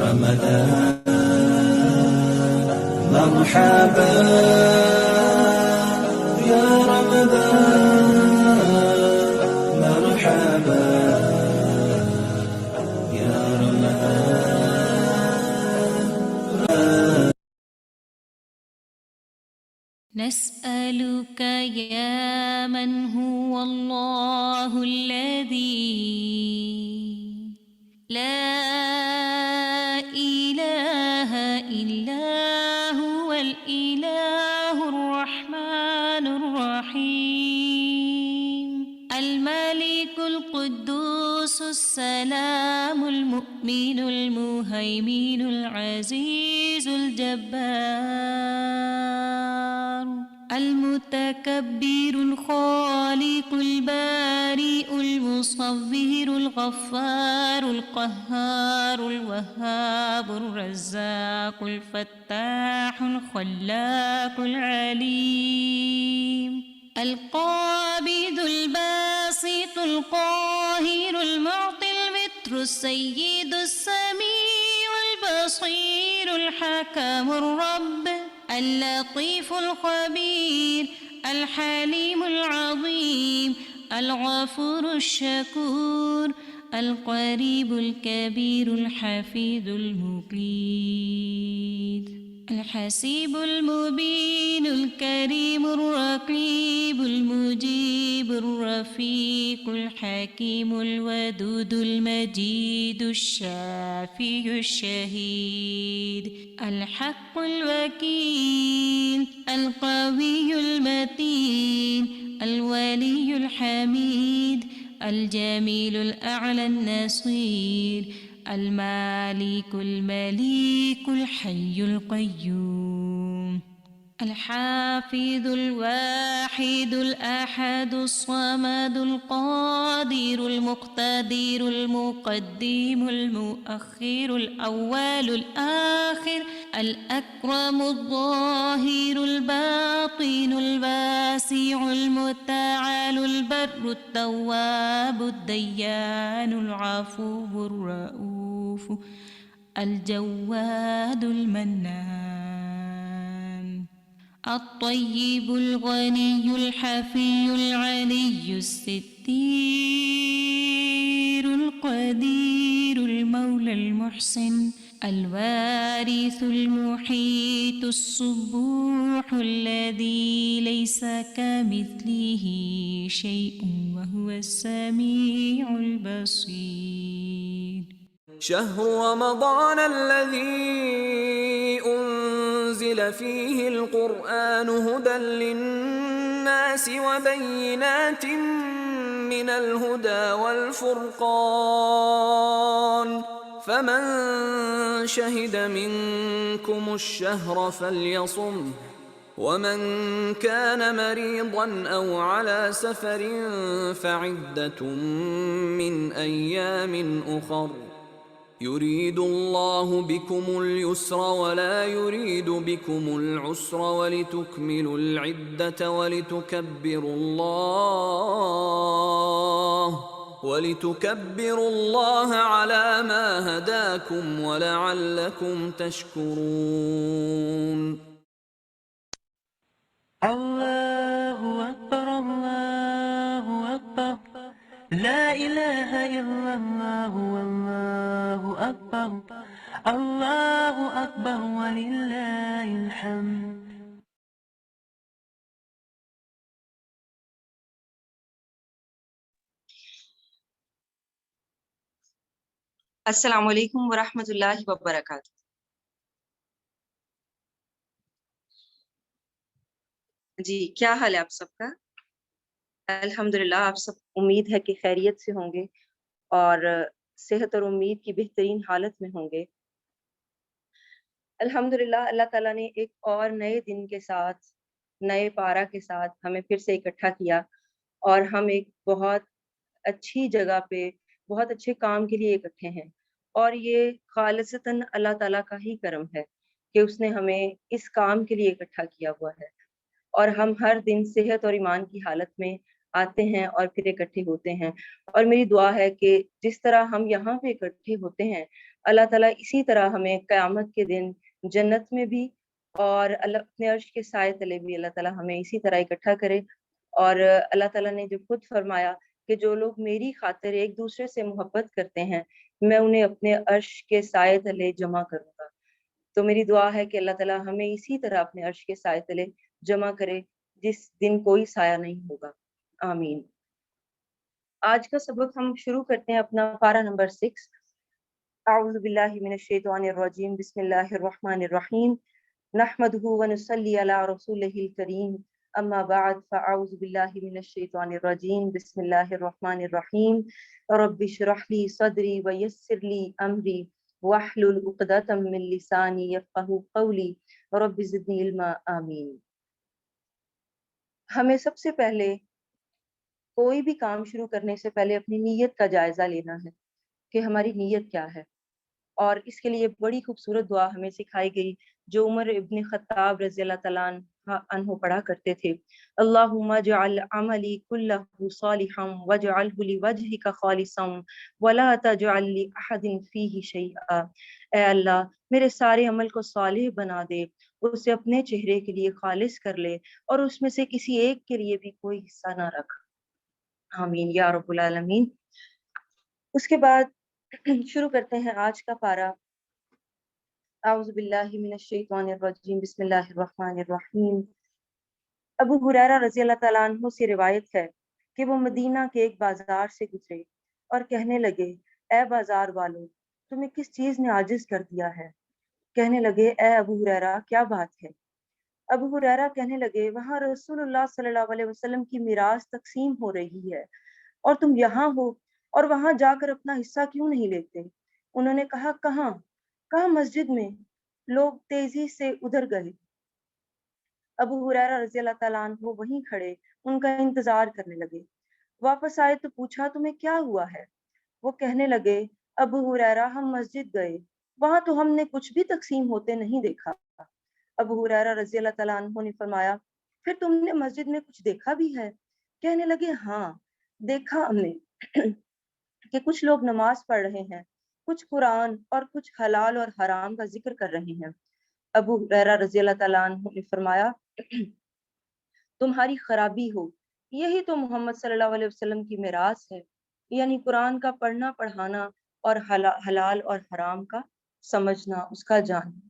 رمضان مرحبا يا رمضان مرحبا يا رمضان. نسألك يا من هو الله الذي لا إله إلا هو الإله الرحمن الرحيم الملك القدوس السلام المؤمن المهيمن العزيز الجبار المتكبر الخالق البارئ المصور الغفار القهار الوهاب الرزاق الفتاح الخلاق العليم القابض الباسط القاهر المعطي المتر السيد السميع البصير الحكم الرب اللطيف الخبير الحليم العظيم الغفور الشكور القريب الكبير الحفيظ المقيت الحسيب المبين الكريم الرقيب المجيب الرفيق الحكيم الودود المجيد الشافي الشهيد الحق الوكيل القوي المتين الولي الحميد الجميل الأعلى النصير المالك المليك الحي القيوم الحافظ الواحد الأحد الصمد القادر المقتدر المقدم المؤخر الأول الآخر الأكرم الظاهر الباطن الواسع المتعال البر التواب الديان العفو الرؤوف الجواد المنان الطيب الغني الحفي العلي الستير القدير المولى المحسن الوارث المحيط الصبوح الذي ليس كمثله شيء وهو السميع البصير. شهر رمضان الذي أنزل فيه القرآن هدى للناس وبينات من الهدى والفرقان فمن شهد منكم الشهر فليصمه ومن كان مريضا أو على سفر فعدة من أيام أخر يريد الله بكم اليسر ولا يريد بكم العسر ولتكملوا العدة ولتكبروا الله على ما هداكم ولعلكم تشكرون. الله أكبر الله أكبر لا إله إلا الله والله أكبر الله أكبر ولله الحمد. السلام علیکم ورحمۃ اللہ وبرکاتہ. جی کیا حال ہے آپ سب کا؟ الحمدللہ آپ سب امید ہے کہ خیریت سے ہوں گے اور صحت اور امید کی بہترین حالت میں ہوں گے. الحمدللہ اللہ تعالیٰ نے ایک اور نئے دن کے ساتھ نئے پارہ کے ساتھ ہمیں پھر سے اکٹھا کیا اور ہم ایک بہت اچھی جگہ پہ بہت اچھے کام کے لیے اکٹھے ہیں اور یہ خالصتاً اللہ تعالیٰ کا ہی کرم ہے کہ اس نے ہمیں اس کام کے لیے اکٹھا کیا ہوا ہے اور ہم ہر دن صحت اور ایمان کی حالت میں آتے ہیں اور پھر اکٹھے ہوتے ہیں۔ اور میری دعا ہے کہ جس طرح ہم یہاں پہ اکٹھے ہوتے ہیں، اللہ تعالیٰ اسی طرح ہمیں قیامت کے دن جنت میں بھی اور اللہ اپنے عرش کے سائے تلے بھی اللہ تعالیٰ ہمیں اسی طرح اکٹھا کرے۔ اور اللہ تعالیٰ نے جو خود فرمایا کہ جو لوگ میری خاطر ایک دوسرے سے محبت کرتے ہیں، میں انہیں اپنے عرش کے سائے تلے جمع کروں گا۔ تو میری دعا ہے کہ اللہ تعالیٰ ہمیں اسی طرح اپنے عرش کے سائے تلے جمع کرے جس دن کوئی سایہ نہیں ہوگا، آمین۔ آج کا سبق ہم شروع کرتے ہیں اپنا پارہ نمبر 6۔ اعوذ باللہ من الشیطان الرجیم، بسم اللہ الرحمن الرحیم، نحمده ونصلی علی رسولہ الکریم، اما بعد فاعوذ باللہ من الشیطان الرجیم، بسم اللہ الرحمن الرحیم، رب اشرح لی صدری ویسر لی امری واحلل عقدۃ من لسانی یفقہوا قولی رب زدنی علما، آمین۔ ہمیں سب سے پہلے کوئی بھی کام شروع کرنے سے پہلے اپنی نیت کا جائزہ لینا ہے کہ ہماری نیت کیا ہے، اور اس کے لیے بڑی خوبصورت دعا ہمیں سکھائی گئی جو عمر ابن خطاب رضی اللہ تعالیٰ عنہ پڑھا کرتے تھے، اللہم اجعل عملی کلہ صالحا واجعلہ لوجہک خالصا ولا تجعل لأحد فیہ شیئا۔ اے اللہ میرے سارے عمل کو صالح بنا دے، اسے اپنے چہرے کے لیے خالص کر لے اور اس میں سے کسی ایک کے لیے بھی کوئی حصہ نہ رکھ، آمین یا رب العالمین۔ اس کے بعد شروع کرتے ہیں آج کا پارہ۔ اعوذ باللہ من الشیطان الرجیم، بسم اللہ الرحمن الرحیم۔ ابو ہریرہ رضی اللہ تعالیٰ عنہ سے روایت ہے کہ وہ مدینہ کے ایک بازار سے گزرے اور کہنے لگے، اے بازار والو، تمہیں کس چیز نے عاجز کر دیا ہے؟ کہنے لگے، اے ابو ہریرہ کیا بات ہے؟ ابو ہریرہ کہنے لگے، وہاں رسول اللہ صلی اللہ علیہ وسلم کی میراث تقسیم ہو رہی ہے اور تم یہاں ہو، اور وہاں جا کر اپنا حصہ کیوں نہیں لیتے؟ انہوں نے کہا، کہاں؟ کہا مسجد میں۔ لوگ تیزی سے ادھر گئے۔ ابو ہریرہ رضی اللہ تعالیٰ عنہ وہیں کھڑے ان کا انتظار کرنے لگے۔ واپس آئے تو پوچھا، تمہیں کیا ہوا ہے؟ وہ کہنے لگے، ابو ہریرہ ہم مسجد گئے، وہاں تو ہم نے کچھ بھی تقسیم ہوتے نہیں دیکھا۔ ابو ہریرہ رضی اللہ تعالیٰ عنہ نے فرمایا، پھر تم نے مسجد میں کچھ دیکھا بھی ہے؟ کہنے لگے، ہاں دیکھا ہم نے کہ کچھ لوگ نماز پڑھ رہے ہیں، کچھ قرآن اور کچھ حلال اور حرام کا ذکر کر رہے ہیں۔ ابو ہریرہ رضی اللہ تعالیٰ عنہ نے فرمایا، تمہاری خرابی ہو، یہی تو محمد صلی اللہ علیہ وسلم کی میراث ہے، یعنی قرآن کا پڑھنا پڑھانا اور حلال اور حرام کا سمجھنا، اس کا جاننا۔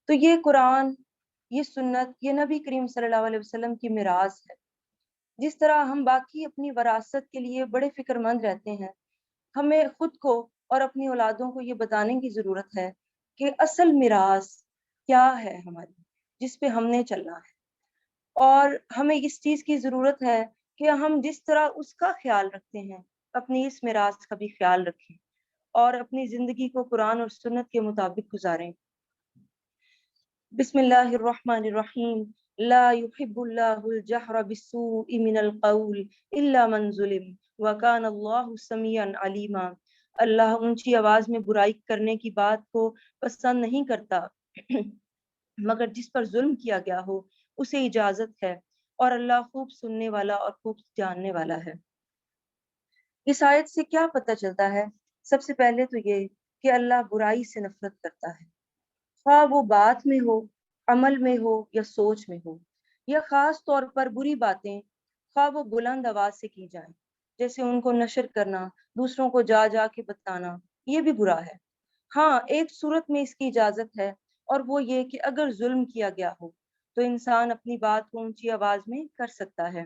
تو یہ قرآن، یہ سنت، یہ نبی کریم صلی اللہ علیہ وسلم کی میراث ہے۔ جس طرح ہم باقی اپنی وراثت کے لیے بڑے فکر مند رہتے ہیں، ہمیں خود کو اور اپنی اولادوں کو یہ بتانے کی ضرورت ہے کہ اصل میراث کیا ہے ہماری، جس پہ ہم نے چلنا ہے، اور ہمیں اس چیز کی ضرورت ہے کہ ہم جس طرح اس کا خیال رکھتے ہیں اپنی اس میراث کا بھی خیال رکھیں اور اپنی زندگی کو قرآن اور سنت کے مطابق گزاریں۔ بسم اللہ الرحمن الرحیم، لا يحب اللہ الجہر بالسوء من القول الا من ظلم وکان اللہ سمیعا علیما۔ اللہ اونچی آواز میں برائی کرنے کی بات کو پسند نہیں کرتا مگر جس پر ظلم کیا گیا ہو اسے اجازت ہے، اور اللہ خوب سننے والا اور خوب جاننے والا ہے۔ اس آیت سے کیا پتہ چلتا ہے؟ سب سے پہلے تو یہ کہ اللہ برائی سے نفرت کرتا ہے، خواہ وہ بات میں ہو، عمل میں ہو یا سوچ میں ہو، یا خاص طور پر بری باتیں خواہ وہ بلند آواز سے کی جائیں، جیسے ان کو نشر کرنا، دوسروں کو جا جا کے بتانا، یہ بھی برا ہے۔ ہاں ایک صورت میں اس کی اجازت ہے، اور وہ یہ کہ اگر ظلم کیا گیا ہو تو انسان اپنی بات کو اونچی آواز میں کر سکتا ہے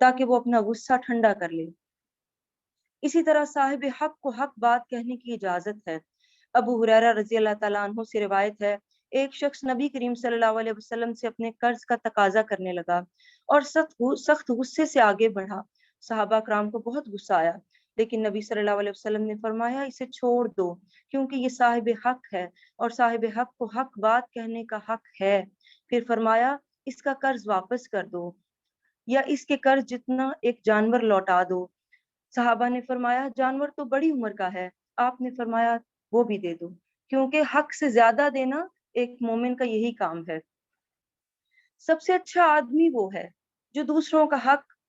تاکہ وہ اپنا غصہ ٹھنڈا کر لے۔ اسی طرح صاحب حق کو حق بات کہنے کی اجازت ہے۔ ابو ہریرہ رضی اللہ تعالیٰ عنہ سے روایت ہے، ایک شخص نبی کریم صلی اللہ علیہ وسلم سے اپنے قرض کا تقاضا کرنے لگا اور سخت غصے سے آگے بڑھا۔ صحابہ کرام کو بہت غصہ آیا، لیکن نبی صلی اللہ علیہ وسلم نے فرمایا، اسے چھوڑ دو کیونکہ یہ صاحب حق ہے اور صاحب حق کو حق بات کہنے کا حق ہے۔ پھر فرمایا، اس کا قرض واپس کر دو یا اس کے قرض جتنا ایک جانور لوٹا دو۔ صحابہ نے فرمایا، جانور تو بڑی عمر کا ہے۔ آپ نے فرمایا، وہ بھی دے دو، کیونکہ حق سے زیادہ دینا ایک مومن کا یہی کام ہے۔ سب سے اچھا آدمی وہ ہے جو دوسروں کا حق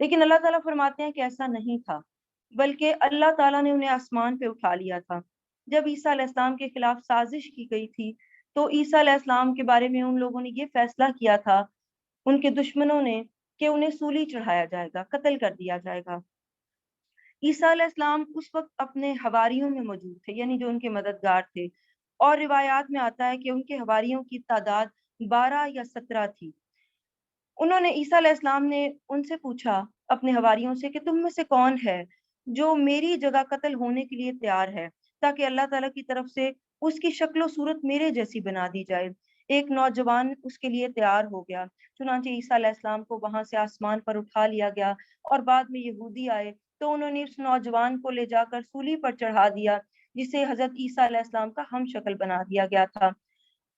لیکن اللہ تعالیٰ فرماتے ہیں کہ ایسا نہیں تھا، بلکہ اللہ تعالیٰ نے انہیں آسمان پہ اٹھا لیا تھا۔ جب عیسیٰ علیہ السلام کے خلاف سازش کی گئی تھی تو عیسیٰ علیہ السلام کے بارے میں ان لوگوں نے یہ فیصلہ کیا تھا، ان کے دشمنوں نے، کہ انہیں سولی چڑھایا جائے گا، قتل کر دیا جائے گا۔ عیسیٰ علیہ السلام اس وقت اپنے حواریوں میں موجود تھے، یعنی جو ان کے مددگار تھے، اور روایات میں آتا ہے کہ ان کے حواریوں کی تعداد 12 یا 17 تھی۔ انہوں نے عیسیٰ علیہ السلام نے ان سے پوچھا اپنے حواریوں سے کہ تم میں سے کون ہے جو میری جگہ قتل ہونے کے لیے تیار ہے، تاکہ اللہ تعالیٰ کی طرف سے اس کی شکل و صورت میرے جیسی بنا دی جائے۔ ایک نوجوان اس کے لیے تیار ہو گیا، چنانچہ عیسیٰ علیہ السلام کو وہاں سے آسمان پر اٹھا لیا گیا، اور بعد میں یہودی آئے تو انہوں نے اس نوجوان کو لے جا کر سولی پر چڑھا دیا، جسے حضرت عیسیٰ علیہ السلام کا ہم شکل بنا دیا گیا تھا،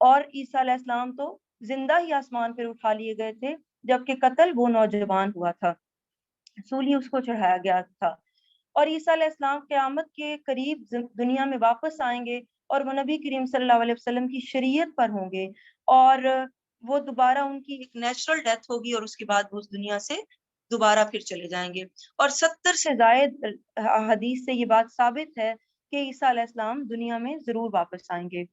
اور عیسیٰ علیہ السلام تو زندہ ہی آسمان پر اٹھا لیے گئے تھے، جبکہ قتل وہ نوجوان ہوا تھا، سولی اس کو چڑھایا گیا تھا۔ اور عیسیٰ علیہ السلام قیامت کے قریب دنیا میں واپس آئیں گے، اور وہ نبی کریم صلی اللہ علیہ وسلم کی شریعت پر ہوں گے، اور وہ دوبارہ ان کی ایک نیچرل ڈیتھ ہوگی، اور اس کے بعد وہ اس دنیا سے دوبارہ پھر چلے جائیں گے۔ اور 70 سے زائد حدیث سے یہ بات ثابت ہے کہ عیسیٰ علیہ السلام دنیا میں ضرور واپس آئیں گے۔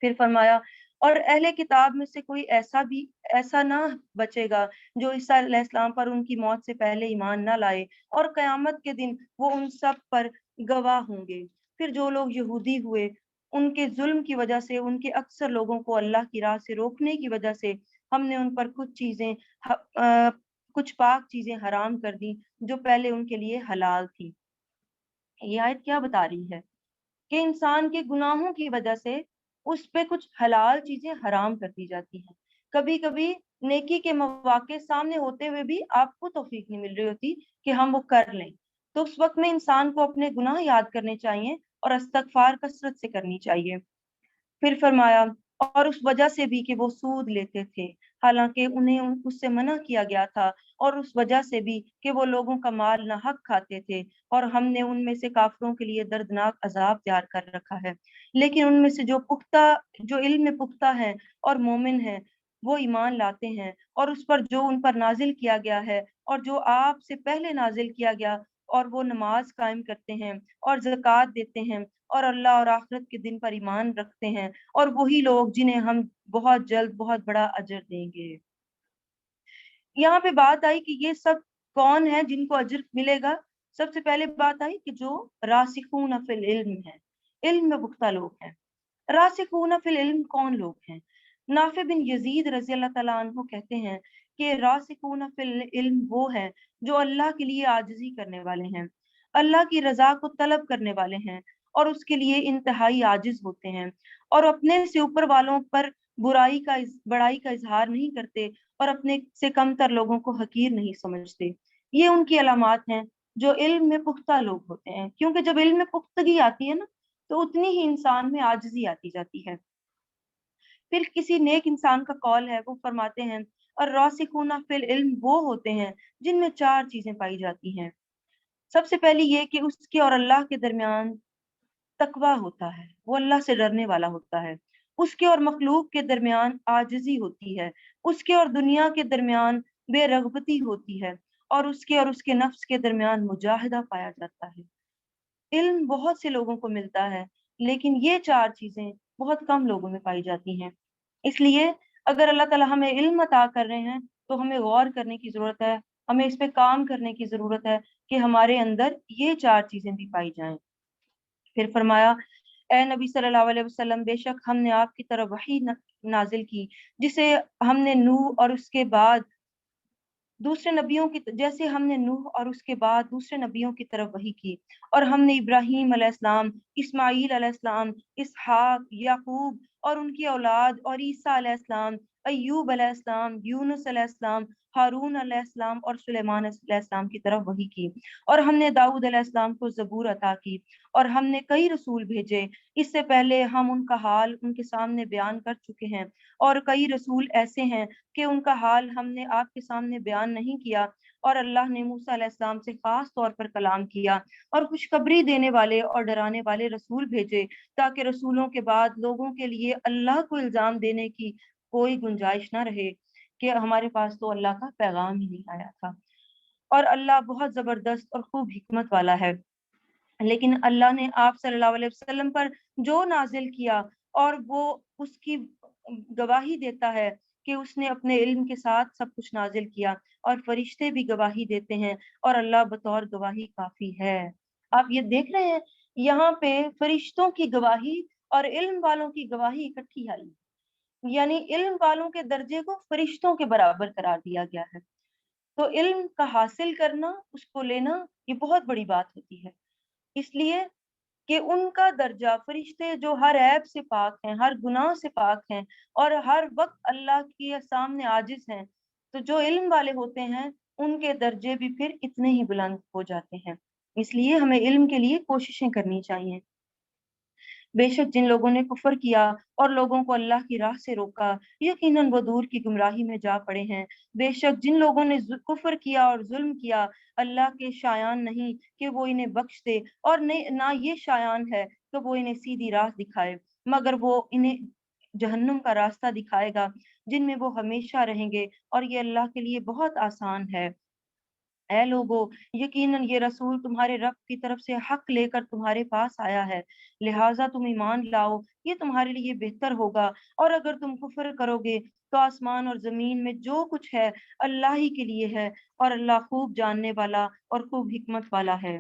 پھر فرمایا، اور اہل کتاب میں سے کوئی ایسا نہ بچے گا جو عیسیٰ علیہ السلام پر ان کی موت سے پہلے ایمان نہ لائے، اور قیامت کے دن وہ ان سب پر گواہ ہوں گے۔ پھر جو لوگ یہودی ہوئے، ان کے ظلم کی وجہ سے، ان کے اکثر لوگوں کو اللہ کی راہ سے روکنے کی وجہ سے، ہم نے ان پر کچھ پاک چیزیں حرام کر دی جو پہلے ان کے لیے حلال تھی۔ یہ آیت کیا بتا رہی ہے؟ کہ انسان کے گناہوں کی وجہ سے اس پہ کچھ حلال چیزیں حرام کر دی جاتی ہیں۔ کبھی کبھی نیکی کے مواقع سامنے ہوتے ہوئے بھی آپ کو توفیق نہیں مل رہی ہوتی کہ ہم وہ کر لیں، تو اس وقت میں انسان کو اپنے گناہ یاد کرنے چاہیے اور استغفار کثرت سے کرنی چاہیے۔ پھر فرمایا، اور اس وجہ سے بھی کہ وہ سود لیتے تھے، حالانکہ انہیں اس سے منع کیا گیا تھا، اور اس وجہ سے بھی کہ وہ لوگوں کا مال ناحق کھاتے تھے، اور ہم نے ان میں سے کافروں کے لیے دردناک عذاب تیار کر رکھا ہے۔ لیکن ان میں سے جو علم میں پختہ ہیں اور مومن ہیں، وہ ایمان لاتے ہیں، اور اس پر جو ان پر نازل کیا گیا ہے اور جو آپ سے پہلے نازل کیا گیا، اور وہ نماز قائم کرتے ہیں اور زکوٰۃ دیتے ہیں اور اللہ اور آخرت کے دن پر ایمان رکھتے ہیں، اور وہی لوگ جنہیں ہم بہت جلد بہت بڑا اجر دیں گے۔ یہاں پہ بات آئی کہ یہ سب کون ہیں جن کو اجر ملے گا؟ سب سے پہلے بات آئی کہ جو راسخون فی العلم ہیں، علم میں پختہ لوگ ہیں۔ راسخون فی العلم کون لوگ ہیں؟ نافع بن یزید رضی اللہ تعالیٰ عنہ کہتے ہیں کہ راسخون فی العلم وہ ہیں جو اللہ کے لیے عاجزی کرنے والے ہیں، اللہ کی رضا کو طلب کرنے والے ہیں، اور اس کے لیے انتہائی عاجز ہوتے ہیں، اور اپنے سے اوپر والوں پر بڑائی کا اظہار نہیں کرتے، اور اپنے سے کم تر لوگوں کو حقیر نہیں سمجھتے۔ یہ ان کی علامات ہیں جو علم میں پختہ لوگ ہوتے ہیں، کیونکہ جب علم میں پختگی آتی ہے نا تو اتنی ہی انسان میں عاجزی آتی جاتی ہے۔ پھر کسی نیک انسان کا قول ہے، وہ فرماتے ہیں، اور راسخون فی العلم وہ ہوتے ہیں جن میں 4 چیزیں پائی جاتی ہیں۔ سب سے پہلی یہ کہ اس کے اور اللہ کے درمیان تقوی ہوتا ہے، وہ اللہ سے ڈرنے والا ہوتا ہے۔ اس کے اور مخلوق کے درمیان عاجزی ہوتی ہے، اس کے اور دنیا کے درمیان بے رغبتی ہوتی ہے، اور اس کے نفس کے درمیان مجاہدہ پایا جاتا ہے۔ علم بہت سے لوگوں کو ملتا ہے، لیکن یہ 4 چیزیں بہت کم لوگوں میں پائی جاتی ہیں۔ اس لیے اگر اللہ تعالیٰ ہمیں علم عطا کر رہے ہیں تو ہمیں غور کرنے کی ضرورت ہے، ہمیں اس پہ کام کرنے کی ضرورت ہے کہ ہمارے اندر یہ 4 چیزیں بھی پائی جائیں۔ پھر فرمایا، اے نبی صلی اللہ علیہ وسلم، بے شک ہم نے آپ کی طرف وحی نازل کی، جسے ہم نے نوح اور اس کے بعد دوسرے نبیوں کی جیسے ہم نے نوح اور اس کے بعد دوسرے نبیوں کی طرف وحی کی، اور ہم نے ابراہیم علیہ السلام، اسماعیل علیہ السلام، اسحاق، یعقوب اور ان کی اولاد، اور عیسیٰ علیہ السلام، ایوب علیہ السلام، یونس علیہ السلام، ہارون علیہ السلام اور سلیمان علیہ السلام کی طرف وحی کی، اور ہم نے داؤد علیہ السلام کو زبور عطا کی، اور ہم نے کئی رسول بھیجے، اس سے پہلے ہم ان کا حال ان کے سامنے بیان کر چکے ہیں، اور کئی رسول ایسے ہیں کہ ان کا حال ہم نے آپ کے سامنے بیان نہیں کیا، اور اللہ نے موسیٰ علیہ السلام سے خاص طور پر کلام کیا، اور خوشخبری دینے والے اور ڈرانے والے رسول بھیجے، تاکہ رسولوں کے بعد لوگوں کے لیے اللہ کو الزام دینے کی کوئی گنجائش نہ رہے کہ ہمارے پاس تو اللہ کا پیغام ہی نہیں آیا تھا۔ اور اللہ بہت زبردست اور خوب حکمت والا ہے۔ لیکن اللہ نے آپ صلی اللہ علیہ وسلم پر جو نازل کیا اور وہ اس کی گواہی دیتا ہے کہ اس نے اپنے علم کے ساتھ سب کچھ نازل کیا، اور فرشتے بھی گواہی دیتے ہیں، اور اللہ بطور گواہی کافی ہے۔ آپ یہ دیکھ رہے ہیں یہاں پہ فرشتوں کی گواہی اور علم والوں کی گواہی اکٹھی آئی، یعنی علم والوں کے درجے کو فرشتوں کے برابر قرار دیا گیا ہے۔ تو علم کا حاصل کرنا، اس کو لینا، یہ بہت بڑی بات ہوتی ہے، اس لیے کہ ان کا درجہ، فرشتے جو ہر عیب سے پاک ہیں، ہر گناہ سے پاک ہیں، اور ہر وقت اللہ کے سامنے عاجز ہیں، تو جو علم والے ہوتے ہیں ان کے درجے بھی پھر اتنے ہی بلند ہو جاتے ہیں۔ اس لیے ہمیں علم کے لیے کوششیں کرنی چاہیے۔ بے شک جن لوگوں نے کفر کیا اور لوگوں کو اللہ کی راہ سے روکا، یقیناً وہ دور کی گمراہی میں جا پڑے ہیں۔ بے شک جن لوگوں نے کفر کیا اور ظلم کیا، اللہ کے شایان نہیں کہ وہ انہیں بخش دے، اور نہ یہ شایان ہے کہ وہ انہیں سیدھی راہ دکھائے، مگر وہ انہیں جہنم کا راستہ دکھائے گا جن میں وہ ہمیشہ رہیں گے، اور یہ اللہ کے لیے بہت آسان ہے۔ اے لوگو، یقیناً یہ رسول تمہارے رب کی طرف سے حق لے کر تمہارے پاس آیا ہے، لہٰذا تم ایمان لاؤ، یہ تمہارے لیے بہتر ہوگا۔ اور اگر تم کفر کرو گے تو آسمان اور زمین میں جو کچھ ہے اللہ ہی کے لیے ہے، اور اللہ خوب جاننے والا اور خوب حکمت والا ہے۔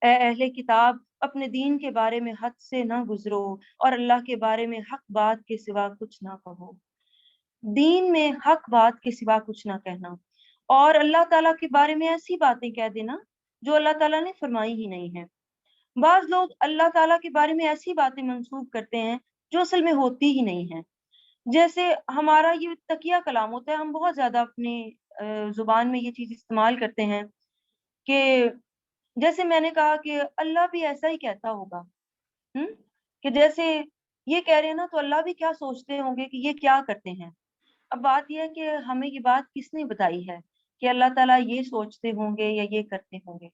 اے اہل کتاب، اپنے دین کے بارے میں حد سے نہ گزرو، اور اللہ کے بارے میں حق بات کے سوا کچھ نہ کہو۔ دین میں حق بات کے سوا کچھ نہ کہنا، اور اللہ تعالیٰ کے بارے میں ایسی باتیں کہہ دینا جو اللہ تعالیٰ نے فرمائی ہی نہیں ہے۔ بعض لوگ اللہ تعالیٰ کے بارے میں ایسی باتیں منسوب کرتے ہیں جو اصل میں ہوتی ہی نہیں ہیں۔ جیسے ہمارا یہ تقیہ کلام ہوتا ہے، ہم بہت زیادہ اپنی زبان میں یہ چیز استعمال کرتے ہیں کہ جیسے میں نے کہا کہ اللہ بھی ایسا ہی کہتا ہوگا، کہ جیسے یہ کہہ رہے ہیں نا، تو اللہ بھی کیا سوچتے ہوں گے کہ یہ کیا کرتے ہیں۔ اب بات یہ ہے کہ ہمیں یہ بات کس نے بتائی ہے کہ اللہ تعالیٰ یہ سوچتے ہوں گے یا یہ کرتے ہوں گے،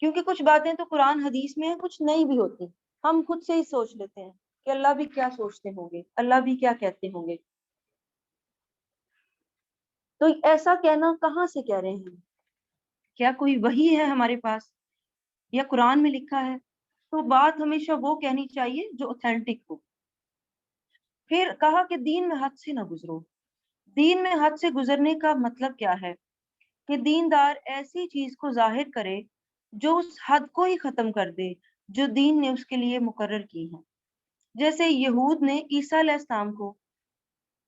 کیونکہ کچھ باتیں تو قرآن حدیث میں ہیں، کچھ نہیں بھی ہوتی، ہم خود سے ہی سوچ لیتے ہیں کہ اللہ بھی کیا سوچتے ہوں گے، اللہ بھی کیا کہتے ہوں گے۔ تو ایسا کہنا کہاں سے کہہ رہے ہیں؟ کیا کوئی وحی ہے ہمارے پاس یا قرآن میں لکھا ہے؟ تو بات ہمیشہ وہ کہنی چاہیے جو اوتھینٹک ہو۔ پھر کہا کہ دین میں حد سے نہ گزرو۔ دین میں حد سے گزرنے کا مطلب کیا ہے؟ کہ دیندار ایسی چیز کو ظاہر کرے جو اس حد کو ہی ختم کر دے جو دین نے اس کے لیے مقرر کی ہے۔ جیسے یہود نے عیسیٰ علیہ السلام کو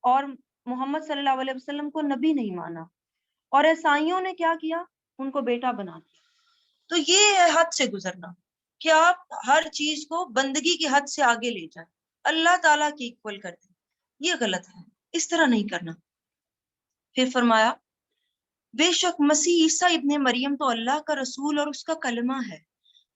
اور محمد صلی اللہ علیہ وسلم کو نبی نہیں مانا، اور عیسائیوں نے کیا کیا؟ ان کو بیٹا بنا دیا۔ تو یہ ہے حد سے گزرنا، کہ آپ ہر چیز کو بندگی کی حد سے آگے لے جائیں، اللہ تعالیٰ کی اکول کر دیں۔ یہ غلط ہے، اس طرح نہیں کرنا۔ پھر فرمایا بے شک مسیح عیسیٰ ابن مریم تو اللہ کا رسول اور اس کا کلمہ ہے،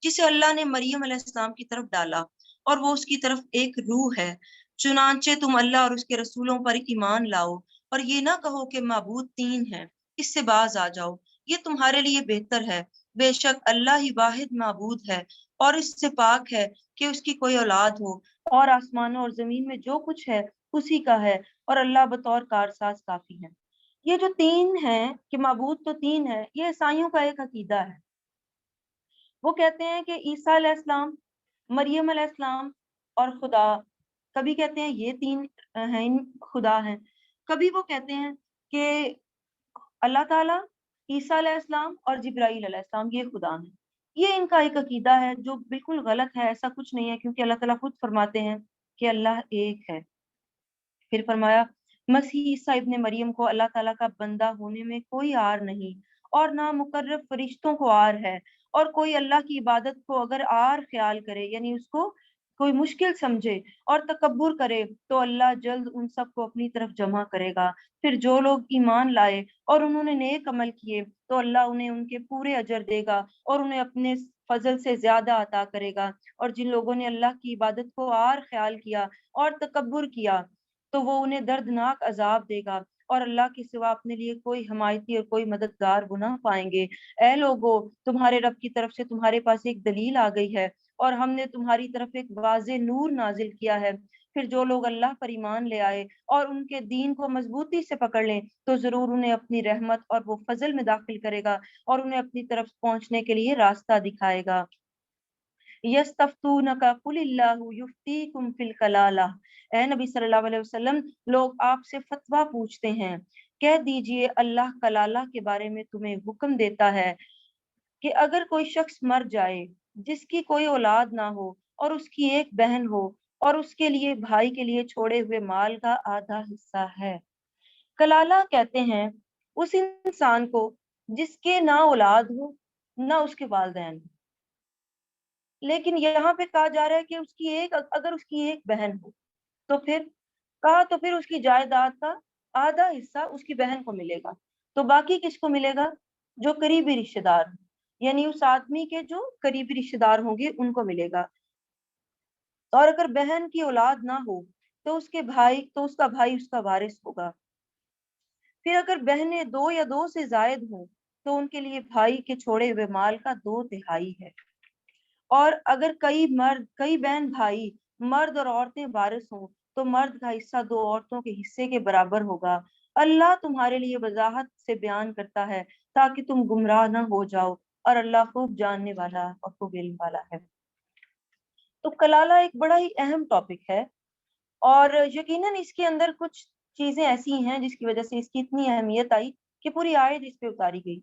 جسے اللہ نے مریم علیہ السلام کی طرف ڈالا، اور وہ اس کی طرف ایک روح ہے۔ چنانچہ تم اللہ اور اس کے رسولوں پر ایمان لاؤ، اور یہ نہ کہو کہ معبود تین ہیں، اس سے باز آ جاؤ، یہ تمہارے لیے بہتر ہے۔ بے شک اللہ ہی واحد معبود ہے، اور اس سے پاک ہے کہ اس کی کوئی اولاد ہو، اور آسمانوں اور زمین میں جو کچھ ہے اسی کا ہے، اور اللہ بطور کارساز کافی ہے۔ یہ جو تین ہیں کہ معبود تو تین ہے، یہ عیسائیوں کا ایک عقیدہ ہے۔ وہ کہتے ہیں کہ عیسیٰ علیہ السلام، مریم علیہ السلام اور خدا، کبھی کہتے ہیں یہ تین ہیں خدا ہیں، کبھی وہ کہتے ہیں کہ اللہ تعالیٰ، عیسیٰ علیہ السلام اور جبرائیل علیہ السلام یہ خدا ہیں۔ یہ ان کا ایک عقیدہ ہے جو بالکل غلط ہے، ایسا کچھ نہیں ہے، کیونکہ اللہ تعالیٰ خود فرماتے ہیں کہ اللہ ایک ہے۔ پھر فرمایا مسیح عیسیٰ ابن مریم کو اللہ تعالیٰ کا بندہ ہونے میں کوئی عار نہیں، اور نہ مقرب فرشتوں کو عار ہے، اور کوئی اللہ کی عبادت کو اگر عار خیال کرے، یعنی اس کو کوئی مشکل سمجھے اور تکبر کرے، تو اللہ جلد ان سب کو اپنی طرف جمع کرے گا۔ پھر جو لوگ ایمان لائے اور انہوں نے نیک عمل کیے تو اللہ انہیں ان کے پورے اجر دے گا، اور انہیں اپنے فضل سے زیادہ عطا کرے گا۔ اور جن لوگوں نے اللہ کی عبادت کو عار خیال کیا اور تکبر کیا تو وہ انہیں دردناک عذاب دے گا، اور اللہ کے سوا اپنے لیے کوئی حمایتی اور کوئی مددگار وہ نہ پائیں گے۔ اے لوگو، تمہارے رب کی طرف سے تمہارے پاس ایک دلیل آ گئی ہے، اور ہم نے تمہاری طرف ایک واضح نور نازل کیا ہے، پھر جو لوگ اللہ پر ایمان لے آئے اور ان کے دین کو مضبوطی سے پکڑ لیں تو ضرور انہیں اپنی رحمت اور وہ فضل میں داخل کرے گا اور انہیں اپنی طرف پہنچنے کے لیے راستہ دکھائے گا۔ یستفتونک قل اللہ یفتیکم فی الکلالہ، اے نبی صلی اللہ علیہ وسلم، لوگ آپ سے فتویٰ پوچھتے ہیں، کہہ دیجئے اللہ کلالہ کے بارے میں تمہیں حکم دیتا ہے کہ اگر کوئی شخص مر جائے جس کی کوئی اولاد نہ ہو اور اس کی ایک بہن ہو اور اس کے لیے بھائی کے لیے چھوڑے ہوئے مال کا آدھا حصہ ہے۔ کلالہ کہتے ہیں اس انسان کو جس کے نہ اولاد ہو نہ اس کے والدین ہو، لیکن یہاں پہ کہا جا رہا ہے کہ اگر اس کی ایک بہن ہو تو پھر اس کی جائیداد کا آدھا حصہ اس کی بہن کو ملے گا، تو باقی کس کو ملے گا؟ جو قریبی رشتے دار ہیں، یعنی اس آدمی کے جو قریبی رشتے دار ہوں گے ان کو ملے گا۔ اور اگر بہن کی اولاد نہ ہو تو اس کا بھائی اس کا وارث ہوگا۔ پھر اگر بہنیں 2 یا 2 سے زائد ہوں تو ان کے لیے بھائی کے چھوڑے ہوئے مال کا 2/3 ہے۔ اور اگر کئی بہن بھائی مرد اور عورتیں وارث ہوں تو مرد کا حصہ 2 عورتوں کے حصے کے برابر ہوگا۔ اللہ تمہارے لیے وضاحت سے بیان کرتا ہے تاکہ تم گمراہ نہ ہو جاؤ، اور اللہ خوب جاننے والا اور خوب علم والا ہے۔ تو کلالہ ایک بڑا ہی اہم ٹاپک ہے، اور یقیناً اس کے اندر کچھ چیزیں ایسی ہیں جس کی وجہ سے اس کی اتنی اہمیت آئی کہ پوری آیت اس پہ اتاری گئی۔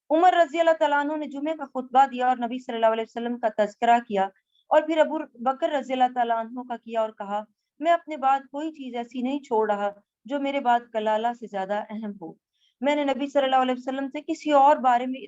عمر رضی اللہ تعالیٰ عنہ نے جمعے کا خطبہ دیا اور نبی صلی اللہ علیہ وسلم کا تذکرہ کیا، اور پھر ابو بکر رضی اللہ تعالیٰ عنہ کا کیا اور کہا، میں اپنے بعد کوئی چیز ایسی نہیں چھوڑ رہا جو میرے بعد کلالہ سے زیادہ اہم ہو۔ میں نے نبی صلی اللہ علیہ وسلم سے کسی اور بارے میں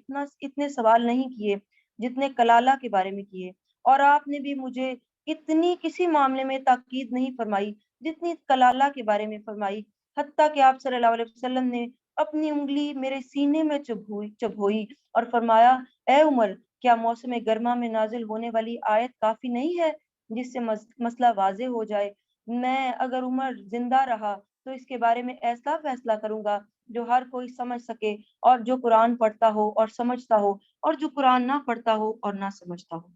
اتنے سوال نہیں کیے جتنے کلالہ کے بارے میں کیے، اور آپ نے بھی مجھے اتنی کسی معاملے میں تاکید نہیں فرمائی جتنی کلالہ کے بارے میں فرمائی، حتیٰ کہ آپ صلی اللہ علیہ وسلم نے اپنی انگلی میرے سینے میں چبھوئی اور فرمایا، اے عمر، کیا موسم گرما میں نازل ہونے والی آیت کافی نہیں ہے جس سے مسئلہ واضح ہو جائے؟ میں اگر عمر زندہ رہا تو اس کے بارے میں ایسا فیصلہ کروں گا جو ہر کوئی سمجھ سکے، اور جو قرآن پڑھتا ہو اور سمجھتا ہو، اور جو قرآن نہ پڑھتا ہو اور نہ سمجھتا ہو۔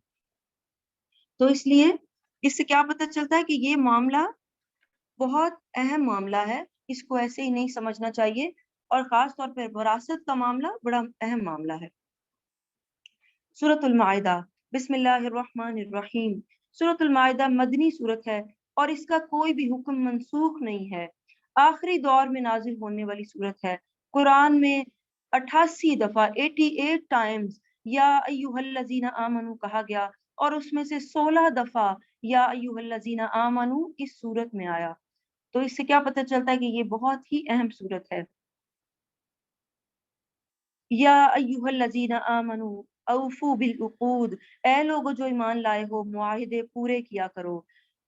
تو اس لیے اس سے کیا پتہ چلتا ہے کہ یہ معاملہ بہت اہم معاملہ ہے، اس کو ایسے ہی نہیں سمجھنا چاہیے، اور خاص طور پر وراثت کا معاملہ بڑا اہم معاملہ ہے۔ سورۃ المائدہ، بسم اللہ الرحمن الرحیم۔ سورۃ المائدہ مدنی سورت ہے اور اس کا کوئی بھی حکم منسوخ نہیں ہے، آخری دور میں نازل ہونے والی سورت ہے۔ قرآن میں 88 دفعہ 88 ٹائمز یا ایھا الذین آمنوا کہا گیا، اور اس میں سے 16 دفعہ یا ایھا الذین آمنوا اس سورت میں آیا۔ تو اس سے کیا پتہ چلتا ہے کہ یہ بہت ہی اہم سورت ہے۔ یا ایھا الذین آمنوا اوفوا بالعقود، اے لوگو جو ایمان لائے ہو معاہدے پورے کیا کرو۔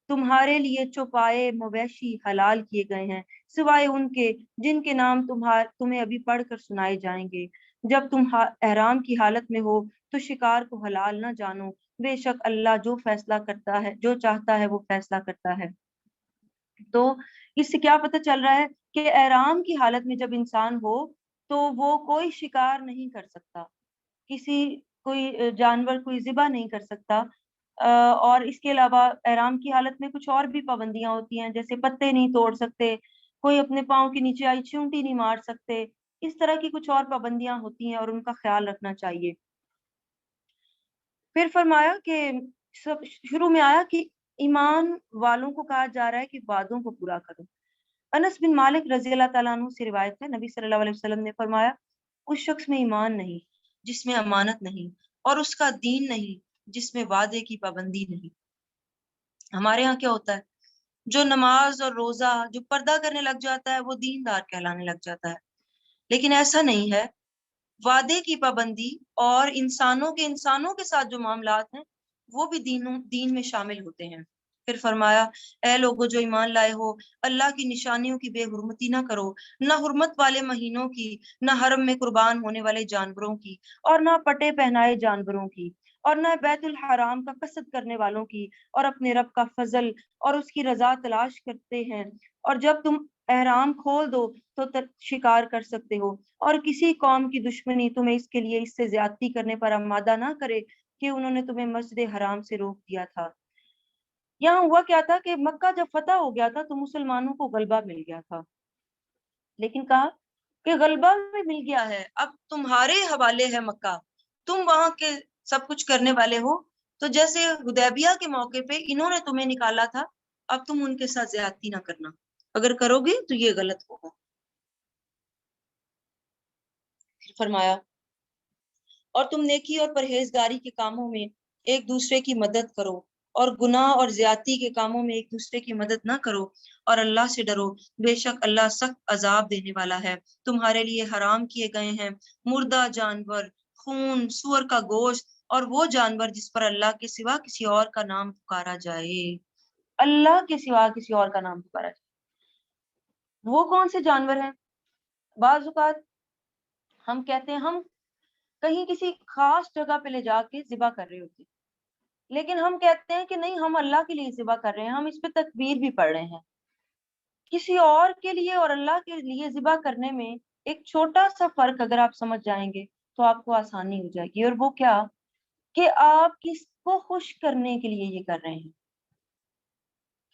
تمہارے لیے چوپائے مویشی حلال کیے گئے ہیں سوائے ان کے جن کے نام تمہیں ابھی پڑھ کر سنائے جائیں گے۔ جب تم احرام کی حالت میں ہو تو شکار کو حلال نہ جانو، بے شک اللہ جو فیصلہ کرتا ہے، جو چاہتا ہے وہ فیصلہ کرتا ہے۔ تو اس سے کیا پتہ چل رہا ہے کہ احرام کی حالت میں جب انسان ہو تو وہ کوئی شکار نہیں کر سکتا، کوئی جانور کوئی ذبح نہیں کر سکتا، اور اس کے علاوہ احرام کی حالت میں کچھ اور بھی پابندیاں ہوتی ہیں، جیسے پتے نہیں توڑ سکتے، کوئی اپنے پاؤں کے نیچے آئی چونٹی نہیں مار سکتے، اس طرح کی کچھ اور پابندیاں ہوتی ہیں اور ان کا خیال رکھنا چاہیے۔ پھر فرمایا کہ شروع میں آیا کہ ایمان والوں کو کہا جا رہا ہے کہ وعدوں کو پورا کرو۔ انس بن مالک رضی اللہ تعالیٰ عنہ سے روایت ہے، نبی صلی اللہ علیہ وسلم نے فرمایا، اس شخص میں ایمان نہیں جس میں امانت نہیں، اور اس کا دین نہیں جس میں وعدے کی پابندی نہیں۔ ہمارے ہاں کیا ہوتا ہے، جو نماز اور روزہ جو پردہ کرنے لگ جاتا ہے وہ دیندار کہلانے لگ جاتا ہے، لیکن ایسا نہیں ہے۔ وعدے کی پابندی اور انسانوں کے ساتھ جو معاملات ہیں وہ بھی دین میں شامل ہوتے ہیں۔ پھر فرمایا، اے لوگو جو ایمان لائے ہو، اللہ کی نشانیوں کی بے حرمتی نہ کرو، نہ حرمت والے مہینوں کی، نہ حرم میں قربان ہونے والے جانوروں کی، اور نہ پٹے پہنائے جانوروں کی، اور نہ بیت الحرام کا قصد کرنے والوں کی، اور اپنے رب کا فضل اور اس کی رضا تلاش کرتے ہیں، اور جب تم احرام کھول دو تو شکار کر سکتے ہو، اور کسی قوم کی دشمنی تمہیں اس کے لیے اس سے زیادتی کرنے پر آمادہ نہ کرے کہ انہوں نے تمہیں مسجد حرام سے روک دیا تھا۔ یہاں ہوا کیا تھا کہ مکہ جب فتح ہو گیا تھا تو مسلمانوں کو غلبہ مل گیا تھا، لیکن کہا کہ غلبہ بھی مل گیا ہے، اب تمہارے حوالے ہے مکہ، تم وہاں کے سب کچھ کرنے والے ہو، تو جیسے حدیبیہ کے موقع پہ انہوں نے تمہیں نکالا تھا، اب تم ان کے ساتھ زیادتی نہ کرنا، اگر کرو گے تو یہ غلط ہوگا۔ پھر فرمایا اور تم نیکی اور پرہیزگاری کے کاموں میں ایک دوسرے کی مدد کرو، اور گناہ اور زیادتی کے کاموں میں ایک دوسرے کی مدد نہ کرو، اور اللہ سے ڈرو، بے شک اللہ سخت عذاب دینے والا ہے۔ تمہارے لیے حرام کیے گئے ہیں مردہ جانور، خون، سور کا گوشت، اور وہ جانور جس پر اللہ کے سوا کسی اور کا نام پکارا جائے، اللہ کے سوا کسی اور کا نام پکارا جائے۔ وہ کون سے جانور ہیں؟ بعض اوقات ہم کہتے ہیں ہم کہیں کسی خاص جگہ پہ لے جا کے ذبح کر رہے ہوتے ہیں، لیکن ہم کہتے ہیں کہ نہیں ہم اللہ کے لیے ذبح کر رہے ہیں، ہم اس پہ تکبیر بھی پڑھ رہے ہیں۔ کسی اور کے لیے اور اللہ کے لیے ذبح کرنے میں ایک چھوٹا سا فرق اگر آپ سمجھ جائیں گے تو آپ کو آسانی ہو جائے گی، اور وہ کیا کہ آپ کس کو خوش کرنے کے لیے یہ کر رہے ہیں۔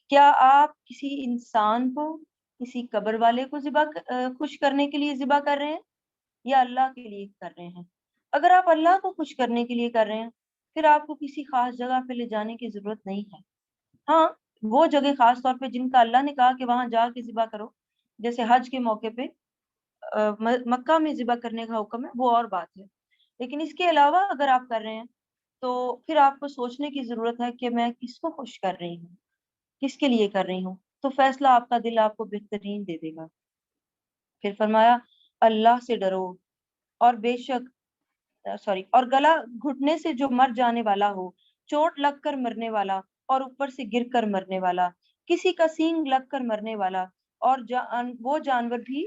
کیا آپ کسی انسان کو، کسی قبر والے کو خوش کرنے کے لیے ذبح کر رہے ہیں، یا اللہ کے لیے کر رہے ہیں؟ اگر آپ اللہ کو خوش کرنے کے لیے کر رہے ہیں پھر آپ کو کسی خاص جگہ پہ لے جانے کی ضرورت نہیں ہے۔ ہاں وہ جگہ خاص طور پہ جن کا اللہ نے کہا کہ وہاں جا کے ذبح کرو، جیسے حج کے موقع پہ مکہ میں ذبح کرنے کا حکم ہے، وہ اور بات ہے، لیکن اس کے علاوہ اگر آپ کر رہے ہیں تو پھر آپ کو سوچنے کی ضرورت ہے کہ میں کس کو خوش کر رہی ہوں، کس کے لیے کر رہی ہوں، تو فیصلہ آپ کا دل آپ کو بہترین دے دے گا۔ پھر فرمایا اللہ سے ڈرو، اور بے شک اور گلا گھٹنے سے جو مر جانے والا ہو، چوٹ لگ کر مرنے والا، اور اوپر سے گر کر مرنے والا، کسی کا سینگ لگ کر مرنے والا، اور وہ جانور بھی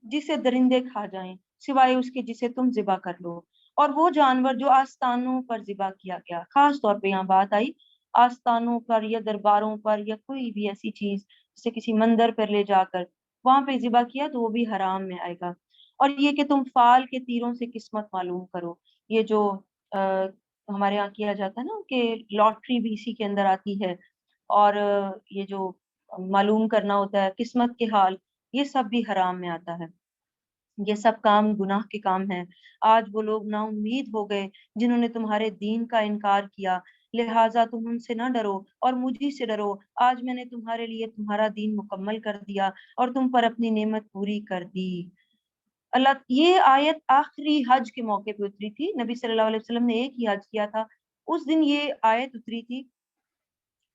جسے درندے کھا جائیں سوائے اس کے جسے تم ذبح کر لو، اور وہ جانور جو آستانوں پر ذبح کیا گیا، خاص طور پہ یہاں بات آئی آستانوں پر یا درباروں پر یا کوئی بھی ایسی چیز جسے کسی مندر پر لے جا کر وہاں پہ ذبح کیا تو وہ بھی حرام میں آئے گا۔ اور یہ کہ تم فال کے تیروں سے قسمت معلوم کرو، یہ جو ہمارے یہاں کیا جاتا ہے نا کہ لاٹری بھی اسی کے اندر آتی ہے، اور یہ جو معلوم کرنا ہوتا ہے قسمت کے حال، یہ سب بھی حرام میں آتا ہے، یہ سب کام گناہ کے کام ہیں۔ آج وہ لوگ نا امید ہو گئے جنہوں نے تمہارے دین کا انکار کیا، لہٰذا تم ان سے نہ ڈرو اور مجھی سے ڈرو، آج میں نے تمہارے لیے تمہارا دین مکمل کر دیا اور تم پر اپنی نعمت پوری کر دی۔ اللہ، یہ آیت آخری حج کے موقع پہ اتری تھی، نبی صلی اللہ علیہ وسلم نے ایک ہی حج کیا تھا، اس دن یہ آیت اتری تھی،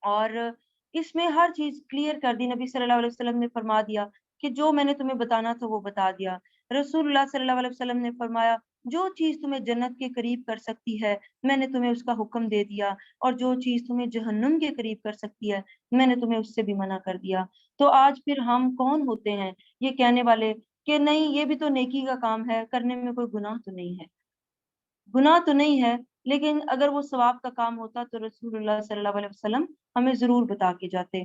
اور اس میں ہر چیز کلیئر کر دی۔ نبی صلی اللہ علیہ وسلم نے فرما دیا کہ جو میں نے تمہیں بتانا تھا وہ بتا دیا۔ رسول اللہ صلی اللہ علیہ وسلم نے فرمایا جو چیز تمہیں جنت کے قریب کر سکتی ہے میں نے تمہیں اس کا حکم دے دیا، اور جو چیز تمہیں جہنم کے قریب کر سکتی ہے میں نے تمہیں اس سے بھی منع کر دیا۔ تو آج پھر ہم کون ہوتے ہیں یہ کہنے والے کہ نہیں یہ بھی تو نیکی کا کام ہے، کرنے میں کوئی گناہ تو نہیں ہے؟ گناہ تو نہیں ہے، لیکن اگر وہ ثواب کا کام ہوتا تو رسول اللہ صلی اللہ علیہ وسلم ہمیں ضرور بتا کے جاتے۔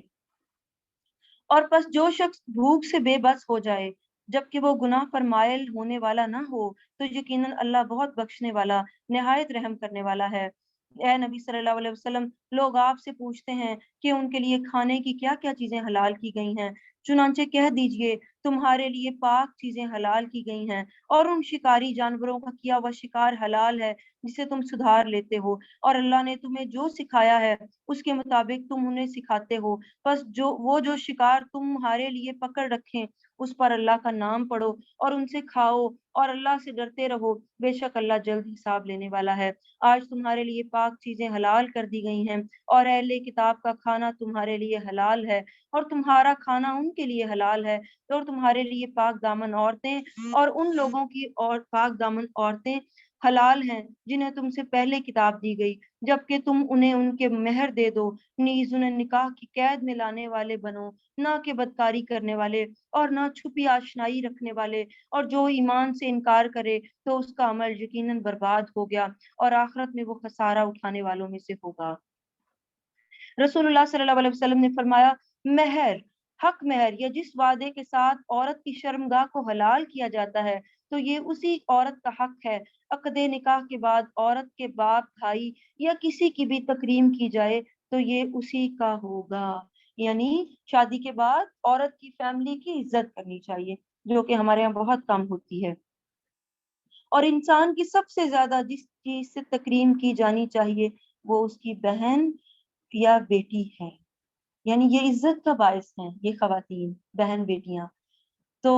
اور پس جو شخص بھوک سے بے بس ہو جائے جبکہ وہ گناہ پر مائل ہونے والا نہ ہو تو یقیناً اللہ بہت بخشنے والا، نہایت رحم کرنے والا ہے۔ اے نبی صلی اللہ علیہ وسلم، لوگ آپ سے پوچھتے ہیں کہ ان کے لیے کھانے کی کیا کیا چیزیں حلال کی گئی ہیں، چنانچہ کہہ دیجئے تمہارے لیے پاک چیزیں حلال کی گئی ہیں، اور ان شکاری جانوروں کا کیا ہوا شکار حلال ہے جسے تم سدھار لیتے ہو، اور اللہ نے تمہیں جو سکھایا ہے اس کے مطابق تم انہیں سکھاتے ہو، بس جو شکار تمہارے لیے پکڑ رکھیں اس پر اللہ کا نام پڑھو اور ان سے کھاؤ اور اللہ سے ڈرتے رہو، بے شک اللہ جلد حساب لینے والا ہے۔ آج تمہارے لیے پاک چیزیں حلال کر دی گئی ہیں، اور اہل کتاب کا کھانا تمہارے لیے حلال ہے اور تمہارا کھانا ان کے لیے حلال ہے، اور تمہارے لیے پاک دامن عورتیں اور ان لوگوں کی اور پاک دامن عورتیں حلال ہیں جنہیں تم سے پہلے کتاب دی گئی، جبکہ تم انہیں ان کے مہر دے دو، نیز انہیں نکاح کی قید میں لانے والے بنو، نہ کہ بدکاری کرنے والے اور نہ چھپی آشنائی رکھنے والے، اور جو ایمان سے انکار کرے تو اس کا عمل یقیناً برباد ہو گیا اور آخرت میں وہ خسارہ اٹھانے والوں میں سے ہوگا۔ رسول اللہ صلی اللہ علیہ وسلم نے فرمایا مہر، حق مہر یا جس وعدے کے ساتھ عورت کی شرمگاہ کو حلال کیا جاتا ہے تو یہ اسی عورت کا حق ہے۔ عقد نکاح کے بعد عورت کے باپ، بھائی یا کسی کی بھی تکریم کی جائے تو یہ اسی کا ہوگا. یعنی شادی کے بعد عورت کی فیملی کی عزت کرنی چاہیے، جو کہ ہمارے یہاں بہت کم ہوتی ہے. اور انسان کی سب سے زیادہ جس چیز سے تکریم کی جانی چاہیے وہ اس کی بہن یا بیٹی ہے. یعنی یہ عزت کا باعث ہیں یہ خواتین، بہن بیٹیاں. تو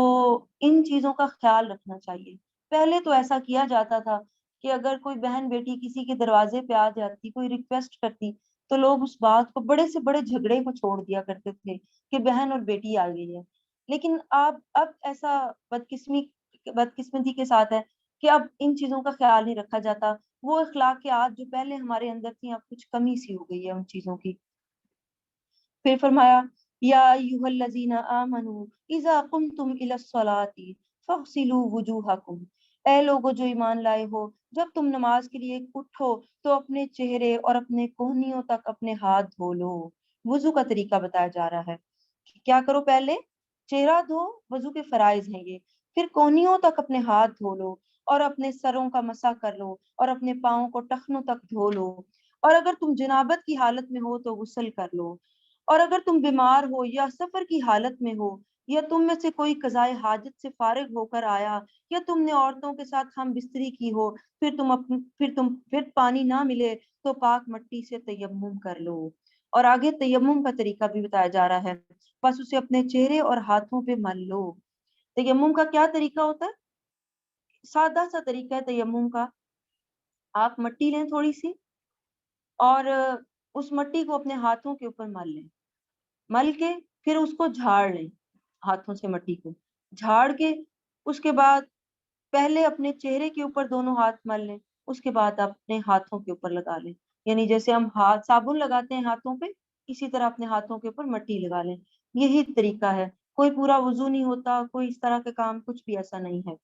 ان چیزوں کا خیال رکھنا چاہیے. پہلے تو ایسا کیا جاتا تھا کہ اگر کوئی بہن بیٹی کسی کے دروازے پہ آ جاتی، کوئی ریکویسٹ کرتی، تو لوگ اس بات کو بڑے سے بڑے جھگڑے کو چھوڑ دیا کرتے تھے کہ بہن اور بیٹی آ گئی ہے. لیکن اب ایسا بدقسمتی کے ساتھ ہے کہ اب ان چیزوں کا خیال نہیں رکھا جاتا. وہ اخلاقیات جو پہلے ہمارے اندر تھیں اب کچھ کمی سی ہو گئی ہے ان چیزوں کی. پھر فرمایا یا ایھا الذین آمنوا اذا قمتم الی الصلاۃ فاغسلوا وجوہکم، اے لوگو جو ایمان لائے ہو، جب تم نماز کے لیے اٹھو تو اپنے چہرے اور اپنے کوہنیوں تک اپنے ہاتھ دھو لو. وضو کا طریقہ بتایا جا رہا ہے. کیا کرو؟ پہلے چہرہ دھو، وضو کے فرائض ہیں یہ. پھر کوہنیوں تک اپنے ہاتھ دھو لو اور اپنے سروں کا مسح کر لو اور اپنے پاؤں کو ٹخنوں تک دھو لو. اور اگر تم جنابت کی حالت میں ہو تو غسل کر لو. اور اگر تم بیمار ہو یا سفر کی حالت میں ہو یا تم میں سے کوئی قضائے حاجت سے فارغ ہو کر آیا یا تم نے عورتوں کے ساتھ ہم بستری کی ہو، پھر پانی نہ ملے تو پاک مٹی سے تیمم کر لو. اور آگے تیمم کا طریقہ بھی بتایا جا رہا ہے. بس اسے اپنے چہرے اور ہاتھوں پہ مل لو. تیمم کا کیا طریقہ ہوتا ہے؟ سادہ سا طریقہ ہے تیمم کا. آپ مٹی لیں تھوڑی سی اور اس مٹی کو اپنے ہاتھوں کے اوپر مل لیں. مل کے پھر اس کو جھاڑ لیں، ہاتھوں سے مٹی کو جھاڑ کے اس کے بعد پہلے اپنے چہرے کے اوپر دونوں ہاتھ مل لیں، اس کے بعد اپنے ہاتھوں کے اوپر لگا لیں. یعنی جیسے ہم ہاتھ صابن لگاتے ہیں ہاتھوں پہ، اسی طرح اپنے ہاتھوں کے اوپر مٹی لگا لیں. یہی طریقہ ہے. کوئی پورا وضو نہیں ہوتا، کوئی اس طرح کا کام کچھ بھی ایسا نہیں ہے.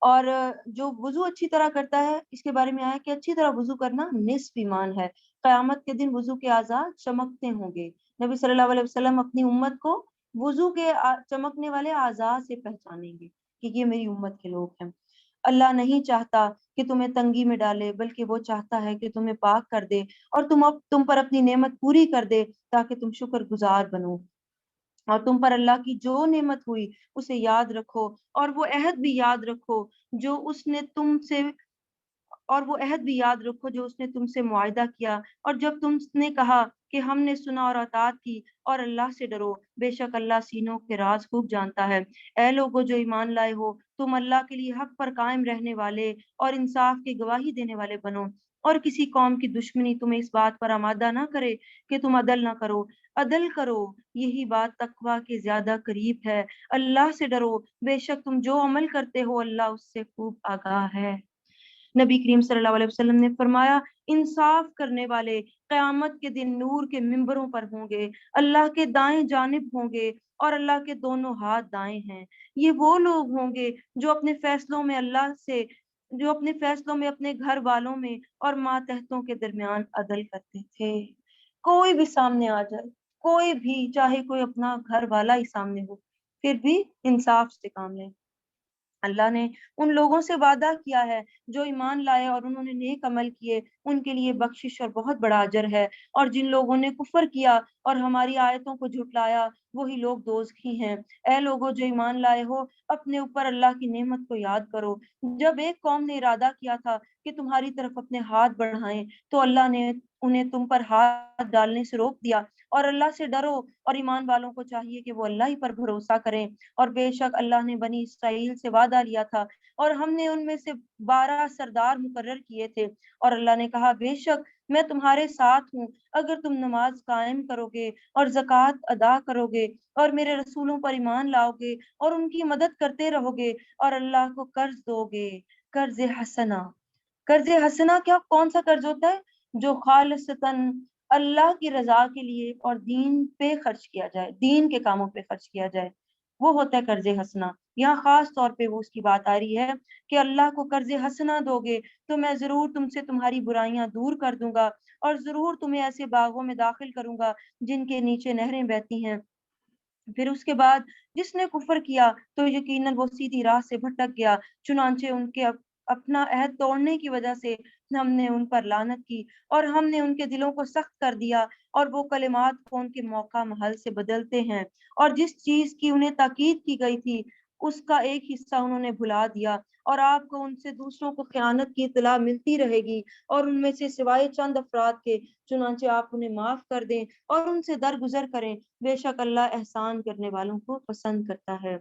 اور جو وضو اچھی طرح کرتا ہے، اس کے بارے میں آیا کہ اچھی طرح وضو کرنا نصف ایمان ہے. قیامت کے دن وضو کے اعضاء چمکتے ہوں گے. نبی صلی اللہ علیہ وسلم اپنی امت کو وضو کے چمکنے والے اعضاء سے پہچانیں گے کہ یہ میری امت کے لوگ ہیں. اللہ نہیں چاہتا کہ تمہیں تنگی میں ڈالے، بلکہ وہ چاہتا ہے کہ تمہیں پاک کر دے اور تم پر اپنی نعمت پوری کر دے تاکہ تم شکر گزار بنو. اور تم پر اللہ کی جو نعمت ہوئی اسے یاد رکھو اور وہ عہد بھی یاد رکھو جو اس نے تم سے معاہدہ کیا، اور جب تم نے کہا کہ ہم نے سنا اور اطاعت کی، اور اللہ سے ڈرو، بے شک اللہ سینوں کے راز خوب جانتا ہے. اے لوگو جو ایمان لائے ہو، تم اللہ کے لیے حق پر قائم رہنے والے اور انصاف کی گواہی دینے والے بنو، اور کسی قوم کی دشمنی تمہیں اس بات پر آمادہ نہ کرے کہ تم عدل نہ کرو. عدل کرو، یہی بات تقویٰ کے زیادہ قریب ہے. اللہ سے ڈرو، بے شک تم جو عمل کرتے ہو اللہ اس سے خوب آگاہ ہے. نبی کریم صلی اللہ علیہ وسلم نے فرمایا انصاف کرنے والے قیامت کے دن نور کے ممبروں پر ہوں گے، اللہ کے دائیں جانب ہوں گے اور اللہ کے دونوں ہاتھ دائیں ہیں. یہ وہ لوگ ہوں گے جو اپنے فیصلوں میں اپنے گھر والوں میں اور ماتحتوں کے درمیان عدل کرتے تھے. کوئی بھی سامنے آ جائے، کوئی بھی، چاہے کوئی اپنا گھر والا ہی سامنے ہو، پھر بھی انصاف سے کام لیں. اللہ نے ان لوگوں سے وعدہ کیا ہے جو ایمان لائے اور انہوں نے نیک عمل کیے، ان کے لیے بخشش اور بہت بڑا اجر ہے. اور جن لوگوں نے کفر کیا اور ہماری آیتوں کو جھٹلایا وہی لوگ دوزخی ہیں. اے لوگوں جو ایمان لائے ہو، اپنے اوپر اللہ کی نعمت کو یاد کرو. جب ایک قوم نے ارادہ کیا تھا کہ تمہاری طرف اپنے ہاتھ بڑھائیں تو اللہ نے انہیں تم پر ہاتھ ڈالنے سے روک دیا. اور اللہ سے ڈرو، اور ایمان والوں کو چاہیے کہ وہ اللہ ہی پر بھروسہ کریں. اور بے شک اللہ نے بنی اسرائیل سے وعدہ لیا تھا اور ہم نے ان میں سے 12 سردار مقرر کیے تھے. اور اللہ نے کہا بے شک میں تمہارے ساتھ ہوں اگر تم نماز قائم کرو گے اور زکوٰۃ ادا کرو گے اور میرے رسولوں پر ایمان لاؤ گے اور ان کی مدد کرتے رہو گے اور اللہ کو قرض دو گے. قرض حسنہ، قرض حسنہ کون سا قرض ہوتا ہے؟ جو خالصتاً اللہ کی رضا کے لیے اور دین پہ خرچ کیا جائے، دین کے کاموں پہ خرچ کیا جائے، وہ ہوتا ہے قرض حسنہ. یہاں خاص طور پہ وہ اس کی بات آ رہی ہے کہ اللہ کو قرض حسنہ دو گے تو میں ضرور تم سے تمہاری برائیاں دور کر دوں گا اور ضرور تمہیں ایسے باغوں میں داخل کروں گا جن کے نیچے نہریں بہتی ہیں. پھر اس کے بعد جس نے کفر کیا تو یقیناً وہ سیدھی راہ سے بھٹک گیا، چنانچہ اپنا عہد توڑنے کی وجہ سے ہم نے ان پر لعنت کی اور ہم نے ان کے دلوں کو سخت کر دیا اور وہ کلمات کو ان کے موقع محل سے بدلتے ہیں اور جس چیز کی انہیں تاکید کی گئی تھی اس کا ایک حصہ انہوں نے بھلا دیا اور آپ کو ان سے دوسروں کو خیانت کی اطلاع ملتی رہے گی اور ان میں سے سوائے چند افراد کے، چنانچہ آپ انہیں معاف کر دیں اور ان سے درگزر کریں، بے شک اللہ احسان کرنے والوں کو پسند کرتا ہے۔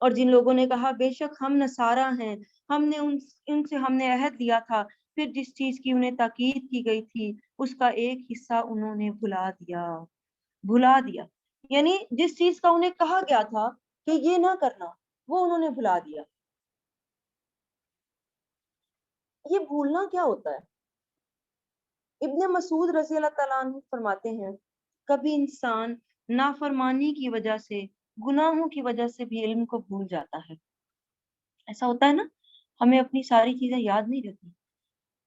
اور جن لوگوں نے کہا بے شک ہم نصارہ ہیں، ہم نے ان سے ہم نے عہد لیا تھا، پھر جس چیز کی انہیں تاکید کی گئی تھی اس کا ایک حصہ انہوں نے بھلا دیا، یعنی جس چیز کا انہیں کہا گیا تھا کہ یہ نہ کرنا، وہ انہوں نے بھلا دیا۔ یہ بھولنا کیا ہوتا ہے؟ ابن مسعود رضی اللہ تعالیٰ عنہ فرماتے ہیں کبھی انسان نافرمانی کی وجہ سے، گناہوں کی وجہ سے بھی علم کو بھول جاتا ہے۔ ایسا ہوتا ہے نا، ہمیں اپنی ساری چیزیں یاد نہیں رہتی،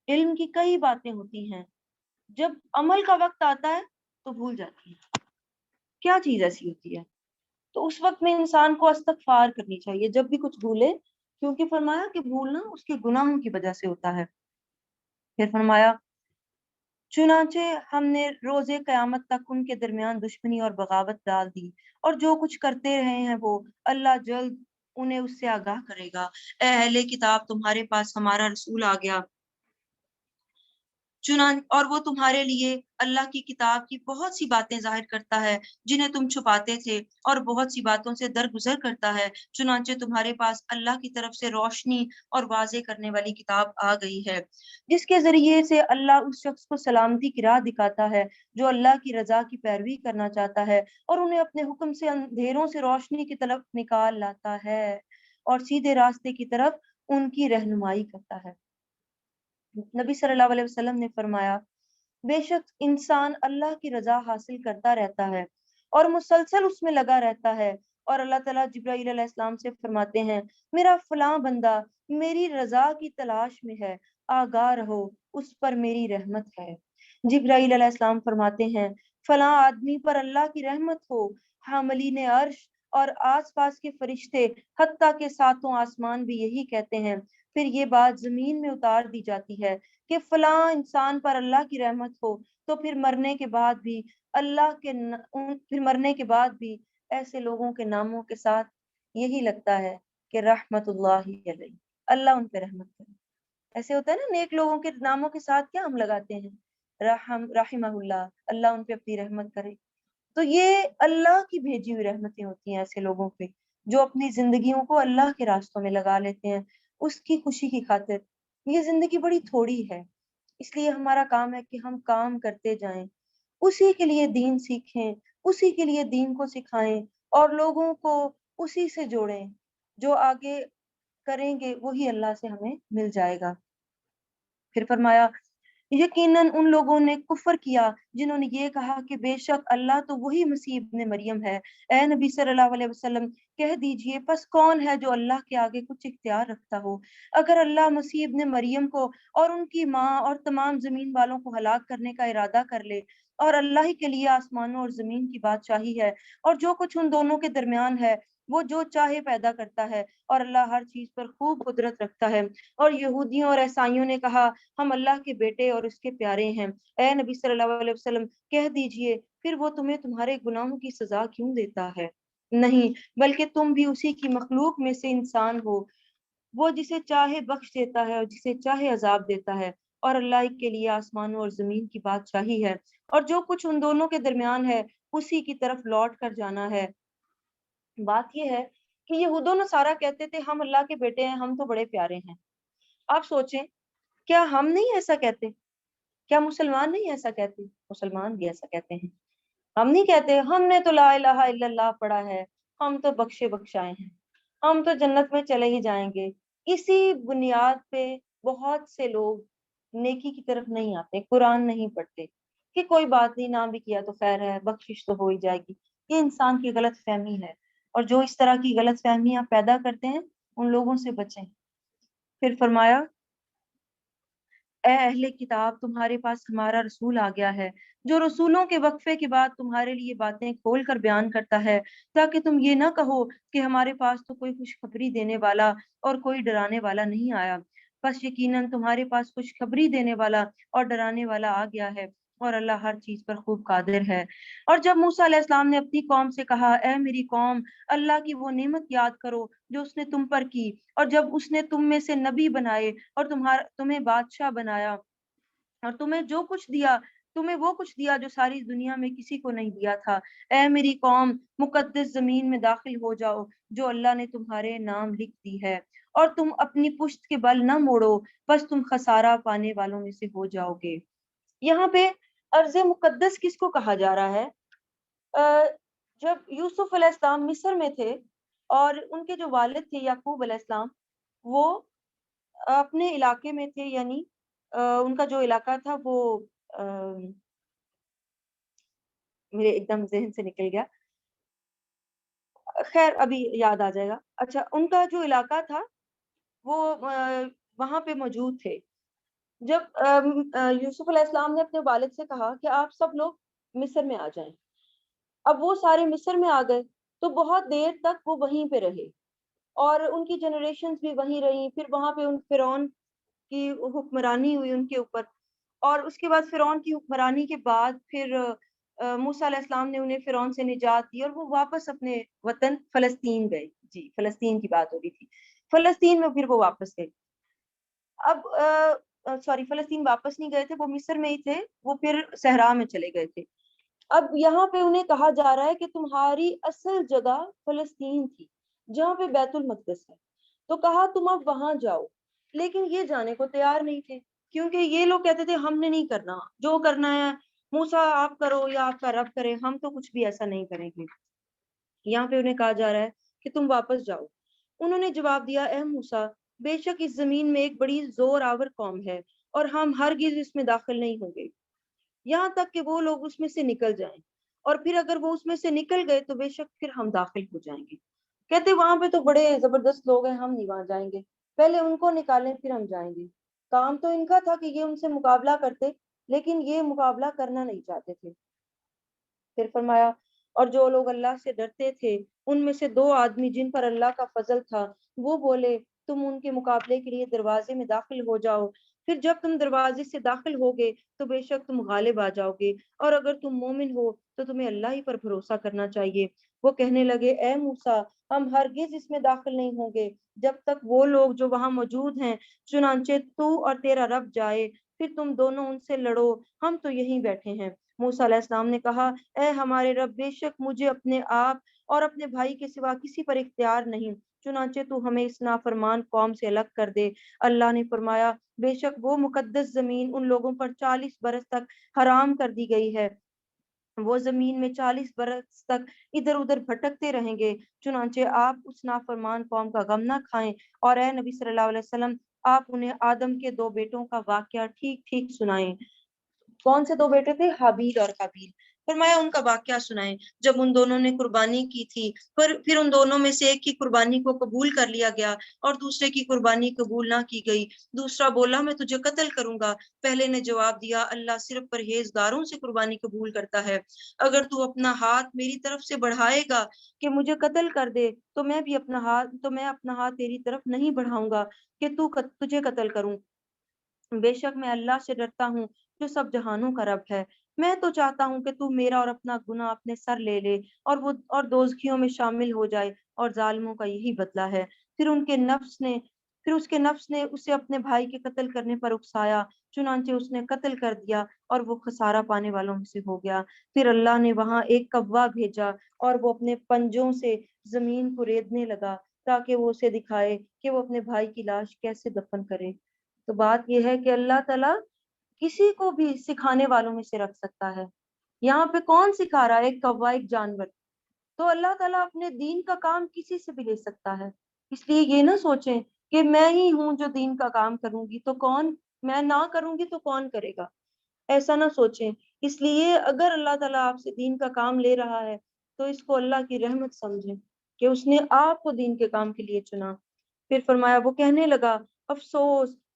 علم کی کئی باتیں ہوتی ہیں، جب عمل کا وقت آتا ہے تو بھول جاتی ہے۔ کیا چیز ایسی ہوتی ہے؟ تو اس وقت میں انسان کو استغفار کرنی چاہیے جب بھی کچھ بھولے، کیونکہ فرمایا کہ بھولنا اس کے گناہوں کی وجہ سے ہوتا ہے۔ پھر فرمایا چنانچہ ہم نے روز قیامت تک ان کے درمیان دشمنی اور بغاوت ڈال دی، اور جو کچھ کرتے رہے ہیں وہ اللہ جلد انہیں اس سے آگاہ کرے گا۔ اے اہل کتاب، تمہارے پاس ہمارا رسول آ گیا، اور وہ تمہارے لیے اللہ کی کتاب کی بہت سی باتیں ظاہر کرتا ہے جنہیں تم چھپاتے تھے، اور بہت سی باتوں سے درگزر کرتا ہے، چنانچہ تمہارے پاس اللہ کی طرف سے روشنی اور واضح کرنے والی کتاب آ گئی ہے، جس کے ذریعے سے اللہ اس شخص کو سلامتی کی راہ دکھاتا ہے جو اللہ کی رضا کی پیروی کرنا چاہتا ہے، اور انہیں اپنے حکم سے اندھیروں سے روشنی کی طرف نکال لاتا ہے اور سیدھے راستے کی طرف ان کی رہنمائی کرتا ہے۔ نبی صلی اللہ علیہ وسلم نے فرمایا بے شک انسان اللہ کی رضا حاصل کرتا رہتا ہے اور مسلسل اس میں لگا رہتا ہے، اور اللہ تعالیٰ جبرائیل علیہ السلام سے فرماتے ہیں میرا فلاں بندہ میری رضا کی تلاش میں ہے، آگاہ رہو اس پر میری رحمت ہے۔ جبرائیل علیہ السلام فرماتے ہیں فلاں آدمی پر اللہ کی رحمت ہو، حاملین عرش اور آس پاس کے فرشتے حتیٰ کے ساتوں آسمان بھی یہی کہتے ہیں، پھر یہ بات زمین میں اتار دی جاتی ہے کہ فلاں انسان پر اللہ کی رحمت ہو، تو پھر مرنے کے بعد بھی ایسے لوگوں کے ناموں کے ساتھ یہی لگتا ہے کہ رحمت اللہ علیہ، اللہ ان پہ رحمت کرے۔ ایسے ہوتا ہے نا، نیک لوگوں کے ناموں کے ساتھ کیا ہم لگاتے ہیں؟ رحمہ اللہ، اللہ ان پہ اپنی رحمت کرے۔ تو یہ اللہ کی بھیجی ہوئی رحمتیں ہوتی ہیں ایسے لوگوں پہ جو اپنی زندگیوں کو اللہ کے راستوں میں لگا لیتے ہیں اس کی خوشی کی خاطر۔ یہ زندگی بڑی تھوڑی ہے، اس لیے ہمارا کام ہے کہ ہم کام کرتے جائیں، اسی کے لیے دین سیکھیں، اسی کے لیے دین کو سکھائیں اور لوگوں کو اسی سے جوڑیں، جو آگے کریں گے وہی اللہ سے ہمیں مل جائے گا۔ پھر فرمایا یقیناً ان لوگوں نے کفر کیا جنہوں نے یہ کہا کہ بے شک اللہ تو وہی مسیح ابن مریم ہے۔ اے نبی صلی اللہ علیہ وسلم کہہ دیجئے پس کون ہے جو اللہ کے آگے کچھ اختیار رکھتا ہو؟ اگر اللہ مسیح ابن مریم کو اور ان کی ماں اور تمام زمین والوں کو ہلاک کرنے کا ارادہ کر لے، اور اللہ ہی کے لیے آسمانوں اور زمین کی بادشاہی ہے اور جو کچھ ان دونوں کے درمیان ہے، وہ جو چاہے پیدا کرتا ہے، اور اللہ ہر چیز پر خوب قدرت رکھتا ہے۔ اور یہودیوں اور عیسائیوں نے کہا ہم اللہ کے بیٹے اور اس کے پیارے ہیں۔ اے نبی صلی اللہ علیہ وسلم کہہ دیجئے پھر وہ تمہیں تمہارے گناہوں کی سزا کیوں دیتا ہے؟ نہیں، بلکہ تم بھی اسی کی مخلوق میں سے انسان ہو، وہ جسے چاہے بخش دیتا ہے اور جسے چاہے عذاب دیتا ہے، اور اللہ کے لیے آسمانوں اور زمین کی بادشاہی ہے اور جو کچھ ان دونوں کے درمیان ہے اسی کی طرف لوٹ کر جانا ہے۔ بات یہ ہے کہ یہود و نصارہ کہتے تھے ہم اللہ کے بیٹے ہیں، ہم تو بڑے پیارے ہیں۔ آپ سوچیں کیا ہم نہیں ایسا کہتے؟ کیا مسلمان نہیں ایسا کہتے؟ مسلمان بھی ایسا کہتے ہیں۔ ہم نہیں کہتے ہم نے تو لا الہ الا اللہ پڑھا ہے، ہم تو بخشے بخشائے ہیں، ہم تو جنت میں چلے ہی جائیں گے۔ اسی بنیاد پہ بہت سے لوگ نیکی کی طرف نہیں آتے، قرآن نہیں پڑھتے کہ کوئی بات نہیں، نہ بھی کیا تو خیر ہے، بخشش تو ہو ہی جائے گی۔ یہ انسان کی غلط فہمی ہے، اور جو اس طرح کی غلط فہمیاں پیدا کرتے ہیں ان لوگوں سے بچیں۔ پھر فرمایا اے اہل کتاب تمہارے پاس ہمارا رسول آ گیا ہے جو رسولوں کے وقفے کے بعد تمہارے لیے باتیں کھول کر بیان کرتا ہے تاکہ تم یہ نہ کہو کہ ہمارے پاس تو کوئی خوشخبری دینے والا اور کوئی ڈرانے والا نہیں آیا، بس یقیناً تمہارے پاس خوشخبری دینے والا اور ڈرانے والا آ گیا ہے اور اللہ ہر چیز پر خوب قادر ہے۔ اور جب موسیٰ علیہ السلام نے اپنی قوم سے کہا اے میری قوم اللہ کی وہ نعمت یاد کرو جو اس نے تم پر کی، اور جب اس نے تم میں سے نبی بنائے اور تمہیں بادشاہ بنایا اور تمہیں وہ کچھ دیا جو ساری دنیا میں کسی کو نہیں دیا تھا، اے میری قوم مقدس زمین میں داخل ہو جاؤ جو اللہ نے تمہارے نام لکھ دی ہے، اور تم اپنی پشت کے بل نہ موڑو بس تم خسارہ پانے والوں میں سے ہو جاؤ گے۔ یہاں پہ ارض مقدس کس کو کہا جا رہا ہے؟ جب یوسف علیہ السلام مصر میں تھے اور ان کے جو والد تھے یعقوب علیہ السلام، وہ اپنے علاقے میں تھے، یعنی ان کا جو علاقہ تھا وہ میرے ایک دم ذہن سے نکل گیا، خیر ابھی یاد آ جائے گا۔ اچھا، ان کا جو علاقہ تھا وہ وہاں پہ موجود تھے۔ جب یوسف علیہ السلام نے اپنے والد سے کہا کہ آپ سب لوگ مصر میں آ جائیں، اب وہ سارے مصر میں آ گئے تو بہت دیر تک وہ وہیں پہ رہے اور ان کی جنریشنز بھی وہیں رہی، پھر وہاں پہ ان فرعون کی حکمرانی ہوئی ان کے اوپر، اور اس کے بعد فرعون کی حکمرانی کے بعد پھر موسیٰ علیہ السلام نے انہیں فرعون سے نجات دی اور وہ واپس اپنے وطن فلسطین گئے۔ جی فلسطین کی بات ہو رہی تھی، فلسطین میں پھر وہ واپس گئے۔ اب سوری، فلسطین واپس نہیں گئے تھے، وہ مصر میں ہی تھے، وہ پھر صحرا میں چلے گئے تھے۔ اب یہاں پہ انہیں کہا جا رہا ہے کہ تمہاری اصل جگہ فلسطین تھی جہاں پہ بیت المقدس ہے، تو کہا تم اب وہاں جاؤ، لیکن یہ جانے کو تیار نہیں تھے کیونکہ یہ لوگ کہتے تھے ہم نے نہیں کرنا، جو کرنا ہے موسیٰ آپ کرو یا آپ کا رب کرے، ہم تو کچھ بھی ایسا نہیں کریں گے۔ یہاں پہ انہیں کہا جا رہا ہے کہ تم واپس جاؤ۔ انہوں نے جواب دیا اے موسیٰ، بے شک اس زمین میں ایک بڑی زور آور قوم ہے اور ہم ہرگز اس میں داخل نہیں ہوں گے یہاں تک کہ وہ لوگ اس میں سے نکل جائیں، اور پھر اگر وہ اس میں سے نکل گئے تو بے شک پھر ہم داخل ہو جائیں گے۔ کہتے وہاں پہ تو بڑے زبردست لوگ ہیں، ہم نہیں وہاں جائیں گے، پہلے ان کو نکالیں پھر ہم جائیں گے۔ کام تو ان کا تھا کہ یہ ان سے مقابلہ کرتے، لیکن یہ مقابلہ کرنا نہیں چاہتے تھے۔ پھر فرمایا اور جو لوگ اللہ سے ڈرتے تھے ان میں سے 2 آدمی جن پر اللہ کا فضل تھا وہ بولے تم ان کے مقابلے کے لیے دروازے میں داخل ہو جاؤ، پھر جب تم دروازے سے داخل ہوگے تو بے شک تم غالب آ جاؤ گے، اور اگر تم مومن ہو تو تمہیں اللہ ہی پر بھروسہ کرنا چاہیے۔ وہ کہنے لگے اے موسیٰ ہم ہرگز اس میں داخل نہیں ہوں گے جب تک وہ لوگ جو وہاں موجود ہیں، چنانچہ تو اور تیرا رب جائے، پھر تم دونوں ان سے لڑو، ہم تو یہیں بیٹھے ہیں۔ موسیٰ علیہ السلام نے کہا اے ہمارے رب، بے شک مجھے اپنے آپ اور اپنے بھائی کے سوا کسی پر اختیار نہیں، چنانچہ تو ہمیں اس نافرمان قوم سے الگ کر دے۔ اللہ نے فرمایا بے شک وہ مقدس زمین ان لوگوں پر 40 برس تک حرام کر دی گئی ہے، وہ زمین میں 40 برس تک ادھر ادھر بھٹکتے رہیں گے، چنانچہ آپ اس نافرمان قوم کا غم نہ کھائیں، اور اے نبی صلی اللہ علیہ وسلم آپ انہیں آدم کے 2 بیٹوں کا واقعہ ٹھیک ٹھیک سنائیں۔ کون سے 2 بیٹے تھے؟ حابیل اور قابیل۔ فرمایا ان کا واقعہ سنائیں جب ان دونوں نے قربانی کی تھی، پھر ان دونوں میں سے ایک کی قربانی کو قبول کر لیا گیا اور دوسرے کی قربانی قبول نہ کی گئی۔ دوسرا بولا میں تجھے قتل کروں گا، پہلے نے جواب دیا اللہ صرف پرہیزگاروں سے قربانی قبول کرتا ہے، اگر تو اپنا ہاتھ میری طرف سے بڑھائے گا کہ مجھے قتل کر دے تو میں اپنا ہاتھ تیری طرف نہیں بڑھاؤں گا کہ تجھے قتل کروں، بے شک میں اللہ سے ڈرتا ہوں جو سب جہانوں کا رب ہے۔ میں تو چاہتا ہوں کہ تو میرا اور اپنا گناہ اپنے سر لے لے اور دوزخیوں میں شامل ہو جائے، اور ظالموں کا یہی بدلہ ہے۔ پھر اس کے نفس نے اسے اپنے بھائی کے قتل کرنے پر اکسایا، چنانچہ اس نے قتل کر دیا اور وہ خسارہ پانے والوں میں سے ہو گیا۔ پھر اللہ نے وہاں ایک کوا بھیجا اور وہ اپنے پنجوں سے زمین کو ریدنے لگا تاکہ وہ اسے دکھائے کہ وہ اپنے بھائی کی لاش کیسے دفن کرے۔ تو بات یہ ہے کہ اللہ تعالیٰ کسی کو بھی سکھانے والوں میں سے رکھ سکتا ہے۔ یہاں پہ کون سکھا رہا ہے؟ ایک کوا، ایک جانور۔ تو اللہ تعالیٰ اپنے دین کا کام کسی سے بھی لے سکتا ہے، اس لیے یہ نہ سوچیں کہ میں ہی ہوں جو دین کا کام کروں گی تو میں نہ کروں گی تو کون کرے گا، ایسا نہ سوچیں۔ اس لیے اگر اللہ تعالیٰ آپ سے دین کا کام لے رہا ہے تو اس کو اللہ کی رحمت سمجھیں کہ اس نے آپ کو دین کے کام کے لیے چنا۔ پھر فرمایا وہ کہنے لگا افسوس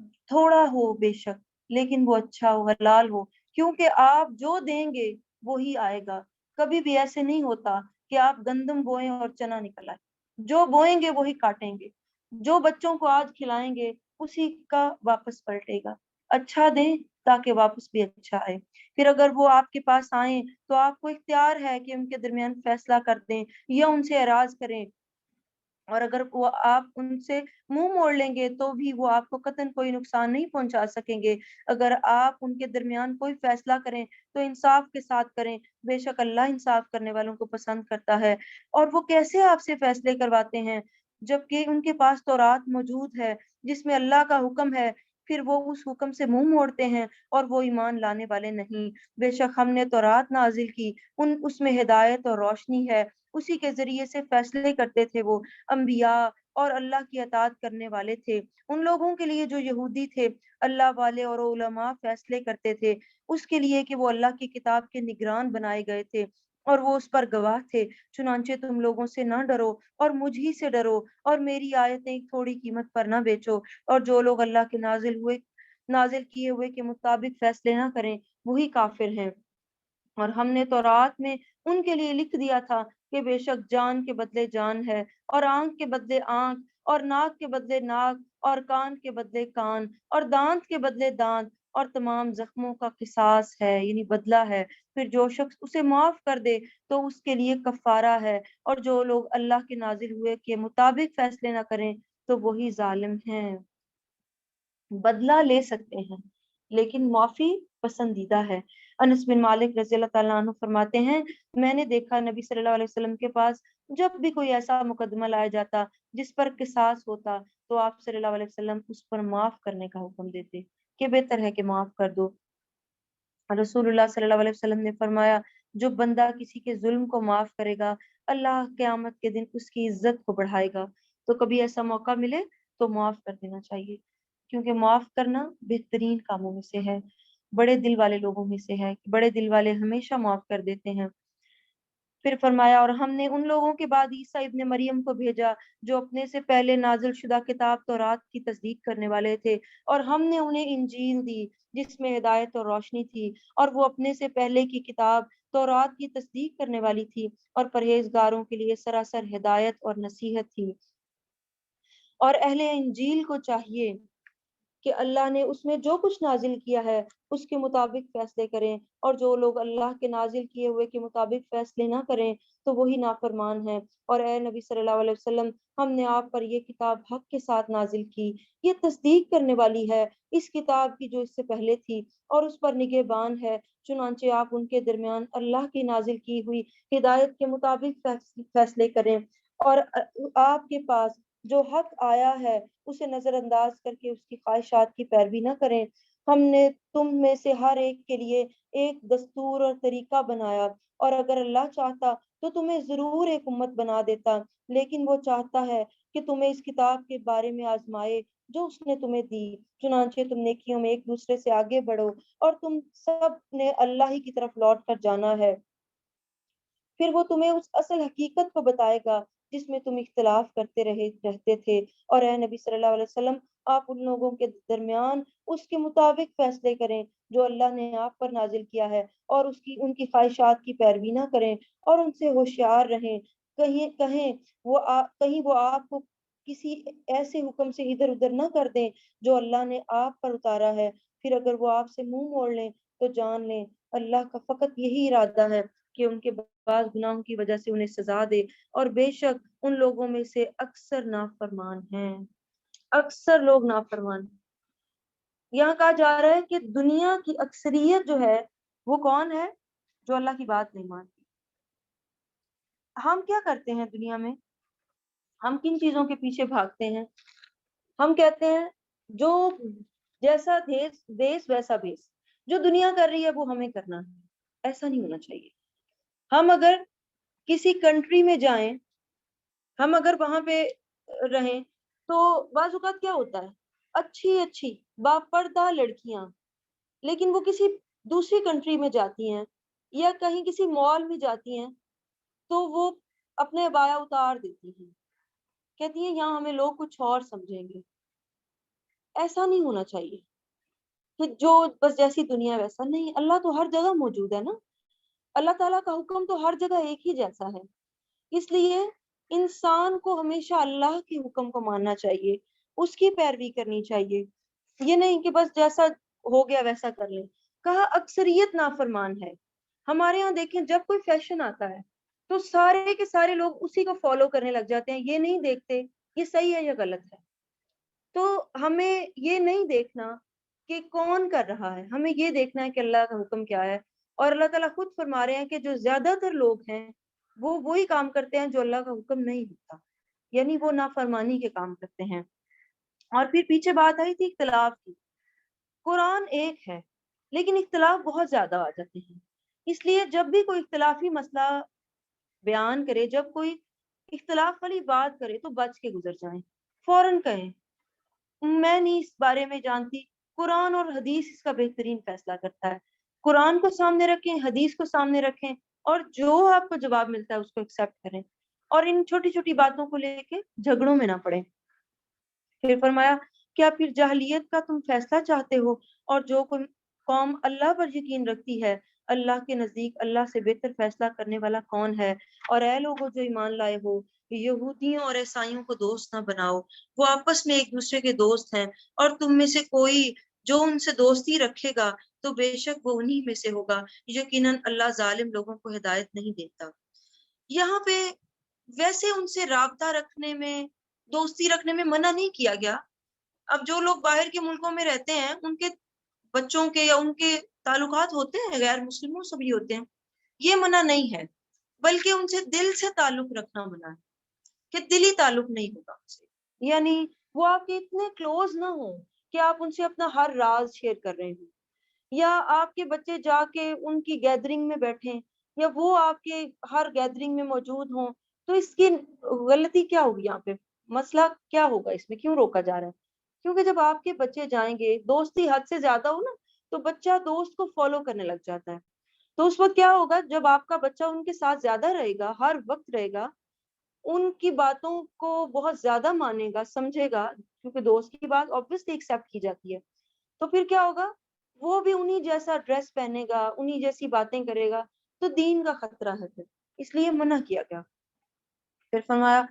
تھوڑا ہو بے شک، لیکن وہ اچھا ہو، حلال ہو، کیونکہ آپ جو دیں گے وہی آئے گا۔ کبھی بھی ایسے نہیں ہوتا کہ آپ گندم بوئیں اور چنا نکل آئے، جو بوئیں گے وہی کاٹیں گے، جو بچوں کو آج کھلائیں گے اسی کا واپس پلٹے گا۔ اچھا دیں تاکہ واپس بھی اچھا آئے۔ پھر اگر وہ آپ کے پاس آئیں تو آپ کو اختیار ہے کہ ان کے درمیان فیصلہ کر دیں یا ان سے اعراض کریں، اور اگر وہ آپ ان سے منہ موڑ لیں گے تو بھی وہ آپ کو قطعاً کوئی نقصان نہیں پہنچا سکیں گے۔ اگر آپ ان کے درمیان کوئی فیصلہ کریں تو انصاف کے ساتھ کریں، بے شک اللہ انصاف کرنے والوں کو پسند کرتا ہے۔ اور وہ کیسے آپ سے فیصلے کرواتے ہیں جبکہ ان کے پاس تورات موجود ہے جس میں اللہ کا حکم ہے، پھر وہ اس حکم سے منہ موڑتے ہیں اور وہ ایمان لانے والے نہیں۔ بے شک ہم نے تورات نازل کی، اس میں ہدایت اور روشنی ہے، اسی کے ذریعے سے فیصلے کرتے تھے وہ انبیاء اور اللہ کی اطاعت کرنے والے تھے۔ ان لوگوں کے لیے جو یہودی تھے، اللہ والے اور علماء فیصلے کرتے تھے اس کے لیے کہ وہ اللہ کی کتاب کے نگران بنائے گئے تھے اور وہ اس پر گواہ تھے۔ چنانچہ تم لوگوں سے نہ ڈرو اور مجھ ہی سے ڈرو، اور میری آیتیں ایک تھوڑی قیمت پر نہ بیچو، اور جو لوگ اللہ کے نازل کیے ہوئے کے مطابق فیصلے نہ کریں وہی کافر ہیں۔ اور ہم نے تورات میں ان کے لیے لکھ دیا تھا کہ بے شک جان کے بدلے جان ہے، اور آنکھ کے بدلے آنکھ، اور ناک کے بدلے ناک، اور کان کے بدلے کان، اور دانت کے بدلے دانت، اور تمام زخموں کا قصاص ہے، یعنی بدلہ ہے۔ پھر جو شخص اسے معاف کر دے تو اس کے لیے کفارہ ہے، اور جو لوگ اللہ کے نازل ہوئے کے مطابق فیصلے نہ کریں تو وہی ظالم ہیں۔ بدلہ لے سکتے ہیں لیکن معافی پسندیدہ ہے۔ انس بن مالک رضی اللہ تعالیٰ عنہ فرماتے ہیں، میں نے دیکھا نبی صلی اللہ علیہ وسلم کے پاس جب بھی کوئی ایسا مقدمہ لایا جاتا جس پر قصاص ہوتا تو آپ صلی اللہ علیہ وسلم اس پر معاف کرنے کا حکم دیتے کہ بہتر ہے کہ معاف کر دو۔ رسول اللہ صلی اللہ علیہ وسلم نے فرمایا، جو بندہ کسی کے ظلم کو معاف کرے گا اللہ قیامت کے دن اس کی عزت کو بڑھائے گا۔ تو کبھی ایسا موقع ملے تو معاف کر دینا چاہیے، کیونکہ معاف کرنا بہترین کاموں میں سے ہے، بڑے دل والے لوگوں میں سے ہے۔ بڑے دل والے ہمیشہ معاف کر دیتے ہیں۔ پھر فرمایا، اور ہم نے ان لوگوں کے بعد عیسیٰ ابن مریم کو بھیجا جو اپنے سے پہلے نازل شدہ کتاب تورات کی تصدیق کرنے والے تھے، اور ہم نے انہیں انجیل دی جس میں ہدایت اور روشنی تھی، اور وہ اپنے سے پہلے کی کتاب تورات کی تصدیق کرنے والی تھی اور پرہیزگاروں کے لیے سراسر ہدایت اور نصیحت تھی۔ اور اہل انجیل کو چاہیے کہ اللہ نے اس میں جو کچھ نازل کیا ہے اس کے مطابق فیصلے کریں، اور جو لوگ اللہ کے نازل کیے ہوئے کے مطابق فیصلے نہ کریں تو وہی نافرمان ہیں۔ اور اے نبی صلی اللہ علیہ وسلم، ہم نے آپ پر یہ کتاب حق کے ساتھ نازل کی، یہ تصدیق کرنے والی ہے اس کتاب کی جو اس سے پہلے تھی، اور اس پر نگہبان ہے، چنانچہ آپ ان کے درمیان اللہ کی نازل کی ہوئی ہدایت کے مطابق فیصلے کریں، اور آپ کے پاس جو حق آیا ہے اسے نظر انداز کر کے اس کی خواہشات کی پیروی نہ کریں۔ ہم نے تم میں سے ہر ایک کے لیے ایک دستور اور طریقہ بنایا، اور اگر اللہ چاہتا تو تمہیں ضرور ایک امت بنا دیتا، لیکن وہ چاہتا ہے کہ تمہیں اس کتاب کے بارے میں آزمائے جو اس نے تمہیں دی، چنانچہ تم نیکیوں میں ایک دوسرے سے آگے بڑھو، اور تم سب نے اللہ ہی کی طرف لوٹ کر جانا ہے۔ پھر وہ تمہیں اس اصل حقیقت کو بتائے گا جس میں تم اختلاف کرتے رہتے تھے، اور اے نبی صلی اللہ علیہ وسلم، آپ ان لوگوں کے درمیان اس کے مطابق فیصلے کریں جو اللہ نے آپ پر نازل کیا ہے، اور ان کی خواہشات کی پیروی نہ کریں، اور ان سے ہوشیار رہیں، کہیں وہ آپ کو کسی ایسے حکم سے ادھر ادھر نہ کر دیں جو اللہ نے آپ پر اتارا ہے۔ پھر اگر وہ آپ سے منہ موڑ لیں تو جان لیں اللہ کا فقط یہی ارادہ ہے کہ ان کے بعض گناہوں کی وجہ سے انہیں سزا دے، اور بے شک ان لوگوں میں سے اکثر نافرمان ہیں، اکثر لوگ نافرمان ہیں۔ یہاں کہا جا رہا ہے کہ دنیا کی اکثریت جو ہے وہ کون ہے؟ جو اللہ کی بات نہیں مانتی۔ ہم کیا کرتے ہیں دنیا میں؟ ہم کن چیزوں کے پیچھے بھاگتے ہیں؟ ہم کہتے ہیں جو جیسا دیس ویسا بیس، جو دنیا کر رہی ہے وہ ہمیں کرنا ہے۔ ایسا نہیں ہونا چاہیے۔ ہم اگر کسی کنٹری میں جائیں، ہم اگر وہاں پہ رہیں تو بعض اوقات کیا ہوتا ہے، اچھی باپردہ لڑکیاں، لیکن وہ کسی دوسری کنٹری میں جاتی ہیں یا کہیں کسی مال میں جاتی ہیں تو وہ اپنے عبایا اتار دیتی ہیں، کہتی ہیں یہاں ہمیں لوگ کچھ اور سمجھیں گے۔ ایسا نہیں ہونا چاہیے کہ جو بس جیسی دنیا ویسا نہیں. اللہ تو ہر جگہ موجود ہے نا. اللہ تعالیٰ کا حکم تو ہر جگہ ایک ہی جیسا ہے. اس لیے انسان کو ہمیشہ اللہ کے حکم کو ماننا چاہیے, اس کی پیروی کرنی چاہیے. یہ نہیں کہ بس جیسا ہو گیا ویسا کر لیں. کہا اکثریت نافرمان ہے. ہمارے ہاں دیکھیں جب کوئی فیشن آتا ہے تو سارے کے سارے لوگ اسی کو فالو کرنے لگ جاتے ہیں, یہ نہیں دیکھتے یہ صحیح ہے یا غلط ہے. تو ہمیں یہ نہیں دیکھنا کہ کون کر رہا ہے, ہمیں یہ دیکھنا ہے کہ اللہ کا حکم کیا ہے. اور اللہ تعالیٰ خود فرما رہے ہیں کہ جو زیادہ تر لوگ ہیں وہ وہی کام کرتے ہیں جو اللہ کا حکم نہیں ہوتا, یعنی وہ نافرمانی کے کام کرتے ہیں. اور پھر پیچھے بات آئی تھی اختلاف کی. قرآن ایک ہے لیکن اختلاف بہت زیادہ آ جاتے ہیں. اس لیے جب بھی کوئی اختلافی مسئلہ بیان کرے, جب کوئی اختلاف والی بات کرے تو بچ کے گزر جائیں, فوراً کہیں میں نہیں اس بارے میں جانتی, قرآن اور حدیث اس کا بہترین فیصلہ کرتا ہے. قرآن کو سامنے رکھیں, حدیث کو سامنے رکھیں, اور جو آپ کو جواب ملتا ہے اس کو ایکسیپٹ کریں, اور ان چھوٹی چھوٹی باتوں کو لے کے جھگڑوں میں نہ پڑیں. پھر فرمایا کیا پھر جاہلیت کا تم فیصلہ چاہتے ہو, اور جو کوئی قوم اللہ پر یقین رکھتی ہے اللہ کے نزدیک اللہ سے بہتر فیصلہ کرنے والا کون ہے. اور اے لوگوں جو ایمان لائے ہو, یہودیوں اور عیسائیوں کو دوست نہ بناؤ, وہ آپس میں ایک دوسرے کے دوست ہیں, اور تم میں سے کوئی جو ان سے دوستی رکھے گا تو بے شک وہ انہی میں سے ہوگا, یقیناً اللہ ظالم لوگوں کو ہدایت نہیں دیتا. یہاں پہ ویسے ان سے رابطہ رکھنے میں, دوستی رکھنے میں منع نہیں کیا گیا. اب جو لوگ باہر کے ملکوں میں رہتے ہیں ان کے بچوں کے یا ان کے تعلقات ہوتے ہیں غیر مسلموں سے بھی ہوتے ہیں, یہ منع نہیں ہے, بلکہ ان سے دل سے تعلق رکھنا منع ہے کہ دلی تعلق نہیں ہوگا ان سے. یعنی وہ آپ کے اتنے کلوز نہ ہوں کہ آپ ان سے اپنا ہر راز شیئر کر رہے ہوں, یا آپ کے بچے جا کے ان کی گیدرنگ میں بیٹھیں, یا وہ آپ کے ہر گیدرنگ میں موجود ہوں. تو اس کی غلطی کیا ہوگی یہاں پہ, مسئلہ کیا ہوگا اس میں, کیوں روکا جا رہا ہے؟ کیونکہ جب آپ کے بچے جائیں گے, دوستی حد سے زیادہ ہو نا, تو بچہ دوست کو فالو کرنے لگ جاتا ہے. تو اس وقت کیا ہوگا, جب آپ کا بچہ ان کے ساتھ زیادہ رہے گا, ہر وقت رہے گا, ان کی باتوں کو بہت زیادہ مانے گا, سمجھے گا, کیونکہ دوست کی بات obviously ایکسیپٹ کی جاتی ہے. تو پھر کیا ہوگا, وہ بھی انہی جیسا ڈریس پہنے گا, انہی جیسی باتیں کرے گا, تو دین کا خطرہ ہے. پھر اس لیے منع کیا گیا. پھر فرمایا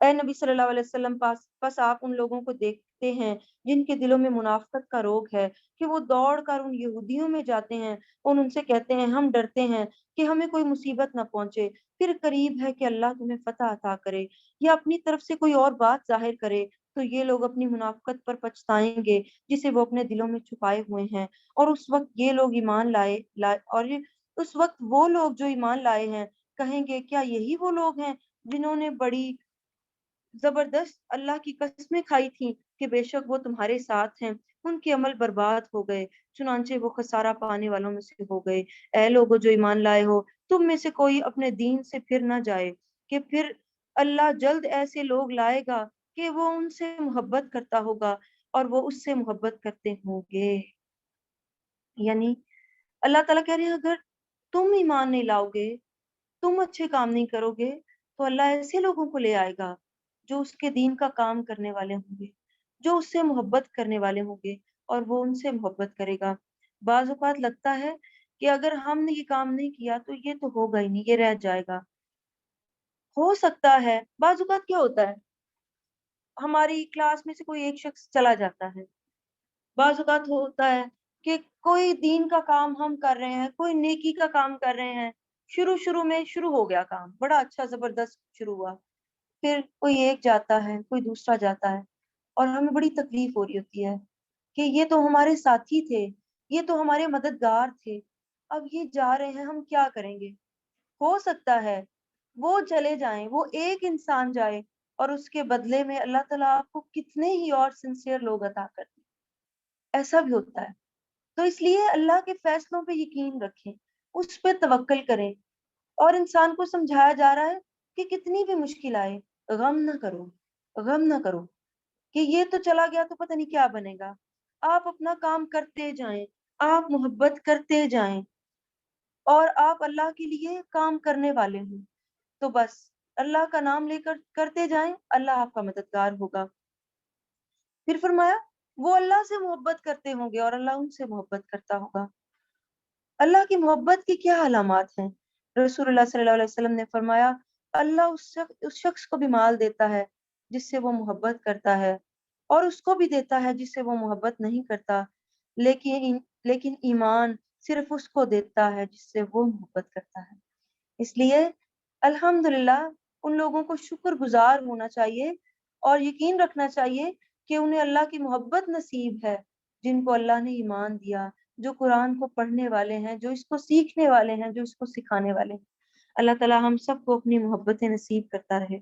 اے نبی صلی اللہ علیہ وسلم پس آپ ان لوگوں کو دیکھتے ہیں جن کے دلوں میں منافقت کا روگ ہے کہ وہ دوڑ کر ان یہودیوں میں جاتے ہیں اور ان سے کہتے ہیں ہم ڈرتے ہیں کہ ہمیں کوئی مصیبت نہ پہنچے, پھر قریب ہے کہ اللہ تمہیں فتح عطا کرے, یا اپنی طرف سے کوئی اور بات ظاہر کرے, تو یہ لوگ اپنی منافقت پر پچھتائیں گے جسے وہ اپنے دلوں میں چھپائے ہوئے ہیں. اور اس وقت یہ لوگ ایمان لائے اور اس وقت وہ لوگ جو ایمان لائے ہیں کہیں گے کیا یہی وہ لوگ ہیں جنہوں نے بڑی زبردست اللہ کی قسمیں کھائی تھیں کہ بے شک وہ تمہارے ساتھ ہیں, ان کے عمل برباد ہو گئے, چنانچہ وہ خسارہ پانے والوں میں سے ہو گئے. اے لوگو جو ایمان لائے ہو, تم میں سے کوئی اپنے دین سے پھر نہ جائے, کہ پھر اللہ جلد ایسے لوگ لائے گا کہ وہ ان سے محبت کرتا ہوگا اور وہ اس سے محبت کرتے ہوں گے. یعنی اللہ تعالیٰ کہہ رہے ہیں اگر تم ایمان نہیں لاؤ گے, تم اچھے کام نہیں کرو گے, تو اللہ ایسے لوگوں کو لے آئے گا جو اس کے دین کا کام کرنے والے ہوں گے, جو اس سے محبت کرنے والے ہوں گے, اور وہ ان سے محبت کرے گا. بعض اوقات لگتا ہے کہ اگر ہم نے یہ کام نہیں کیا تو یہ تو ہوگا ہی نہیں, یہ رہ جائے گا. ہو سکتا ہے بعض اوقات کیا ہوتا ہے, ہماری کلاس میں سے کوئی ایک شخص چلا جاتا ہے, بعض اوقات ہوتا ہے کہ کوئی دین کا کام ہم کر رہے ہیں, کوئی نیکی کا کام کر رہے ہیں, شروع میں شروع ہو گیا کام, بڑا اچھا زبردست شروع ہوا, پھر کوئی ایک جاتا ہے, کوئی دوسرا جاتا ہے, اور ہمیں بڑی تکلیف ہو رہی ہوتی ہے کہ یہ تو ہمارے ساتھی تھے, یہ تو ہمارے مددگار تھے, اب یہ جا رہے ہیں, ہم کیا کریں گے. ہو سکتا ہے وہ چلے جائیں, وہ ایک انسان جائے, اور اس کے بدلے میں اللہ تعالیٰ آپ کو کتنے ہی اور سنسیئر لوگ عطا کرتے. ایسا بھی ہوتا ہے. تو اس لیے اللہ کے فیصلوں پہ یقین رکھیں, اس پہ توکل کریں, اور انسان کو سمجھایا جا رہا ہے کہ کتنی بھی مشکل آئے غم نہ کرو, غم نہ کرو کہ یہ تو چلا گیا تو پتہ نہیں کیا بنے گا. آپ اپنا کام کرتے جائیں, آپ محبت کرتے جائیں, اور آپ اللہ کے لیے کام کرنے والے ہوں, تو بس اللہ کا نام لے کر کرتے جائیں, اللہ آپ کا مددگار ہوگا. پھر فرمایا وہ اللہ سے محبت کرتے ہوں گے اور اللہ ان سے محبت کرتا ہوگا۔ اللہ کی محبت کی کیا علامات ہیں؟ رسول اللہ صلی اللہ علیہ وسلم نے فرمایا اللہ اس شخص کو بھی مال دیتا ہے جس سے وہ محبت کرتا ہے، اور اس کو بھی دیتا ہے جس سے وہ محبت نہیں کرتا، لیکن ایمان صرف اس کو دیتا ہے جس سے وہ محبت کرتا ہے۔ اس لیے الحمدللہ ان لوگوں کو شکر گزار ہونا چاہیے اور یقین رکھنا چاہیے کہ انہیں اللہ کی محبت نصیب ہے، جن کو اللہ نے ایمان دیا، جو قرآن کو پڑھنے والے ہیں، جو اس کو سیکھنے والے ہیں، جو اس کو سکھانے والے ہیں۔ اللہ تعالی ہم سب کو اپنی محبتیں نصیب کرتا رہے۔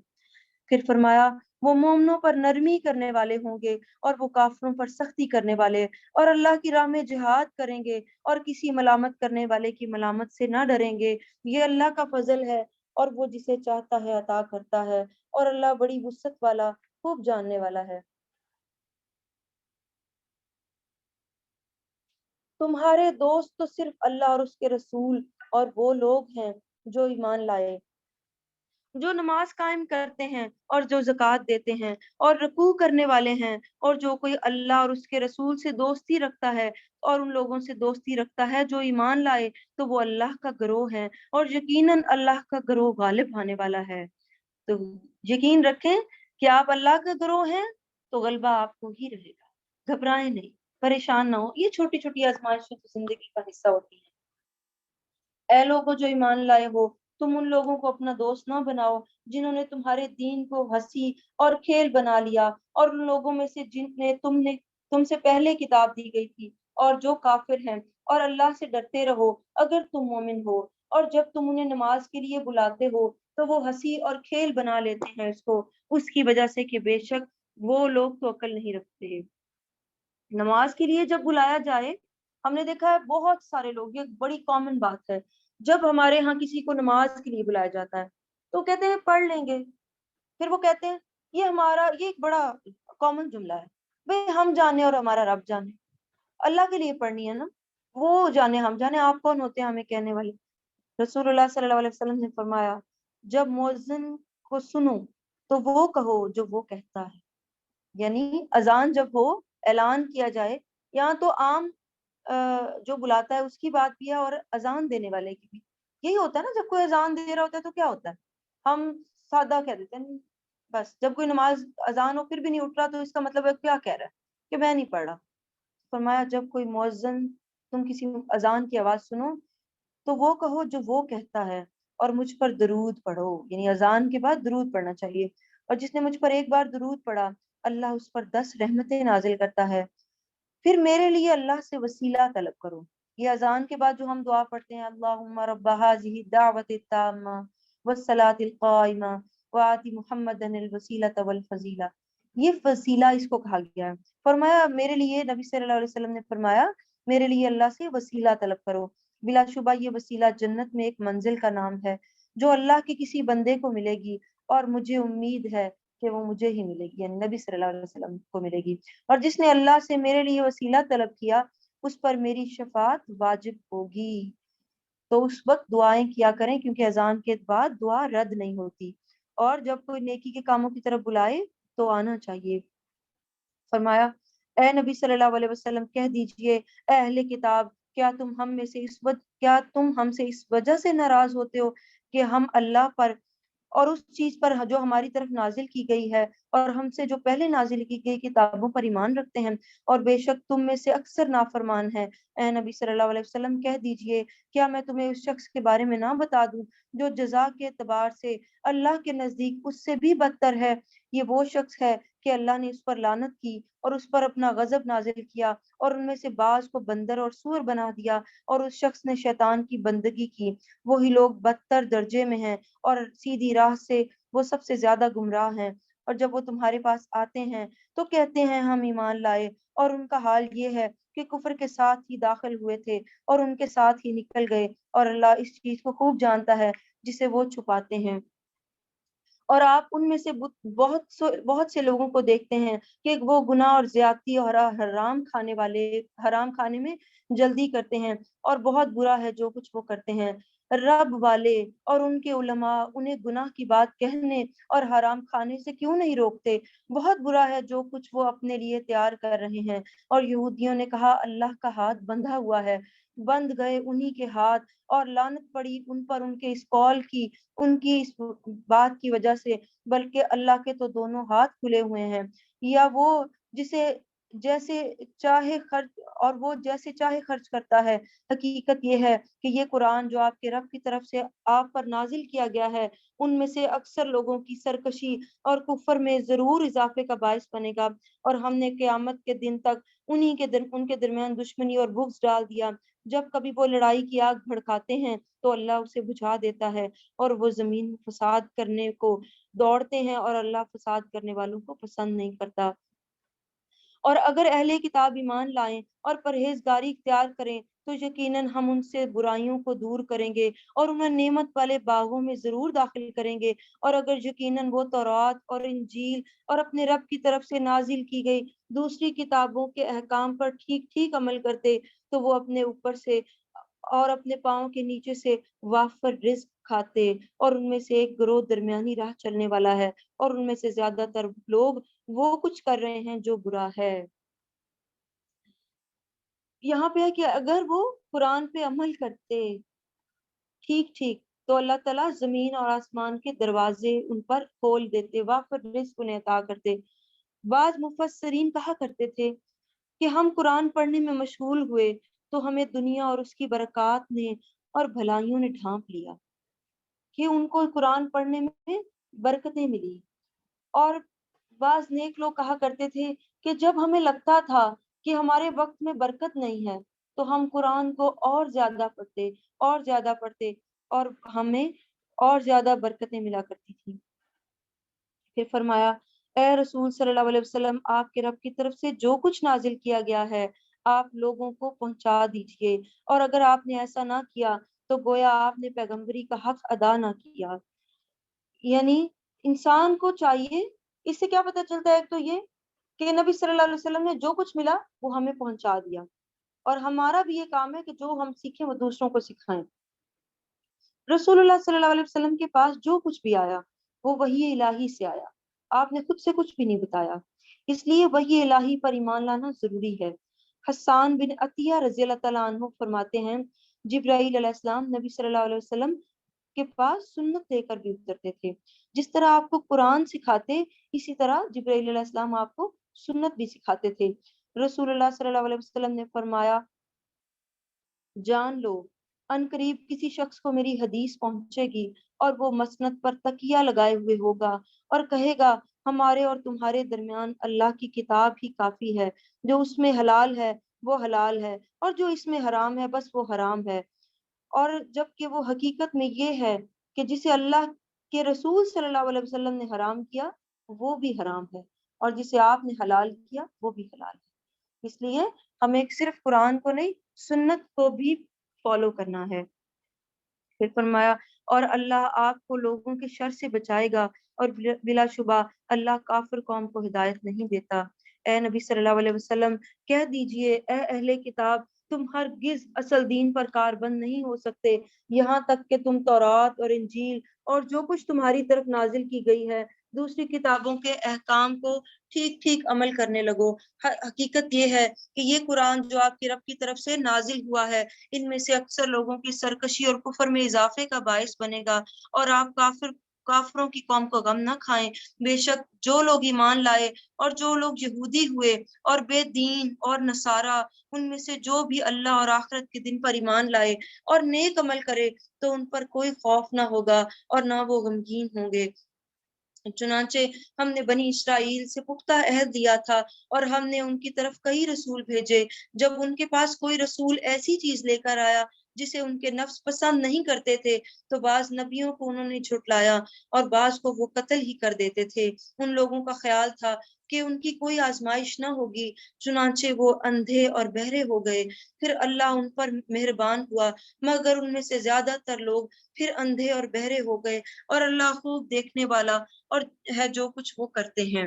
پھر فرمایا وہ مومنوں پر نرمی کرنے والے ہوں گے اور وہ کافروں پر سختی کرنے والے، اور اللہ کی راہ میں جہاد کریں گے اور کسی ملامت کرنے والے کی ملامت سے نہ ڈریں گے۔ یہ اللہ کا فضل ہے اور وہ جسے چاہتا ہے عطا کرتا ہے، اور اللہ بڑی وسعت والا، خوب جاننے والا ہے۔ تمہارے دوست تو صرف اللہ اور اس کے رسول اور وہ لوگ ہیں جو ایمان لائے، جو نماز قائم کرتے ہیں اور جو زکوٰۃ دیتے ہیں اور رکوع کرنے والے ہیں، اور جو کوئی اللہ اور اس کے رسول سے دوستی رکھتا ہے اور ان لوگوں سے دوستی رکھتا ہے جو ایمان لائے، تو وہ اللہ کا گروہ ہے، اور یقیناً اللہ کا گروہ غالب آنے والا ہے۔ تو یقین رکھیں کہ آپ اللہ کا گروہ ہیں تو غلبہ آپ کو ہی رہے گا، گھبرائیں نہیں، پریشان نہ ہو، یہ چھوٹی چھوٹی آزمائشیں تو زندگی کا حصہ ہوتی ہیں۔ اے لوگوں جو ایمان لائے ہو، تم ان لوگوں کو اپنا دوست نہ بناؤ جنہوں نے تمہارے دین کو ہنسی اور کھیل بنا لیا، اور ان لوگوں میں سے جن نے تم سے پہلے کتاب دی گئی تھی، اور جو کافر ہیں، اور اللہ سے ڈرتے رہو اگر تم مومن ہو۔ اور جب تم انہیں نماز کے لیے بلاتے ہو تو وہ ہنسی اور کھیل بنا لیتے ہیں اس کو، اس کی وجہ سے کہ بے شک وہ لوگ تو عقل نہیں رکھتے۔ نماز کے لیے جب بلایا جائے، ہم نے دیکھا ہے بہت سارے لوگ، یہ بڑی کامن بات ہے، جب ہمارے ہاں کسی کو نماز کے لیے بلایا جاتا ہے تو کہتے ہیں پڑھ لیں گے، پھر وہ کہتے ہیں یہ ایک بڑا کامن جملہ ہے، بھئی ہم جانے اور ہمارا رب جانے، اللہ کے لیے پڑھنی ہے نا، وہ جانے ہم جانے، آپ کون ہوتے ہیں ہمیں کہنے والے؟ رسول اللہ صلی اللہ علیہ وسلم نے فرمایا جب مؤذن کو سنو تو وہ کہو جو وہ کہتا ہے، یعنی اذان جب ہو، اعلان کیا جائے، یہاں تو عام جو بلاتا ہے اس کی بات بھی ہے اور اذان دینے والے کی بھی، یہی ہوتا ہے نا، جب کوئی اذان دے رہا ہوتا ہے تو کیا ہوتا ہے، ہم سادہ کہہ دیتے ہیں بس، جب کوئی نماز اذان ہو پھر بھی نہیں اٹھ رہا تو اس کا مطلب ہے کیا کہہ رہا ہے کہ میں نہیں پڑھ رہا۔ فرمایا جب کوئی مؤذن، تم کسی اذان کی آواز سنو تو وہ کہو جو وہ کہتا ہے، اور مجھ پر درود پڑھو، یعنی اذان کے بعد درود پڑھنا چاہیے، اور جس نے مجھ پر ایک بار درود پڑھا اللہ اس پر 10 رحمتیں نازل کرتا ہے۔ پھر میرے لیے اللہ سے وسیلہ طلب کرو، یہ اذان کے بعد جو ہم دعا پڑھتے ہیں اللہم رب هذه الدعوة التامة والصلاة القائمة وآت محمدا الوسیلة والفضیلہ، یہ وسیلہ اس کو کہا گیا ہے۔ فرمایا میرے لیے، نبی صلی اللہ علیہ وسلم نے فرمایا میرے لیے اللہ سے وسیلہ طلب کرو، بلا شبہ یہ وسیلہ جنت میں ایک منزل کا نام ہے جو اللہ کے کسی بندے کو ملے گی، اور مجھے امید ہے کہ وہ مجھے ہی ملے گی، یعنی نبی صلی اللہ علیہ وسلم کو ملے گی، اور جس نے اللہ سے میرے لیے وسیلہ طلب کیا اس پر میری شفاعت واجب ہوگی۔ تو اس وقت دعائیں کیا کریں کیونکہ اذان کے بعد دعا رد نہیں ہوتی، اور جب کوئی نیکی کے کاموں کی طرف بلائے تو آنا چاہیے۔ فرمایا اے نبی صلی اللہ علیہ وسلم کہہ دیجئے اے اہل کتاب، کیا تم ہم سے اس وجہ سے ناراض ہوتے ہو کہ ہم اللہ پر اور اس چیز پر جو ہماری طرف نازل کی گئی ہے اور ہم سے جو پہلے نازل کی گئی کتابوں پر ایمان رکھتے ہیں، اور بے شک تم میں سے اکثر نافرمان ہیں۔ اے نبی صلی اللہ علیہ وسلم کہہ دیجئے کیا میں تمہیں اس شخص کے بارے میں نہ بتا دوں جو جزا کے اعتبار سے اللہ کے نزدیک اس سے بھی بدتر ہے؟ یہ وہ شخص ہے کہ اللہ نے اس پر لعنت کی اور اس پر اپنا غضب نازل کیا، اور ان میں سے بعض کو بندر اور سور بنا دیا، اور اس شخص نے شیطان کی بندگی کی، وہی لوگ بدتر درجے میں ہیں اور سیدھی راہ سے وہ سب سے زیادہ گمراہ ہیں۔ اور جب وہ تمہارے پاس آتے ہیں تو کہتے ہیں ہم ایمان لائے، اور ان کا حال یہ ہے کہ کفر کے ساتھ ہی داخل ہوئے تھے اور ان کے ساتھ ہی نکل گئے، اور اللہ اس چیز کو خوب جانتا ہے جسے وہ چھپاتے ہیں۔ اور آپ ان میں سے بہت سے لوگوں کو دیکھتے ہیں کہ وہ گناہ اور زیادتی اور حرام کھانے میں جلدی کرتے ہیں، اور بہت برا ہے جو کچھ وہ کرتے ہیں۔ رب والے اور ان کے علماء انہیں گناہ کی بات کہنے اور حرام کھانے سے کیوں نہیں روکتے؟ بہت برا ہے جو کچھ وہ اپنے لیے تیار کر رہے ہیں۔ اور یہودیوں نے کہا اللہ کا ہاتھ بندھا ہوا ہے۔ بند گئے انہی کے ہاتھ، اور لعنت پڑی ان پر ان کے اس قول کی، ان کی اس بات کی وجہ سے، بلکہ اللہ کے تو دونوں ہاتھ کھلے ہوئے ہیں، یا وہ جسے جیسے چاہے خرچ اور وہ جیسے چاہے خرچ کرتا ہے۔ حقیقت یہ ہے کہ یہ قرآن جو آپ کے رب کی طرف سے آپ پر نازل کیا گیا ہے، ان میں سے اکثر لوگوں کی سرکشی اور کفر میں ضرور اضافے کا باعث بنے گا، اور ہم نے قیامت کے دن تک ان کے درمیان دشمنی اور بغض ڈال دیا۔ جب کبھی وہ لڑائی کی آگ بھڑکاتے ہیں تو اللہ اسے بجھا دیتا ہے، اور وہ زمین میں فساد کرنے کو دوڑتے ہیں، اور اللہ فساد کرنے والوں کو پسند نہیں کرتا۔ اور اگر اہل کتاب ایمان لائیں اور پرہیزگاری اختیار کریں تو یقیناً ہم ان سے برائیوں کو دور کریں گے اور انہیں نعمت والے باغوں میں ضرور داخل کریں گے۔ اور اگر یقیناً وہ تورات اور انجیل اور اپنے رب کی طرف سے نازل کی گئی دوسری کتابوں کے احکام پر ٹھیک ٹھیک عمل کرتے تو وہ اپنے اوپر سے اور اپنے پاؤں کے نیچے سے وافر رزق کھاتے، اور ان میں سے ایک گروہ درمیانی راہ چلنے والا ہے، اور ان میں سے زیادہ تر لوگ وہ کچھ کر رہے ہیں جو برا ہے۔ یہاں پہ ہے کہ اگر وہ قرآن پہ عمل کرتے ٹھیک ٹھیک تو اللہ تعالیٰ زمین اور آسمان کے دروازے ان پر کھول دیتے، وافر رزق انہیں عطا کرتے۔ بعض مفسرین کہا کرتے تھے کہ ہم قرآن پڑھنے میں مشغول ہوئے تو ہمیں دنیا اور اس کی برکات نے اور بھلائیوں نے ڈھانپ لیا، کہ ان کو قرآن پڑھنے میں برکتیں ملی۔ اور بعض نیک لوگ کہا کرتے تھے کہ جب ہمیں لگتا تھا کہ ہمارے وقت میں برکت نہیں ہے تو ہم قرآن کو اور زیادہ پڑھتے اور زیادہ پڑھتے، اور ہمیں اور زیادہ برکتیں ملا کرتی تھی۔ پھر فرمایا اے رسول صلی اللہ علیہ وسلم، آپ کے رب کی طرف سے جو کچھ نازل کیا گیا ہے آپ لوگوں کو پہنچا دیجئے، اور اگر آپ نے ایسا نہ کیا تو گویا آپ نے پیغمبری کا حق ادا نہ کیا۔ یعنی انسان کو چاہیے، اس سے کیا پتہ چلتا ہے، ایک تو یہ کہ نبی صلی اللہ علیہ وسلم نے جو کچھ ملا وہ ہمیں پہنچا دیا، اور ہمارا بھی یہ کام ہے کہ جو ہم سیکھیں وہ دوسروں کو سکھائیں۔ رسول اللہ صلی اللہ علیہ وسلم کے پاس جو کچھ بھی آیا وہ وحی الہی سے آیا، آپ نے خود سے کچھ بھی نہیں بتایا، اس لیے وحی الہی پر ایمان لانا ضروری ہے۔ حسان بن عطیہ رضی اللہ تعالیٰ عنہ فرماتے ہیں جبرائیل علیہ السلام نبی صلی اللہ علیہ وسلم کے پاس سنت لے کر بھی اترتے تھے، جس طرح آپ کو قرآن سکھاتے اسی طرح جبرائیل علیہ السلام آپ کو سنت بھی سکھاتے تھے۔ رسول اللہ صلی اللہ علیہ وسلم نے فرمایا جان لو ان قریب کسی شخص کو میری حدیث پہنچے گی اور وہ مسند پر تکیہ لگائے ہوئے ہوگا اور کہے گا ہمارے اور تمہارے درمیان اللہ کی کتاب ہی کافی ہے، جو اس میں حلال ہے وہ حلال ہے اور جو اس میں حرام ہے بس وہ حرام ہے، اور جبکہ وہ حقیقت میں یہ ہے کہ جسے اللہ کے رسول صلی اللہ علیہ وسلم نے حرام کیا وہ بھی حرام ہے، اور جسے آپ نے حلال کیا وہ بھی حلال ہے۔ اس لیے ہمیں صرف قرآن کو نہیں سنت کو بھی فالو کرنا ہے۔ پھر فرمایا اور اللہ آپ کو لوگوں کے شر سے بچائے گا، اور بلا شبہ اللہ کافر قوم کو ہدایت نہیں دیتا۔ اے نبی صلی اللہ علیہ وسلم کہہ دیجئے اے اہل کتاب تم ہرگز اصل دین پر کاربند نہیں ہو سکتے یہاں تک کہ تم تورات اور انجیل اور جو کچھ تمہاری طرف نازل کی گئی ہے دوسری کتابوں کے احکام کو ٹھیک ٹھیک عمل کرنے لگو۔ حقیقت یہ ہے کہ یہ قرآن جو آپ کی رب کی طرف سے نازل ہوا ہے ان میں سے اکثر لوگوں کی سرکشی اور کفر میں اضافے کا باعث بنے گا، اور آپ کافروں کی قوم کو غم نہ کھائیں۔ بے شک جو لوگ ایمان لائے اور جو لوگ یہودی ہوئے اور بے دین اور نصارہ ان میں سے جو بھی اللہ اور آخرت کے دن پر ایمان لائے اور نیک عمل کرے تو ان پر کوئی خوف نہ ہوگا اور نہ وہ غمگین ہوں گے۔ چنانچہ ہم نے بنی اسرائیل سے پختہ عہد دیا تھا اور ہم نے ان کی طرف کئی رسول بھیجے، جب ان کے پاس کوئی رسول ایسی چیز لے کر آیا جسے ان کے نفس پسند نہیں کرتے تھے تو بعض نبیوں کو انہوں نے جھٹلایا اور بعض کو وہ قتل ہی کر دیتے تھے۔ ان لوگوں کا خیال تھا کہ ان کی کوئی آزمائش نہ ہوگی، چنانچہ وہ اندھے اور بہرے ہو گئے، پھر اللہ ان پر مہربان ہوا مگر ان میں سے زیادہ تر لوگ پھر اندھے اور بہرے ہو گئے، اور اللہ خوب دیکھنے والا اور ہے جو کچھ وہ کرتے ہیں۔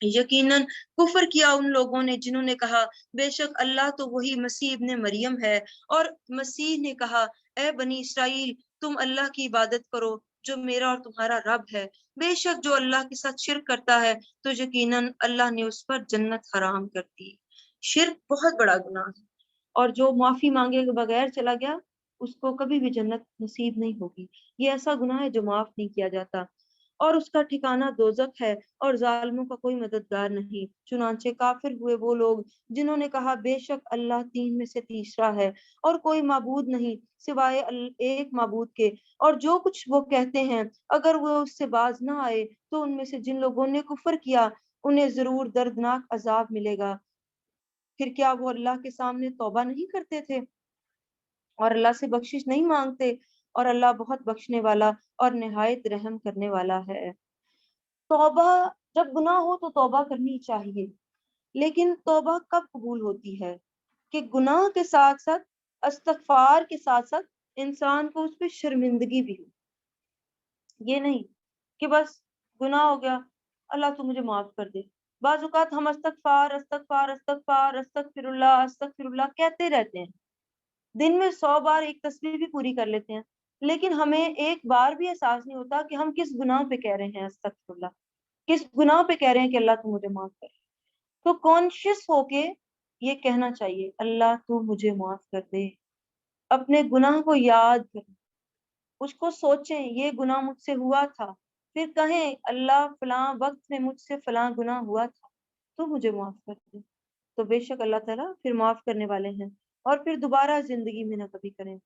یقیناً کفر کیا ان لوگوں نے جنہوں نے کہا بے شک اللہ تو وہی مسیح ابن مریم ہے، اور مسیح نے کہا اے بنی اسرائیل تم اللہ کی عبادت کرو جو میرا اور تمہارا رب ہے، بے شک جو اللہ کے ساتھ شرک کرتا ہے تو یقیناً اللہ نے اس پر جنت حرام کر دی۔ شرک بہت بڑا گناہ ہے، اور جو معافی مانگے کے بغیر چلا گیا اس کو کبھی بھی جنت نصیب نہیں ہوگی۔ یہ ایسا گناہ ہے جو معاف نہیں کیا جاتا، اور اس کا ٹھکانہ دوزخ ہے، اور ظالموں کا کوئی مددگار نہیں۔ چنانچہ کافر ہوئے وہ لوگ جنہوں نے کہا بے شک اللہ تین میں سے تیسرا ہے اور کوئی معبود نہیں سوائے ایک معبود کے، اور جو کچھ وہ کہتے ہیں اگر وہ اس سے باز نہ آئے تو ان میں سے جن لوگوں نے کفر کیا انہیں ضرور دردناک عذاب ملے گا۔ پھر کیا وہ اللہ کے سامنے توبہ نہیں کرتے تھے اور اللہ سے بخشش نہیں مانگتے؟ اور اللہ بہت بخشنے والا اور نہایت رحم کرنے والا ہے۔ توبہ، جب گناہ ہو تو توبہ کرنی چاہیے، لیکن توبہ کب قبول ہوتی ہے؟ کہ گناہ کے ساتھ ساتھ، استغفار کے ساتھ ساتھ انسان کو اس پہ شرمندگی بھی ہو۔ یہ نہیں کہ بس گناہ ہو گیا اللہ تو مجھے معاف کر دے۔ بعض اوقات ہم استغفار استغفار استغفار استغفر اللہ کہتے رہتے ہیں، دن میں 100 بار ایک تسبیح بھی پوری کر لیتے ہیں، لیکن ہمیں ایک بار بھی احساس نہیں ہوتا کہ ہم کس گناہ پہ کہہ رہے ہیں استغفر اللہ، کس گناہ پہ کہہ رہے ہیں کہ اللہ تو مجھے معاف کر۔ تو کانشیس ہو کے یہ کہنا چاہیے اللہ تو مجھے معاف کر دے، اپنے گناہ کو یاد کریں، اس کو سوچیں یہ گناہ مجھ سے ہوا تھا، پھر کہیں اللہ فلاں وقت میں مجھ سے فلاں گناہ ہوا تھا تو مجھے معاف کر دے، تو بے شک اللہ تعالیٰ پھر معاف کرنے والے ہیں، اور پھر دوبارہ زندگی میں نہ کبھی کریں۔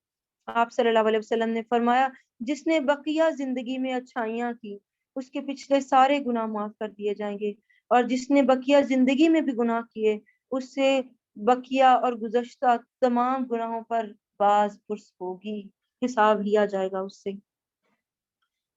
آپ صلی اللہ علیہ وسلم نے فرمایا جس نے بقیہ زندگی میں اچھائیاں کی اس کے پچھلے سارے گناہ معاف کر دیے جائیں گے، اور جس نے بقیہ زندگی میں بھی گناہ کیے اس سے بقیہ اور گزشتہ تمام گناہوں پر باز پرس ہوگی، حساب لیا جائے گا اس سے۔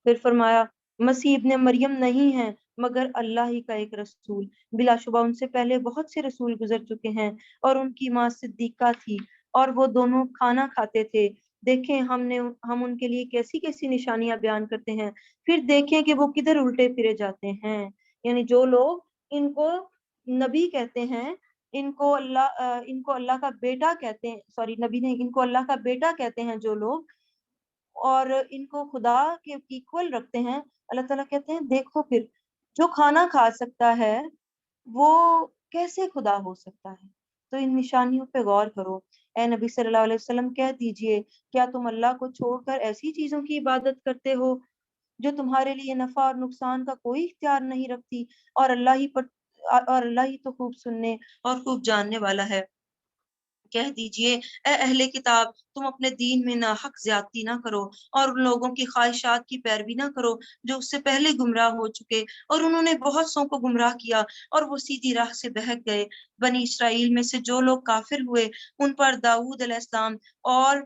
پھر فرمایا مسیح ابن مریم نہیں ہے مگر اللہ ہی کا ایک رسول، بلا شبہ ان سے پہلے بہت سے رسول گزر چکے ہیں، اور ان کی ماں صدیقہ تھی اور وہ دونوں کھانا کھاتے تھے۔ دیکھیں ہم ان کے لیے کیسی کیسی نشانیاں بیان کرتے ہیں، پھر دیکھیں کہ وہ کدھر الٹے پھرے جاتے ہیں۔ یعنی جو لوگ ان کو نبی کہتے ہیں، ان کو اللہ کا بیٹا کہتے ہیں، سوری نبی نہیں، ان کو اللہ کا بیٹا کہتے ہیں جو لوگ، اور ان کو خدا کے ایکول رکھتے ہیں، اللہ تعالیٰ کہتے ہیں دیکھو پھر جو کھانا کھا سکتا ہے وہ کیسے خدا ہو سکتا ہے؟ تو ان نشانیوں پہ غور کرو۔ اے نبی صلی اللہ علیہ وسلم کہہ دیجئے کیا تم اللہ کو چھوڑ کر ایسی چیزوں کی عبادت کرتے ہو جو تمہارے لیے نفع اور نقصان کا کوئی اختیار نہیں رکھتی، اور اللہ ہی تو خوب سننے اور خوب جاننے والا ہے۔ کہہ دیجئے اے اہل کتاب تم اپنے دین میں ناحق زیادتی نہ کرو، اور ان لوگوں کی خواہشات کی پیروی نہ کرو جو اس سے پہلے گمراہ ہو چکے، اور انہوں نے بہت سو کو گمراہ کیا اور وہ سیدھی راہ سے بہک گئے۔ بنی اسرائیل میں سے جو لوگ کافر ہوئے ان پر داؤد علیہ السلام اور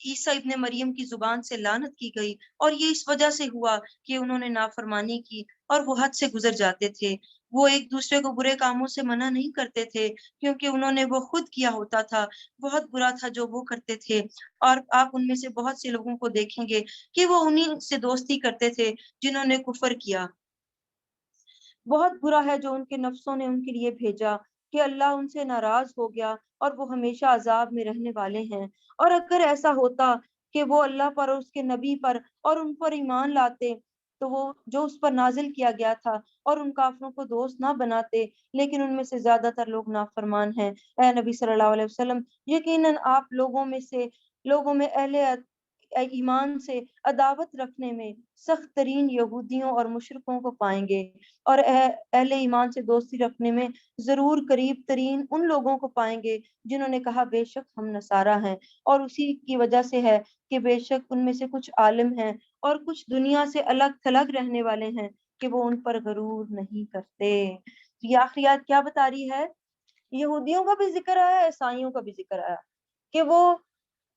عیسیٰ ابن مریم کی زبان سے لعنت کی گئی، اور یہ اس وجہ سے ہوا کہ انہوں نے نافرمانی کی اور وہ حد سے گزر جاتے تھے۔ وہ ایک دوسرے کو برے کاموں سے منع نہیں کرتے تھے کیونکہ انہوں نے وہ خود کیا ہوتا تھا، بہت برا تھا جو وہ کرتے تھے، اور آپ ان میں سے بہت سے لوگوں کو دیکھیں گے کہ وہ انہی سے دوستی کرتے تھے جنہوں نے کفر کیا۔ بہت برا ہے جو ان کے نفسوں نے ان کے لیے بھیجا کہ اللہ ان سے ناراض ہو گیا اور وہ ہمیشہ عذاب میں رہنے والے ہیں۔ اور اگر ایسا ہوتا کہ وہ اللہ پر اور اس کے نبی پر اور ان پر ایمان لاتے تو وہ جو اس پر نازل کیا گیا تھا اور ان کافروں کو دوست نہ بناتے، لیکن ان میں سے زیادہ تر لوگ نافرمان ہیں۔ اے نبی صلی اللہ علیہ وسلم یقیناً آپ لوگوں میں اہل ایمان سے عداوت رکھنے میں سخت ترین یہودیوں اور مشرکوں کو پائیں گے، اور اہل ایمان سے دوستی رکھنے میں ضرور قریب ترین ان لوگوں کو پائیں گے جنہوں نے کہا بے شک ہم نصارہ ہیں، اور اسی کی وجہ سے ہے کہ بے شک ان میں سے کچھ عالم ہیں اور کچھ دنیا سے الگ تھلگ رہنے والے ہیں کہ وہ ان پر غرور نہیں کرتے۔ یہ آخریات کیا بتا رہی ہے؟ یہودیوں کا بھی ذکر آیا، عیسائیوں کا بھی ذکر آیا کہ وہ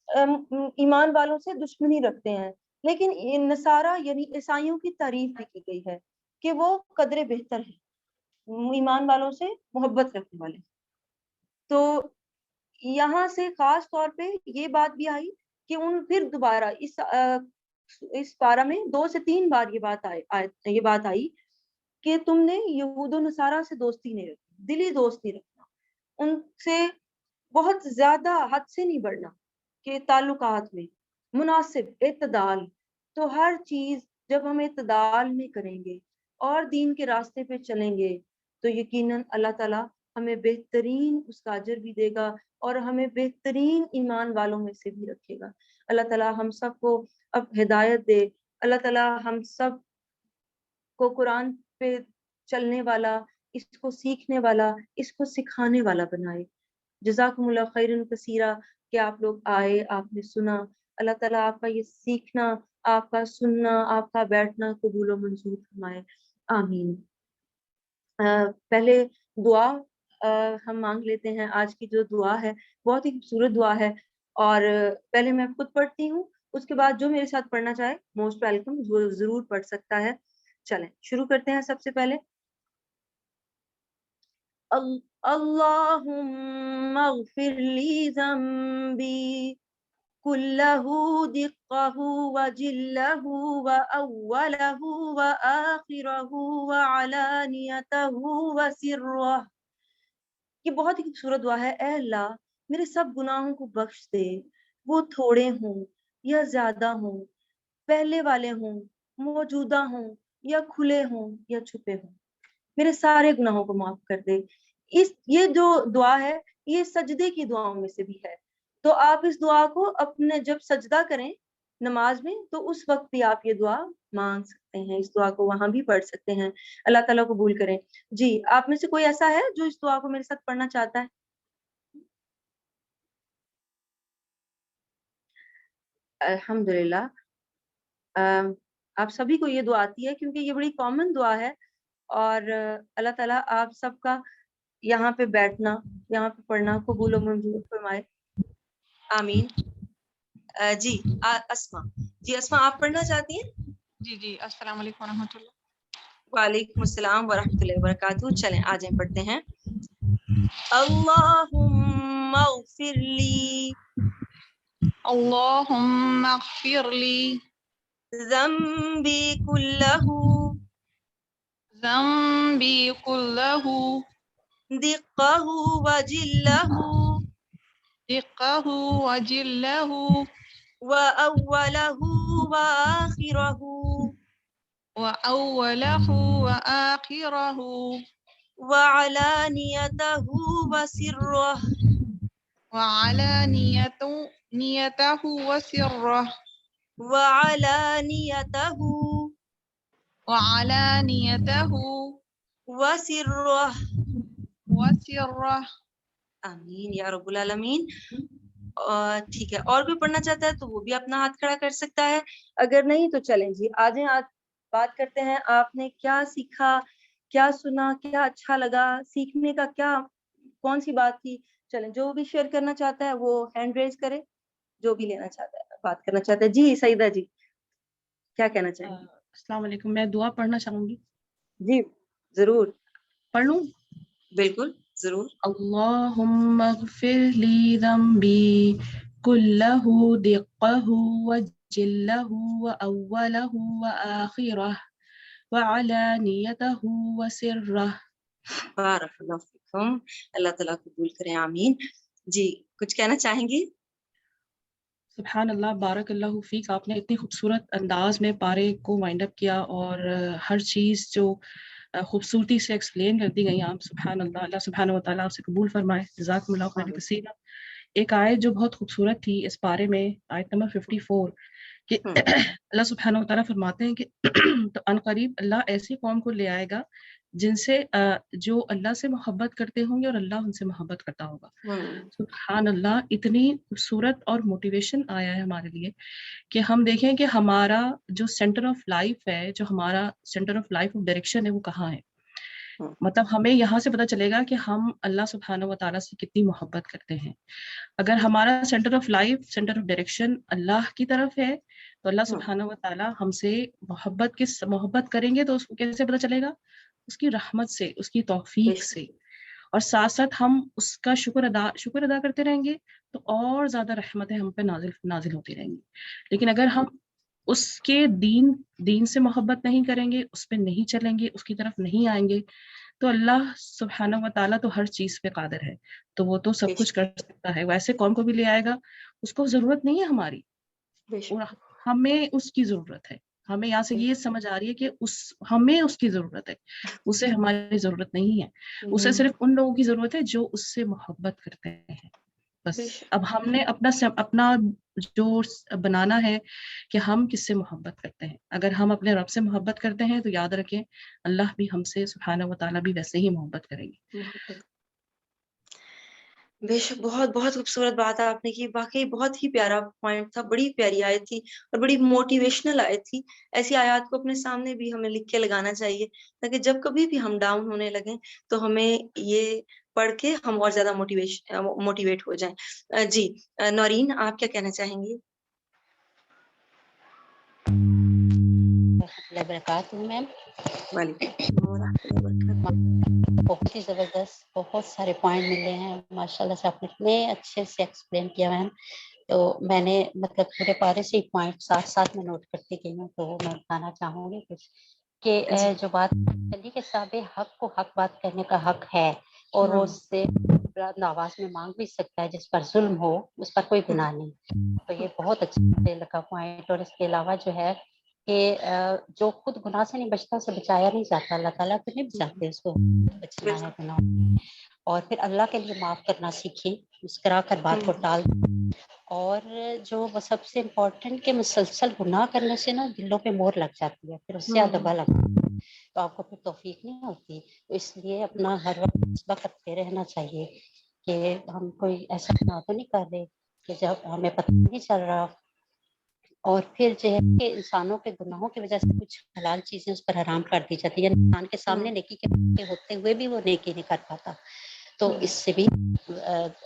ایمان والوں سے دشمنی رکھتے ہیں، لیکن نصارہ یعنی عیسائیوں کی تعریف بھی کی گئی ہے کہ وہ قدر بہتر ہیں، ایمان والوں سے محبت رکھنے والے۔ تو یہاں سے خاص طور پہ یہ بات بھی آئی کہ ان پھر دوبارہ اس پارہ میں 2 سے 3 بار یہ بات آئی کہ تم نے یہود و نصارہ سے دوستی نہیں رکھنی، دلی دوست نہیں رکھنا، ان سے بہت زیادہ حد سے نہیں بڑھنا، کہ تعلقات میں مناسب اعتدال. تو ہر چیز جب ہم اعتدال میں کریں گے اور دین کے راستے پہ چلیں گے تو یقیناً اللہ تعالیٰ ہمیں بہترین اس کا اجر بھی دے گا اور ہمیں بہترین ایمان والوں میں سے بھی رکھے گا. اللہ تعالیٰ ہم سب کو اب ہدایت دے. اللہ تعالیٰ ہم سب کو قرآن پہ چلنے والا، اس کو سیکھنے والا، اس کو سکھانے والا بنائے. جزاکم اللہ خیرن کثیرہ کہ آپ لوگ آئے، آپ نے سنا. اللہ تعالیٰ آپ کا یہ سیکھنا، آپ کا سننا، آپ کا بیٹھنا قبول و منظور فرمائے. آمین. پہلے دعا ہم مانگ لیتے ہیں. آج کی جو دعا ہے بہت ہی خوبصورت دعا ہے، اور پہلے میں خود پڑھتی ہوں، اس کے بعد جو میرے ساتھ پڑھنا چاہے موسٹ ویلکم، وہ ضرور پڑھ سکتا ہے. چلیں شروع کرتے ہیں. سب سے پہلے اللہم اغفر لی ذنبی کلہ دقہ وجلہ وأولہ وآخرہ وعلانیتہ وسرہ. یہ بہت ہی خوبصورت دعا ہے. اے اللہ میرے سب گناہوں کو بخش دے، وہ تھوڑے ہوں یا زیادہ ہوں، پہلے والے ہوں، موجودہ ہوں یا کھلے ہوں یا چھپے ہوں، میرے سارے گناہوں کو معاف کر دے. یہ جو دعا ہے یہ سجدے کی دعاؤں میں سے بھی ہے. تو آپ اس دعا کو اپنے جب سجدہ کریں نماز میں تو اس وقت بھی آپ یہ دعا مانگ سکتے ہیں، اس دعا کو وہاں بھی پڑھ سکتے ہیں. اللہ تعالیٰ قبول کریں. جی آپ میں سے کوئی ایسا ہے جو اس دعا کو میرے ساتھ پڑھنا چاہتا ہے؟ الحمدللہ. آپ سبھی کو یہ دعا آتی ہے کیونکہ یہ بڑی کامن دعا ہے، اور اللہ تعالیٰ آپ سب کا یہاں پہ بیٹھنا، یہاں پہ پڑھنا قبول و منظور فرمائے. آمین. جی اسما، جی اسما آپ پڑھنا چاہتی ہیں؟ جی السلام علیکم ورحمۃ اللہ. وعلیکم السلام ورحمۃ اللہ وبرکاتہ. چلیں آ جائیں پڑھتے ہیں. اللہم اغفر لی اللہم اغفر لی ذنبی کلہ ذنبی کلہ دقہ وجلہ دقہ وجلہ وأولہ وآخرہ وأولہ وآخرہ وعلانیتہ وسرہ وعلانیتہ وسرہ وعلانیتہ وعلانیتہ وسرہ. وسرہ. آمین یا رب العالمین. ٹھیک ہے، اور کوئی پڑھنا چاہتا ہے تو وہ بھی اپنا ہاتھ کھڑا کر سکتا ہے. اگر نہیں تو چلیں جی آ جائیں. آج بات کرتے ہیں آپ نے کیا سیکھا، کیا سنا، کیا اچھا لگا، سیکھنے کا کیا کون سی بات تھی. چلیں جو بھی شیئر کرنا چاہتا ہے وہ ہینڈ ریز کرے، جو بھی لینا چاہتا ہے بات کرنا چاہتا ہے. جی سعیدہ جی کیا کہنا چاہیں گی؟ السلام علیکم. میں دعا پڑھنا چاہوں گی. جی ضرور. پڑھ لوں؟ بالکل ضرور. اللہم اغفر لی ذنبی کلہ دقہ وجلہ واولہ وآخرہ وعلانیتہ وسرہ. بارک اللہ فیکم. اللہ تعالیٰ قبول کریں. آمین. جی کچھ کہنا چاہیں گی؟ سبحان اللہ، بارک اللہ فیک. آپ نے اتنی خوبصورت انداز میں پارے کو وائنڈ اپ کیا اور ہر چیز جو خوبصورتی سے ایکسپلین کر دی گئی. آپ سبحان اللہ، اللہ سبحانہ و تعالیٰ آپ سے قبول فرمائے. جزاکم اللہ خیر کثیرا. ایک آیت جو بہت خوبصورت تھی اس پارے میں، آیت نمبر 54، کہ اللہ سبحانہ و تعالیٰ فرماتے ہیں کہ تو ان قریب اللہ ایسی قوم کو لے آئے گا جن سے جو اللہ سے محبت کرتے ہوں گے اور اللہ ان سے محبت کرتا ہوگا. سبحان اللہ. اتنی خوبصورت اور موٹیویشن آیا ہے ہمارے لیے کہ ہم دیکھیں کہ ہمارا جو سینٹر آف لائف ہے، جو ہمارا centre of life of direction ہے، وہ کہاں ہے. مطلب ہمیں یہاں سے پتہ چلے گا کہ ہم اللہ سبحانہ و تعالیٰ سے کتنی محبت کرتے ہیں. اگر ہمارا centre of life, centre of direction اللہ کی طرف ہے تو اللہ سبحانہ و تعالیٰ ہم سے محبت کریں گے. تو اس کو کیسے پتہ چلے گا؟ اس کی رحمت سے، اس کی توفیق سے. اور ساتھ ساتھ ہم اس کا شکر ادا کرتے رہیں گے تو اور زیادہ رحمتیں ہم پہ نازل ہوتی رہیں گی. لیکن اگر ہم اس کے دین سے محبت نہیں کریں گے، اس پہ نہیں چلیں گے، اس کی طرف نہیں آئیں گے، تو اللہ سبحانہ و تعالیٰ تو ہر چیز پہ قادر ہے، تو وہ تو سب کچھ کر سکتا ہے، ویسے کون کو بھی لے آئے گا، اس کو ضرورت نہیں ہے ہماری، اور ہمیں اس کی ضرورت ہے. ہمیں یہاں سے یہ سمجھ آ رہی ہے کہ ہمیں اس کی ضرورت ہے، اسے ہماری ضرورت نہیں ہے، اسے صرف ان لوگوں کی ضرورت ہے جو اس سے محبت کرتے ہیں. بس اب ہم نے اپنا جو بنانا ہے کہ ہم کس سے محبت کرتے ہیں. اگر ہم اپنے رب سے محبت کرتے ہیں تو یاد رکھیں اللہ بھی ہم سے سبحانہ و تعالیٰ بھی ویسے ہی محبت کریں گے. بے شک بہت بہت خوبصورت بات آپ نے کی، واقعی بہت ہی پیارا پوائنٹ تھا، بڑی پیاری آیت تھی اور بڑی موٹیویشنل آیت تھی. ایسی آیات کو اپنے سامنے بھی ہمیں لکھ کے لگانا چاہیے تاکہ جب کبھی بھی ہم ڈاؤن ہونے لگیں تو ہمیں یہ پڑھ کے ہم اور زیادہ موٹیویٹ ہو جائیں. جی نورین آپ کیا کہنا چاہیں گی؟ وبرکاتہ میم. وعلیکم السلام ورحمۃ اللہ وبرکاتہ. بہت ہی زبردست، بہت سارے پوائنٹ ملے ہیں ماشاء اللہ سے، آپ نے اتنے اچھے سے ایکسپلین کیا میم. تو میں نے مطلب پورے پارے سے پوائنٹ ساتھ ساتھ میں نوٹ کرتی گئی ہوں، تو میں بتانا چاہوں گی کچھ کہ جو بات چلی کہ صاحب حق کو حق بات کرنے کا حق ہے، اور وہ اس سے بلند آواز میں مانگ بھی سکتا ہے، جس پر ظلم ہو اس پر کوئی گناہ نہیں. تو یہ بہت اچھا لگا پوائنٹ. اور اس کے علاوہ جو ہے کہ جو خود گناہ سے نہیں بچتا اسے بچایا نہیں جاتا، اللہ تعالیٰ تو نہیں بچاتے اس کو، بچنا ہے گناہ. اور پھر اللہ کے لیے معاف کرنا سیکھیں، مسکرا کر بات کو ٹال دیں. اور جو سب سے امپورٹنٹ کہ مسلسل گناہ کرنے سے نا دلوں پہ مور لگ جاتی ہے، پھر اس سے دبا لگتا ہے، تو آپ کو پھر توفیق نہیں ہوتی. تو اس لیے اپنا ہر وقت فیصلہ کرتے رہنا چاہیے کہ ہم کوئی ایسا گناہ تو نہیں کر رہے کہ جب ہمیں پتہ نہیں چل رہا. اور پھر جو ہے کہ انسانوں کے گناہوں کی وجہ سے کچھ حلال چیزیں اس پر حرام کر دی جاتی ہیں، یعنی انسان کے سامنے نیکی کے ہوتے ہوئے بھی وہ نیکی نہیں کر پاتا. تو اس سے بھی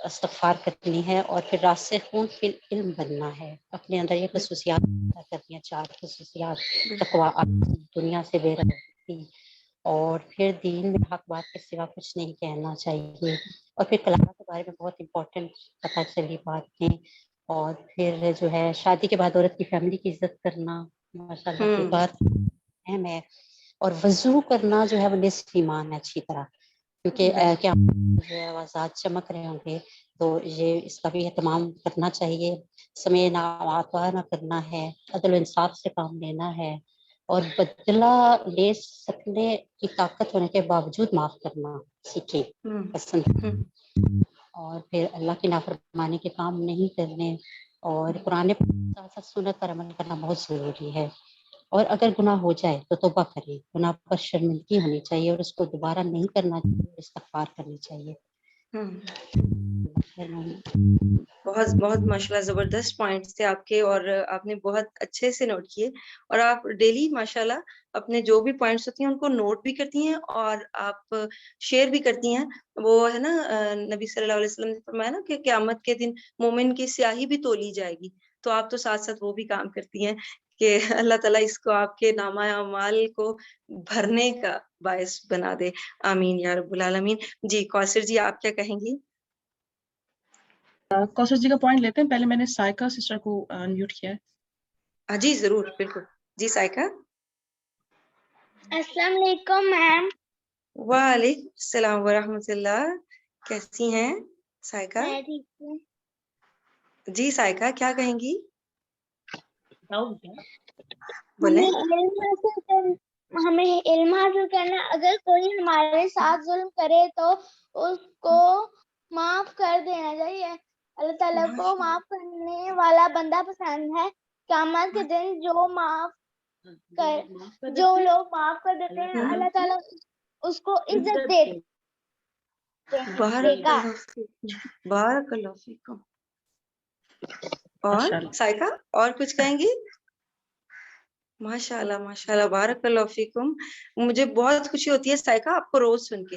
استغفار کرنی ہے، اور پھر راسخون فی العلم بننا ہے، اپنے اندر یہ خصوصیات پیدا کرنی ہیں، 4 خصوصیات: تقویٰ، دنیا سے بے رغبتی، اور پھر دین میں حق بات کے سوا کچھ نہیں کہنا چاہیے، اور پھر کلام کے بارے میں بہت امپورٹنٹ پتہ چلی باتیں. اور پھر جو ہے شادی کے بعد عورت کی فیملی کی عزت کرنا ماشاء اللہ کی بات اہم ہے. اور وضو کرنا جو ہے وہ نصف ایمان ہے اچھی طرح، کیونکہ کیا جو ہے آزاد چمک رہے ہوں گے، تو یہ اس کا بھی اہتمام کرنا چاہیے. سمعنا وأطعنا کرنا ہے، عدل و انصاف سے کام لینا ہے، اور بدلہ لے سکنے کی طاقت ہونے کے باوجود معاف کرنا سیکھیں، پسند. اور پھر اللہ کی نافرمانی کے کام نہیں کرنے، اور قرآن ساتھ سنت پر عمل کرنا بہت ضروری ہے. اور اگر گناہ ہو جائے تو توبہ کریں، گناہ پر شرمندگی ہونی چاہیے، اور اس کو دوبارہ نہیں کرنا چاہیے، استغفار کرنی چاہیے. بہت بہت ماشاءاللہ زبردست پوائنٹس تھے آپ کے، اور آپ نے بہت اچھے سے نوٹ کیے، اور آپ ڈیلی ماشاءاللہ اپنے جو بھی پوائنٹس ہوتی ہیں ان کو نوٹ بھی کرتی ہیں اور آپ شیئر بھی کرتی ہیں. وہ ہے نا نبی صلی اللہ علیہ وسلم نے فرمایا نا کہ قیامت کے دن مومن کی سیاہی بھی تولی جائے گی، تو آپ تو ساتھ ساتھ وہ بھی کام کرتی ہیں کہ اللہ تعالیٰ اس کو آپ کے نامہ اعمال کو بھرنے کا باعث بنا دے. آمین یا رب العالمین. جی کوثر جی آپ کیا کہیں گی؟ کوثر جی کا پوائنٹ لیتے ہیں، پہلے میں نے سائقہ سسٹر کو انمیوٹ کیا ہے. جی ضرور، بالکل. جی سائقہ. السلام علیکم میم. وعلیکم السلام ورحمۃ اللہ. کیسی ہیں سائقہ؟ میں ٹھیک ہوں. جی سائقہ کیا کہیں گی؟ بولیں. ہمیں علم حاصل کرنا، اگر کوئی ہمارے ساتھ ظلم کرے تو اس کو معاف کر دینا چاہیے. اللہ تعالیٰ کو معاف کرنے والا بندہ پسند ہے. قیامت کے دن جو لوگ معاف کر دیتے ہیں اللہ تعالیٰ اس کو عزت دے گا. بارک اللہ فیکم. اور سائقہ اور کچھ کہیں گی؟ ماشاء اللہ ماشاء اللہ، بارک اللہ فیکم. مجھے بہت خوشی ہوتی ہے سائقہ آپ کو روز سن کے.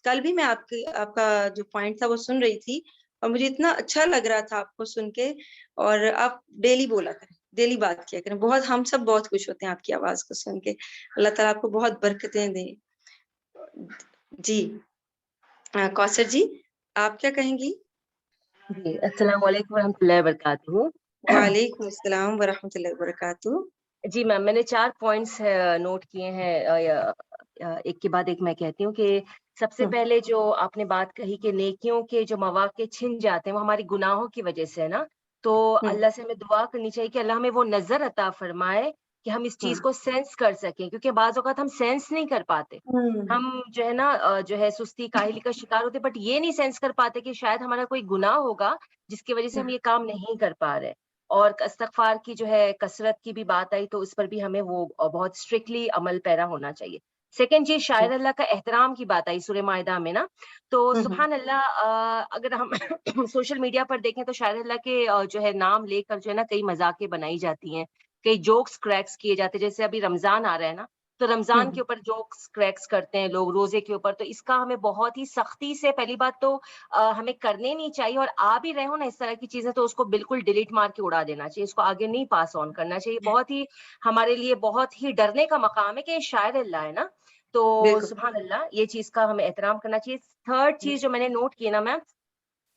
کل بھی میں آپ کا جو پوائنٹ تھا وہ سن رہی تھی، اور مجھے اتنا اچھا لگ رہا تھا آپ کو سن کے. اور آپ ڈیلی بولا کریں، ڈیلی بات کیا کریں. بہت ہم سب بہت خوش ہوتے ہیں آپ کی آواز کو سن کے. اللہ تعالیٰ آپ کو بہت برکتیں دیں. جی کوثر جی آپ کیا کہیں گی؟ جی السلام علیکم ورحمۃ اللہ وبرکاتہ. وعلیکم السلام ورحمۃ اللہ وبرکاتہ. جی میم، میں نے 4 پوائنٹس نوٹ کیے ہیں، ایک کے بعد ایک میں کہتی ہوں کہ سب سے پہلے جو آپ نے بات کہی کہ نیکیوں کے جو مواقع چھن جاتے ہیں وہ ہماری گناہوں کی وجہ سے ہے نا، تو اللہ سے ہمیں دعا کرنی چاہیے کہ اللہ ہمیں وہ نظر عطا فرمائے کہ ہم اس چیز کو سینس کر سکیں، کیونکہ بعض اوقات ہم سینس نہیں کر پاتے، ہم جو ہے نا جو ہے سستی کاہلی کا شکار ہوتے، بٹ یہ نہیں سینس کر پاتے کہ شاید ہمارا کوئی گناہ ہوگا جس کی وجہ سے ہم یہ کام نہیں کر پا رہے۔ اور استغفار کی جو ہے کثرت کی بھی بات آئی تو اس پر بھی ہمیں وہ بہت اسٹرکٹلی عمل پیرا ہونا چاہیے۔ سیکنڈ چیز شاعر اللہ کا احترام کی بات آئی سورہ مائدہ میں نا، تو سبحان اللہ، اگر ہم سوشل میڈیا پر دیکھیں تو شاعر اللہ کے جو ہے نام لے کر جو ہے نا کئی مذاقیں بنائی جاتی ہیں، کئی جوکس کریکس کیے جاتے ہیں، جیسے ابھی رمضان آ رہا ہے نا تو رمضان کے اوپر جوکس کریکس کرتے ہیں لوگ، روزے کے اوپر، تو اس کا ہمیں بہت ہی سختی سے پہلی بات تو ہمیں کرنے نہیں چاہیے، اور آ بھی رہے ہو نا اس طرح کی چیزیں تو اس کو بالکل ڈیلیٹ مار کے اڑا دینا چاہیے، اس کو آگے نہیں پاس آن کرنا چاہیے، بہت ہی ہمارے لیے بہت ہی ڈرنے کا مقام ہے کہ یہ شاعر اللہ ہے نا، تو سبحان اللہ یہ چیز کا ہمیں احترام کرنا چاہیے۔ تھرڈ چیز جو میں نے نوٹ کی نا میم،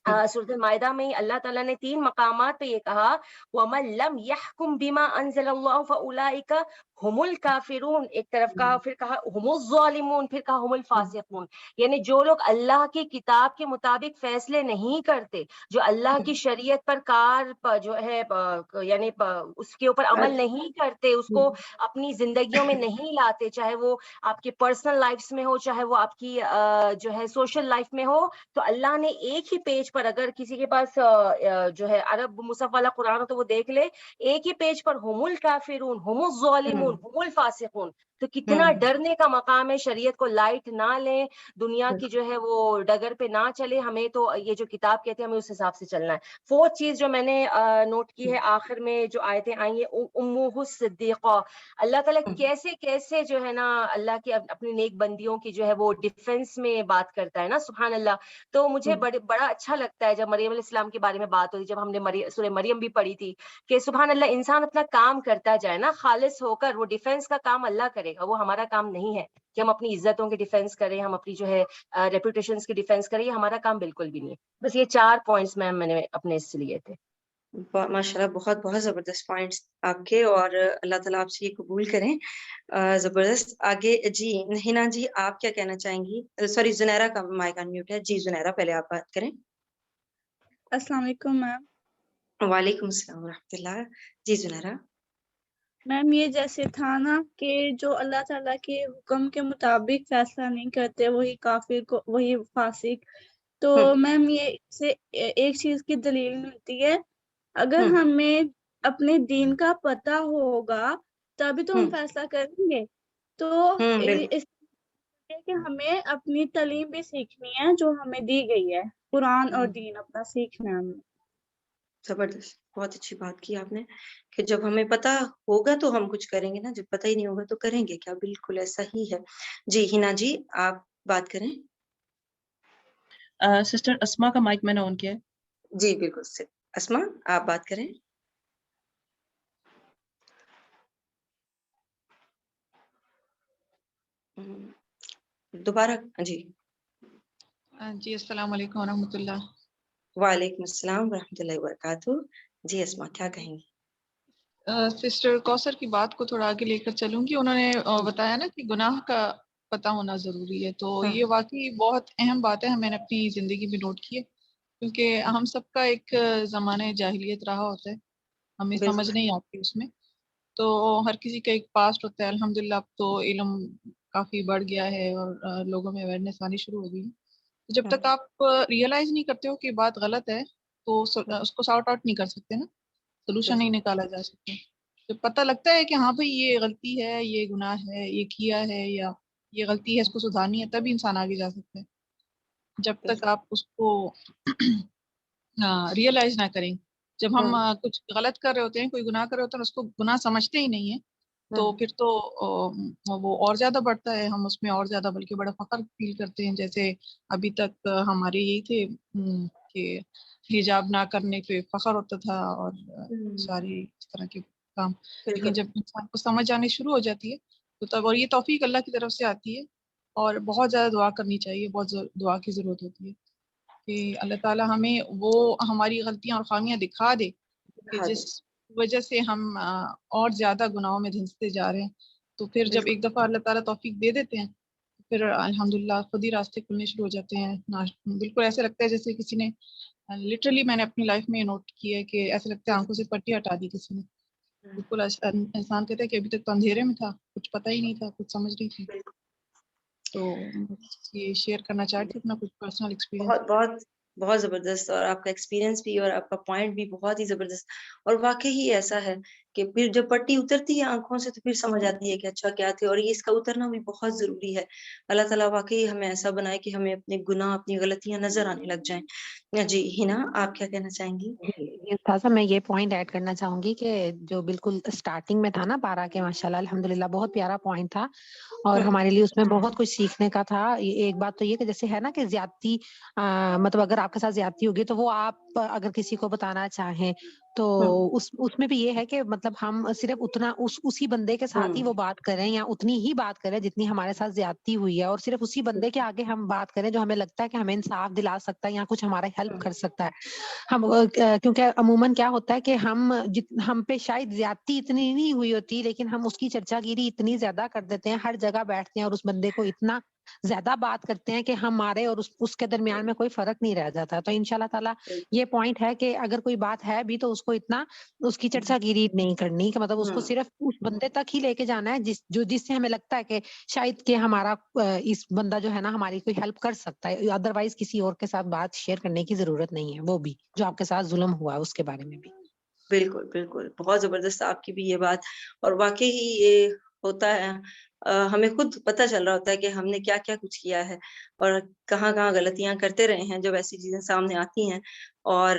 سورۃ المائدہ میں اللہ تعالیٰ نے 3 مقامات پہ یہ کہا وَمَن لَمْ يَحْكُمْ بِمَا أَنزَلَ اللَّهُ فَأُولَٰئِكَ هُمُ الْكَافِرُونَ، ایک طرف کہا، پھر کہا هُمُ الظَّالِمُونَ، پھر کہا هُمُ الْفَاسِقُونَ، یعنی جو لوگ اللہ کی کتاب کے مطابق فیصلے نہیں کرتے، جو اللہ کی شریعت پر جو ہے یعنی اس کے اوپر عمل نہیں کرتے، اس کو اپنی زندگیوں میں نہیں لاتے، چاہے وہ آپ کے پرسنل لائفز میں ہو، چاہے وہ آپ کی جو ہے سوشل لائف میں ہو، تو اللہ نے ایک ہی پیج پر، اگر کسی کے پاس جو ہے عرب مصحف والا قرآن ہو تو وہ دیکھ لے، ایک ہی پیج پر ہم الکافرون، ہم الظالمون، ہم الفاسقون، تو کتنا ڈرنے کا مقام ہے، شریعت کو لائٹ نہ لیں، دنیا کی جو ہے وہ ڈگر پہ نہ چلے، ہمیں تو یہ جو کتاب کہتے ہیں ہمیں اس حساب سے چلنا ہے۔ فورتھ چیز جو میں نے نوٹ کی ہے، آخر میں جو آیتیں آئی ہیں، امہ الصدیقہ، اللہ تعالیٰ کیسے کیسے جو ہے نا اللہ کی اپنی نیک بندیوں کی جو ہے وہ ڈیفنس میں بات کرتا ہے نا، سبحان اللہ۔ تو مجھے بڑا اچھا لگتا ہے جب مریم علیہ السلام کے بارے میں بات ہوئی، جب ہم نے سورہ مریم بھی پڑھی تھی کہ سبحان اللہ انسان اپنا کام کرتا جائے نا خالص ہو کر، وہ ڈیفنس کا کام اللہ کرے گا، وہ ہمارا کام نہیں ہے کہ ہم اپنی عزتوں کی ڈیفنس کریں، ہم اپنی جو ہے ریپوٹیشنز کی ڈیفنس کریں، یہ ہمارا کام بالکل بھی نہیں ہے۔ بس یہ 4 پوائنٹس میم میں نے اپنے اس سے لیے تھے۔ ماشاء اللہ، بہت بہت زبردست پوائنٹس آپ کے، اور اللہ تعالیٰ آپ سے یہ قبول کریں۔ زبردست۔ آگے جی ہنا جی، آپ کیا کہنا چاہیں گی؟ سوری، زنیرہ کا مائک ان میوٹ ہے۔ جی زنیرہ، پہلے آپ بات کریں۔ السلام علیکم میم۔ وعلیکم السلام ورحمۃ اللہ۔ جی زنیرہ۔ میم یہ جیسے تھا نا کہ جو اللہ تعالیٰ کے حکم کے مطابق فیصلہ نہیں کرتے وہی کافر کو، وہی فاسق، تو میم یہ سے ایک چیز کی دلیل ملتی ہے، اگر ہمیں اپنے دین کا پتہ ہوگا تبھی تو ہم فیصلہ کریں گے، تو اس لیے کہ ہمیں اپنی تعلیم بھی سیکھنی ہے جو ہمیں دی گئی ہے، قرآن اور دین اپنا سیکھنا ہے ہمیں۔ زبردست، بہت اچھی بات کی آپ نے کہ جب ہمیں پتہ ہوگا تو ہم کچھ کریں گے نا، جب پتہ ہی نہیں ہوگا تو کریں گے کیا؟ بالکل ایسا ہی ہے۔ جی ہنا جی، آپ بات کریں۔ سسٹر اسما کا مائک میں نے آن کیا ہے۔ جی بالکل، اسما آپ بات کریں۔ دوبارہ جی۔ جی السلام علیکم ورحمۃ اللہ۔ وعلیکم السلام ورحمۃ اللہ وبرکاتہ۔ جی اسما کیا کہیں گی؟ سسٹر کوثر کی بات کو تھوڑا آگے لے کر چلوں گی، انہوں نے بتایا نا کہ گناہ کا پتہ ہونا ضروری ہے، تو یہ واقعی بہت اہم بات ہے، میں نے اپنی زندگی بھی نوٹ کی ہے، کیونکہ ہم سب کا ایک زمانہ جاہلیت رہا ہوتا ہے، ہمیں سمجھ نہیں آتی اس میں، تو ہر کسی کا ایک پاسٹ ہوتا ہے۔ الحمدللہ اب تو علم کافی بڑھ گیا ہے اور لوگوں میں اویئرنیس آنی شروع ہو گئی ہے، جب تک آپ ریئلائز نہیں کرتے ہو کہ بات غلط ہے تو اس کو سارٹ آؤٹ نہیں کر سکتے نا، سولوشن نہیں نکالا جا سکتا۔ جب پتہ لگتا ہے کہ ہاں بھئی یہ غلطی ہے، یہ گناہ ہے، یہ کیا ہے یا یہ غلطی ہے، اس کو سدھارنی ہے، تبھی انسان آگے جا سکتا ہے۔ جب تک آپ اس کو ریئلائز نہ کریں، جب ہم کچھ غلط کر رہے ہوتے ہیں، کوئی گناہ کر رہے ہوتے ہیں، اس کو گناہ سمجھتے ہی نہیں ہیں، تو پھر تو وہ اور زیادہ بڑھتا ہے، ہم اس میں اور زیادہ بلکہ بڑا فخر فیل کرتے ہیں، جیسے ابھی تک ہمارے یہی تھے کہ حجاب نہ کرنے پہ فخر ہوتا تھا اور ساری اس طرح کے کام، لیکن جب انسان کو سمجھ آنی شروع ہو جاتی ہے تو تب، اور یہ توفیق اللہ کی طرف سے آتی ہے، اور بہت زیادہ دعا کرنی چاہیے، بہت دعا کی ضرورت ہوتی ہے کہ اللہ تعالیٰ ہمیں وہ ہماری غلطیاں اور خامیاں دکھا دے کہ جس وجہ سے ہم اور زیادہ گناہوں میں دھنستے جا رہے ہیں. تو پھر جب ایک دفعہ اللہ تعالیٰ توفیق دے دیتے ہیں پھر الحمدللہ خود ہی راستے کھلنے شروع ہو جاتے ہیں. بالکل ایسے لگتا ہے جیسے کسی نے لٹرلی، میں نے اپنی لائف میں یہ نوٹ کیا ہے کہ ایسے لگتا ہے آنکھوں سے پٹی ہٹا دی کسی نے. بالکل انسان کہتا ہے کہ ابھی تک تو اندھیرے میں تھا، کچھ پتہ ہی نہیں تھا، کچھ سمجھ نہیں تھی. تو یہ شیئر کرنا چاہتی ہوں اپنا کچھ پرسنل ایکسپیرینس. بہت بہت بہت زبردست، اور آپ کا ایکسپیرینس بھی اور آپ کا پوائنٹ بھی بہت ہی زبردست. اور واقعی ایسا ہے کہ پھر جب پٹی اترتی ہے آنکھوں سے تو پھر سمجھ آتی ہے کہ اچھا کیا تھے، اور یہ اس کا اترنا بھی بہت ضروری ہے. اللہ تعالیٰ واقعی ہمیں ایسا بنائے کہ ہمیں اپنے گناہ، اپنی غلطیاں نظر آنے لگ جائیں. جی ہنا، آپ کیا کہنا چاہیں گی؟ استاذہ میں یہ پوائنٹ ایڈ کرنا چاہوں گی کہ جو بالکل اسٹارٹنگ میں تھا نا پارا کے، ماشاءاللہ الحمدللہ بہت پیارا پوائنٹ تھا اور ہمارے لیے اس میں بہت کچھ سیکھنے کا تھا. ایک بات تو یہ کہ جیسے ہے نا کہ زیادتی، مطلب اگر آپ کے ساتھ زیادتی ہوگی تو وہ آپ اگر کسی کو بتانا چاہیں تو اس میں بھی یہ ہے کہ مطلب ہم صرف اتنا اسی بندے کے ساتھ ہی وہ بات کریں یا اتنی ہی بات کریں جتنی ہمارے ساتھ زیادتی ہوئی ہے، اور صرف اسی بندے کے آگے ہم بات کریں جو ہمیں لگتا ہے کہ ہمیں انصاف دلا سکتا ہے یا کچھ ہمارا ہیلپ کر سکتا ہے. ہم کیونکہ عموماً کیا ہوتا ہے کہ ہم پہ شاید زیادتی اتنی نہیں ہوئی ہوتی لیکن ہم اس کی چرچا گیری اتنی زیادہ کر دیتے ہیں، ہر جگہ بیٹھتے ہیں اور اس بندے کو اتنا زیادہ بات کرتے ہیں کہ ہمارے اور اس کے درمیان میں کوئی فرق نہیں رہ جاتا. تو انشاءاللہ تعالیٰ یہ پوائنٹ ہے کہ اگر کوئی بات ہے بھی تو اس کو اتنا اس کی چرچا گیری نہیں کرنی، کہ مطلب اس کو صرف اس بندے تک ہی لے کے جانا ہے جس سے ہمیں لگتا ہے کہ شاید کہ ہمارا اس بندہ جو ہے نا ہماری کوئی ہیلپ کر سکتا ہے. ادروائز کسی اور کے ساتھ بات شیئر کرنے کی ضرورت نہیں ہے، وہ بھی جو آپ کے ساتھ ظلم ہوا ہے اس کے بارے میں بھی. بالکل بالکل، بہت زبردست آپ کی بھی یہ بات. اور واقعی یہ ہوتا ہے، ہمیں خود پتہ چل رہا ہوتا ہے کہ ہم نے کیا کیا کچھ کیا ہے اور کہاں کہاں غلطیاں کرتے رہے ہیں جب ایسی چیزیں سامنے آتی ہیں. اور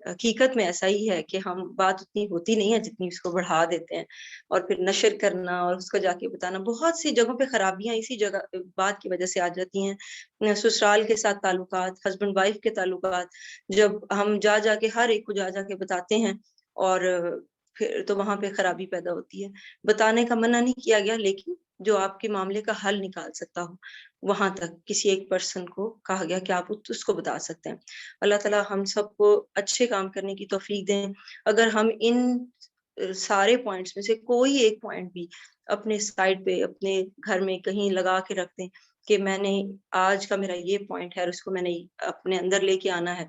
حقیقت میں ایسا ہی ہے کہ ہم بات اتنی ہوتی نہیں ہے جتنی اس کو بڑھا دیتے ہیں، اور پھر نشر کرنا اور اس کو جا کے بتانا. بہت سی جگہوں پہ خرابیاں اسی جگہ بات کی وجہ سے آ جاتی ہیں. سسرال کے ساتھ تعلقات، ہسبینڈ وائف کے تعلقات، جب ہم جا کے ہر ایک کو جا کے بتاتے ہیں اور پھر تو وہاں پہ خرابی پیدا ہوتی ہے. بتانے کا منع نہیں کیا گیا، لیکن جو آپ کے معاملے کا حل نکال سکتا ہو وہاں تک کسی ایک پرسن کو کہا گیا کہ آپ اس کو بتا سکتے ہیں. اللہ تعالیٰ ہم سب کو اچھے کام کرنے کی توفیق دیں. اگر ہم ان سارے پوائنٹس میں سے کوئی ایک پوائنٹ بھی اپنے سائڈ پہ اپنے گھر میں کہیں لگا کے رکھ دیں کہ میں نے آج کا میرا یہ پوائنٹ ہے اور اس کو میں نے اپنے اندر لے کے آنا ہے،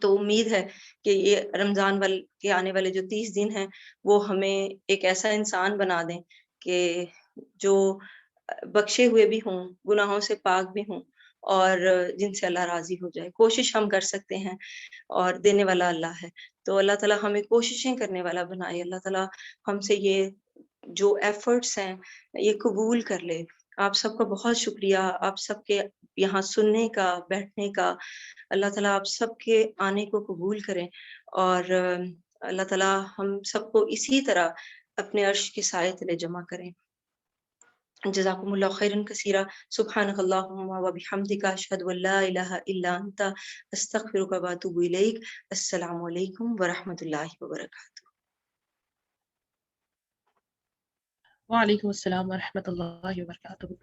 تو امید ہے کہ یہ رمضان کے آنے والے جو 30 دن ہیں وہ ہمیں ایک ایسا انسان بنا دیں کہ جو بخشے ہوئے بھی ہوں، گناہوں سے پاک بھی ہوں، اور جن سے اللہ راضی ہو جائے. کوشش ہم کر سکتے ہیں اور دینے والا اللہ ہے. تو اللہ تعالیٰ ہمیں کوششیں کرنے والا بنائے. اللہ تعالیٰ ہم سے یہ جو ایفرٹس ہیں یہ قبول کر لے. آپ سب کا بہت شکریہ، آپ سب کے یہاں سننے کا، بیٹھنے کا. اللہ تعالیٰ آپ سب کے آنے کو قبول کریں، اور اللہ تعالیٰ ہم سب کو اسی طرح اپنے عرش کے سائے تلے جمع کریں. جزاکم اللہ خیرا کثیرا. سبحانک اللہم و بحمدک، اشہد ان لا الہ الا انت، استغفرک و اتوب الیک. السلام علیکم ورحمۃ اللہ وبرکاتہ. وعلیکم السلام ورحمۃ اللہ وبرکاتہ.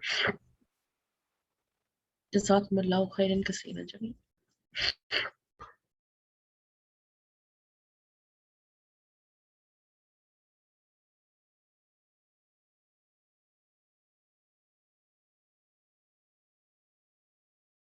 جزاکم اللہ خیرا کثیرا جمیعا.